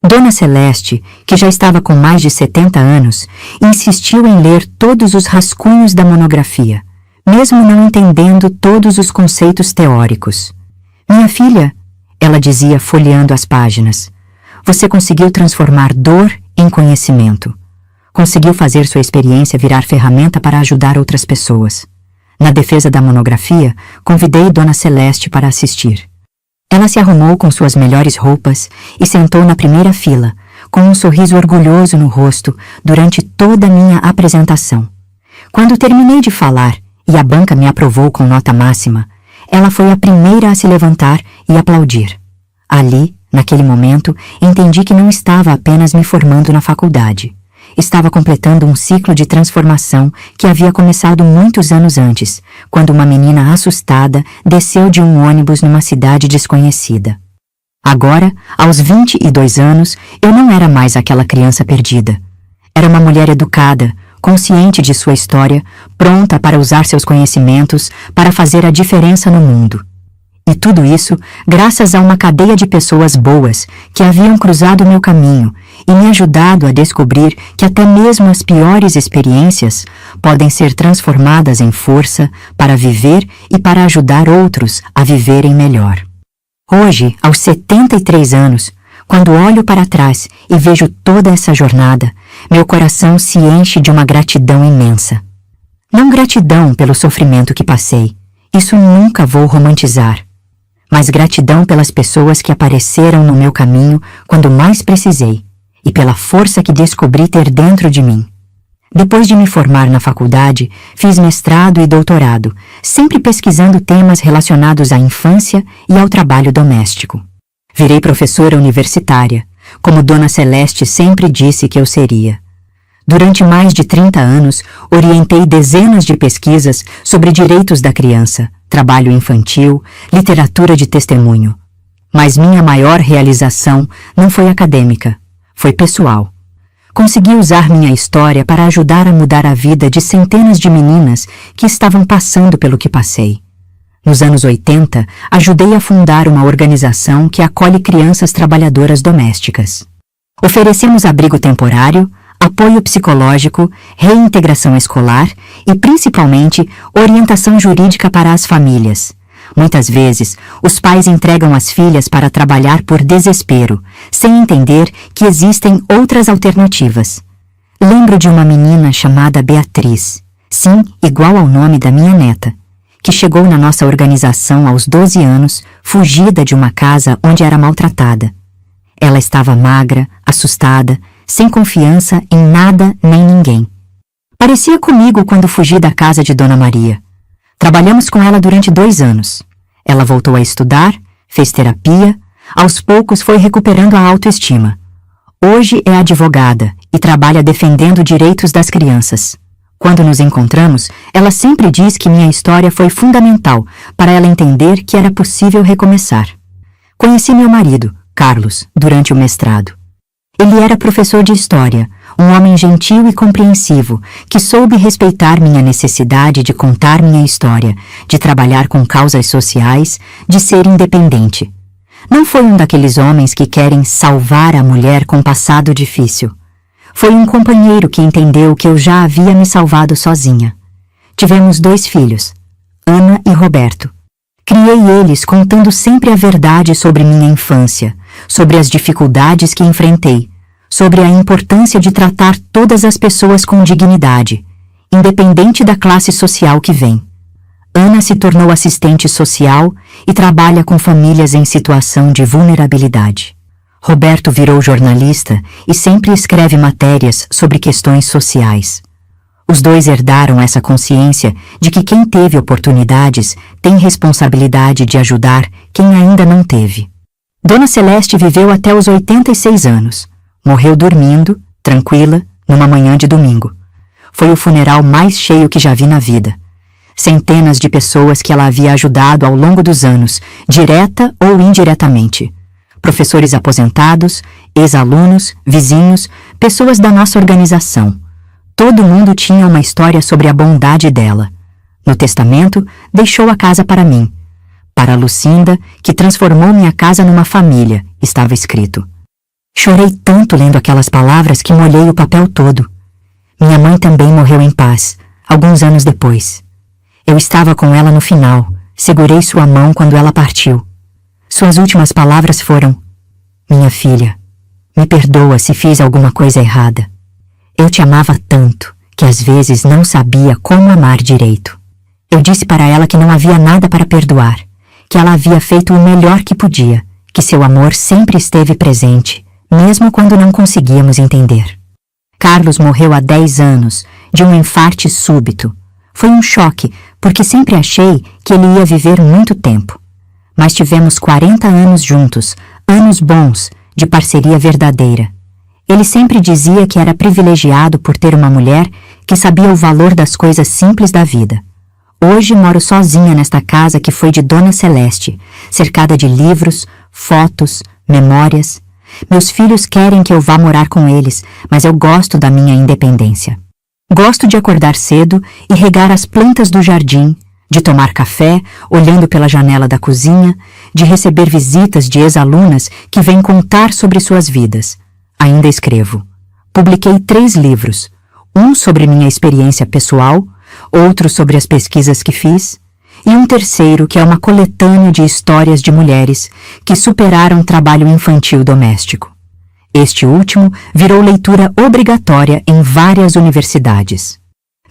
Dona Celeste, que já estava com mais de 70 anos, insistiu em ler todos os rascunhos da monografia, mesmo não entendendo todos os conceitos teóricos. Minha filha, ela dizia folheando as páginas, você conseguiu transformar dor em conhecimento. Conseguiu fazer sua experiência virar ferramenta para ajudar outras pessoas. Na defesa da monografia, convidei Dona Celeste para assistir. Ela se arrumou com suas melhores roupas e sentou na primeira fila, com um sorriso orgulhoso no rosto durante toda a minha apresentação. Quando terminei de falar e a banca me aprovou com nota máxima, ela foi a primeira a se levantar e aplaudir. Ali, naquele momento, entendi que não estava apenas me formando na faculdade. Estava completando um ciclo de transformação que havia começado muitos anos antes, quando uma menina assustada desceu de um ônibus numa cidade desconhecida. Agora, aos 22 anos, eu não era mais aquela criança perdida. Era uma mulher educada, consciente de sua história, pronta para usar seus conhecimentos para fazer a diferença no mundo. E tudo isso graças a uma cadeia de pessoas boas que haviam cruzado o meu caminho e me ajudado a descobrir que até mesmo as piores experiências podem ser transformadas em força para viver e para ajudar outros a viverem melhor. Hoje, aos 73 anos, quando olho para trás e vejo toda essa jornada, meu coração se enche de uma gratidão imensa. Não gratidão pelo sofrimento que passei, isso nunca vou romantizar, mas gratidão pelas pessoas que apareceram no meu caminho quando mais precisei e pela força que descobri ter dentro de mim. Depois de me formar na faculdade, fiz mestrado e doutorado, sempre pesquisando temas relacionados à infância e ao trabalho doméstico. Virei professora universitária, como Dona Celeste sempre disse que eu seria. Durante mais de 30 anos, orientei dezenas de pesquisas sobre direitos da criança, trabalho infantil, literatura de testemunho. Mas minha maior realização não foi acadêmica, foi pessoal. Consegui usar minha história para ajudar a mudar a vida de centenas de meninas que estavam passando pelo que passei. Nos anos 80, ajudei a fundar uma organização que acolhe crianças trabalhadoras domésticas. Oferecemos abrigo temporário, apoio psicológico, reintegração escolar e, principalmente, orientação jurídica para as famílias. Muitas vezes, os pais entregam as filhas para trabalhar por desespero, sem entender que existem outras alternativas. Lembro de uma menina chamada Beatriz, sim, igual ao nome da minha neta, que chegou na nossa organização aos 12 anos, fugida de uma casa onde era maltratada. Ela estava magra, assustada, sem confiança em nada nem ninguém. Parecia comigo quando fugi da casa de Dona Maria. Trabalhamos com ela durante 2 anos. Ela voltou a estudar, fez terapia, aos poucos foi recuperando a autoestima. Hoje é advogada e trabalha defendendo direitos das crianças. Quando nos encontramos, ela sempre diz que minha história foi fundamental para ela entender que era possível recomeçar. Conheci meu marido, Carlos, durante o mestrado. Ele era professor de história, um homem gentil e compreensivo, que soube respeitar minha necessidade de contar minha história, de trabalhar com causas sociais, de ser independente. Não foi um daqueles homens que querem salvar a mulher com passado difícil. Foi um companheiro que entendeu que eu já havia me salvado sozinha. Tivemos 2 filhos, Ana e Roberto. Criei eles contando sempre a verdade sobre minha infância, sobre as dificuldades que enfrentei, sobre a importância de tratar todas as pessoas com dignidade, independente da classe social que vem. Ana se tornou assistente social e trabalha com famílias em situação de vulnerabilidade. Roberto virou jornalista e sempre escreve matérias sobre questões sociais. Os 2 herdaram essa consciência de que quem teve oportunidades tem responsabilidade de ajudar quem ainda não teve. Dona Celeste viveu até os 86 anos. Morreu dormindo, tranquila, numa manhã de domingo. Foi o funeral mais cheio que já vi na vida. Centenas de pessoas que ela havia ajudado ao longo dos anos, direta ou indiretamente. Professores aposentados, ex-alunos, vizinhos, pessoas da nossa organização. Todo mundo tinha uma história sobre a bondade dela. No testamento, deixou a casa para mim. Para Lucinda, que transformou minha casa numa família, estava escrito. Chorei tanto lendo aquelas palavras que molhei o papel todo. Minha mãe também morreu em paz, alguns anos depois. Eu estava com ela no final, segurei sua mão quando ela partiu. Suas últimas palavras foram: minha filha, me perdoa se fiz alguma coisa errada. Eu te amava tanto que às vezes não sabia como amar direito. Eu disse para ela que não havia nada para perdoar, que ela havia feito o melhor que podia, que seu amor sempre esteve presente, mesmo quando não conseguíamos entender. Carlos morreu há 10 anos, de um infarte súbito. Foi um choque, porque sempre achei que ele ia viver muito tempo. Mas tivemos 40 anos juntos, anos bons, de parceria verdadeira. Ele sempre dizia que era privilegiado por ter uma mulher que sabia o valor das coisas simples da vida. Hoje moro sozinha nesta casa que foi de Dona Celeste, cercada de livros, fotos, memórias. Meus filhos querem que eu vá morar com eles, mas eu gosto da minha independência. Gosto de acordar cedo e regar as plantas do jardim, de tomar café olhando pela janela da cozinha, de receber visitas de ex-alunas que vêm contar sobre suas vidas. Ainda escrevo. Publiquei 3 livros, um sobre minha experiência pessoal, outro sobre as pesquisas que fiz, e um terceiro que é uma coletânea de histórias de mulheres que superaram trabalho infantil doméstico. Este último virou leitura obrigatória em várias universidades.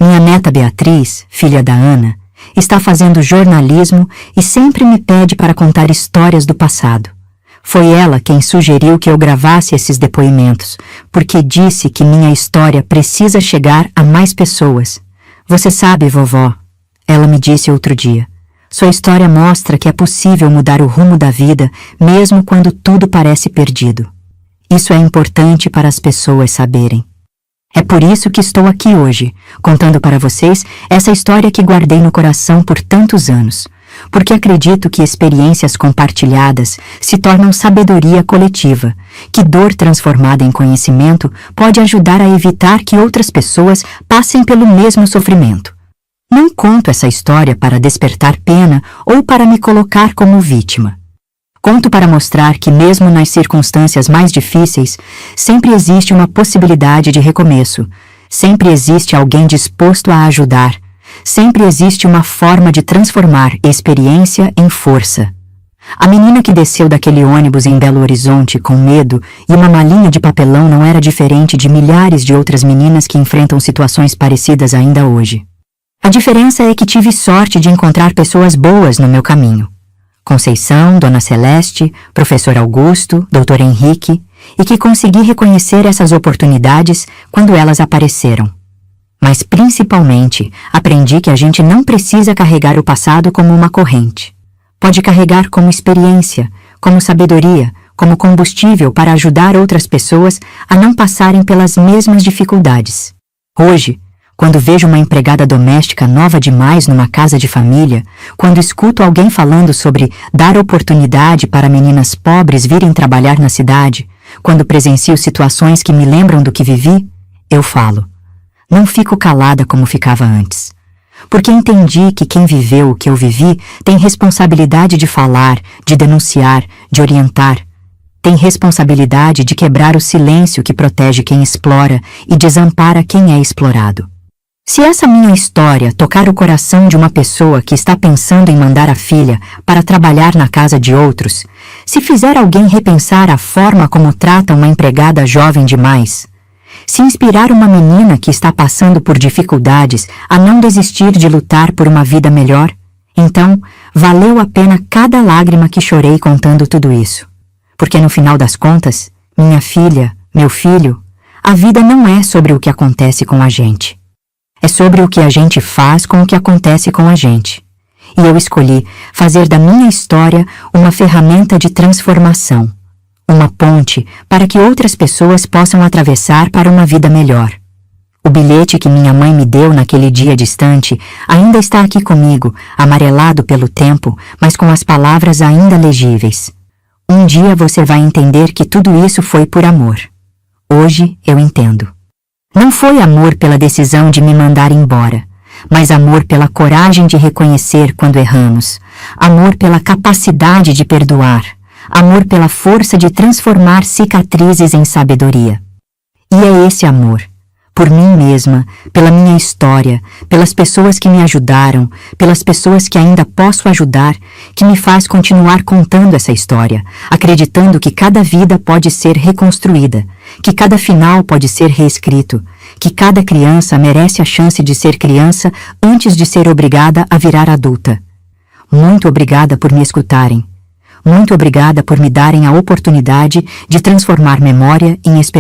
Minha neta Beatriz, filha da Ana, está fazendo jornalismo e sempre me pede para contar histórias do passado. Foi ela quem sugeriu que eu gravasse esses depoimentos, porque disse que minha história precisa chegar a mais pessoas. Você sabe, vovó, ela me disse outro dia, sua história mostra que é possível mudar o rumo da vida mesmo quando tudo parece perdido. Isso é importante para as pessoas saberem. É por isso que estou aqui hoje, contando para vocês essa história que guardei no coração por tantos anos, porque acredito que experiências compartilhadas se tornam sabedoria coletiva, que dor transformada em conhecimento pode ajudar a evitar que outras pessoas passem pelo mesmo sofrimento. Não conto essa história para despertar pena ou para me colocar como vítima. Conto para mostrar que mesmo nas circunstâncias mais difíceis, sempre existe uma possibilidade de recomeço, sempre existe alguém disposto a ajudar, sempre existe uma forma de transformar experiência em força. A menina que desceu daquele ônibus em Belo Horizonte com medo e uma malinha de papelão não era diferente de milhares de outras meninas que enfrentam situações parecidas ainda hoje. A diferença é que tive sorte de encontrar pessoas boas no meu caminho. Conceição, Dona Celeste, Professor Augusto, Dr. Henrique, e que consegui reconhecer essas oportunidades quando elas apareceram. Mas principalmente, aprendi que a gente não precisa carregar o passado como uma corrente. Pode carregar como experiência, como sabedoria, como combustível para ajudar outras pessoas a não passarem pelas mesmas dificuldades. Hoje, quando vejo uma empregada doméstica nova demais numa casa de família, quando escuto alguém falando sobre dar oportunidade para meninas pobres virem trabalhar na cidade, quando presencio situações que me lembram do que vivi, eu falo. Não fico calada como ficava antes. Porque entendi que quem viveu o que eu vivi tem responsabilidade de falar, de denunciar, de orientar. Tem responsabilidade de quebrar o silêncio que protege quem explora e desampara quem é explorado. Se essa minha história tocar o coração de uma pessoa que está pensando em mandar a filha para trabalhar na casa de outros, se fizer alguém repensar a forma como trata uma empregada jovem demais, se inspirar uma menina que está passando por dificuldades a não desistir de lutar por uma vida melhor, então valeu a pena cada lágrima que chorei contando tudo isso. Porque no final das contas, minha filha, meu filho, a vida não é sobre o que acontece com a gente. É sobre o que a gente faz com o que acontece com a gente. E eu escolhi fazer da minha história uma ferramenta de transformação, uma ponte para que outras pessoas possam atravessar para uma vida melhor. O bilhete que minha mãe me deu naquele dia distante ainda está aqui comigo, amarelado pelo tempo, mas com as palavras ainda legíveis. Um dia você vai entender que tudo isso foi por amor. Hoje eu entendo. Não foi amor pela decisão de me mandar embora, mas amor pela coragem de reconhecer quando erramos, amor pela capacidade de perdoar, amor pela força de transformar cicatrizes em sabedoria. E é esse amor, por mim mesma, pela minha história, pelas pessoas que me ajudaram, pelas pessoas que ainda posso ajudar, que me faz continuar contando essa história, acreditando que cada vida pode ser reconstruída, que cada final pode ser reescrito, que cada criança merece a chance de ser criança antes de ser obrigada a virar adulta. Muito obrigada por me escutarem. Muito obrigada por me darem a oportunidade de transformar memória em esperança.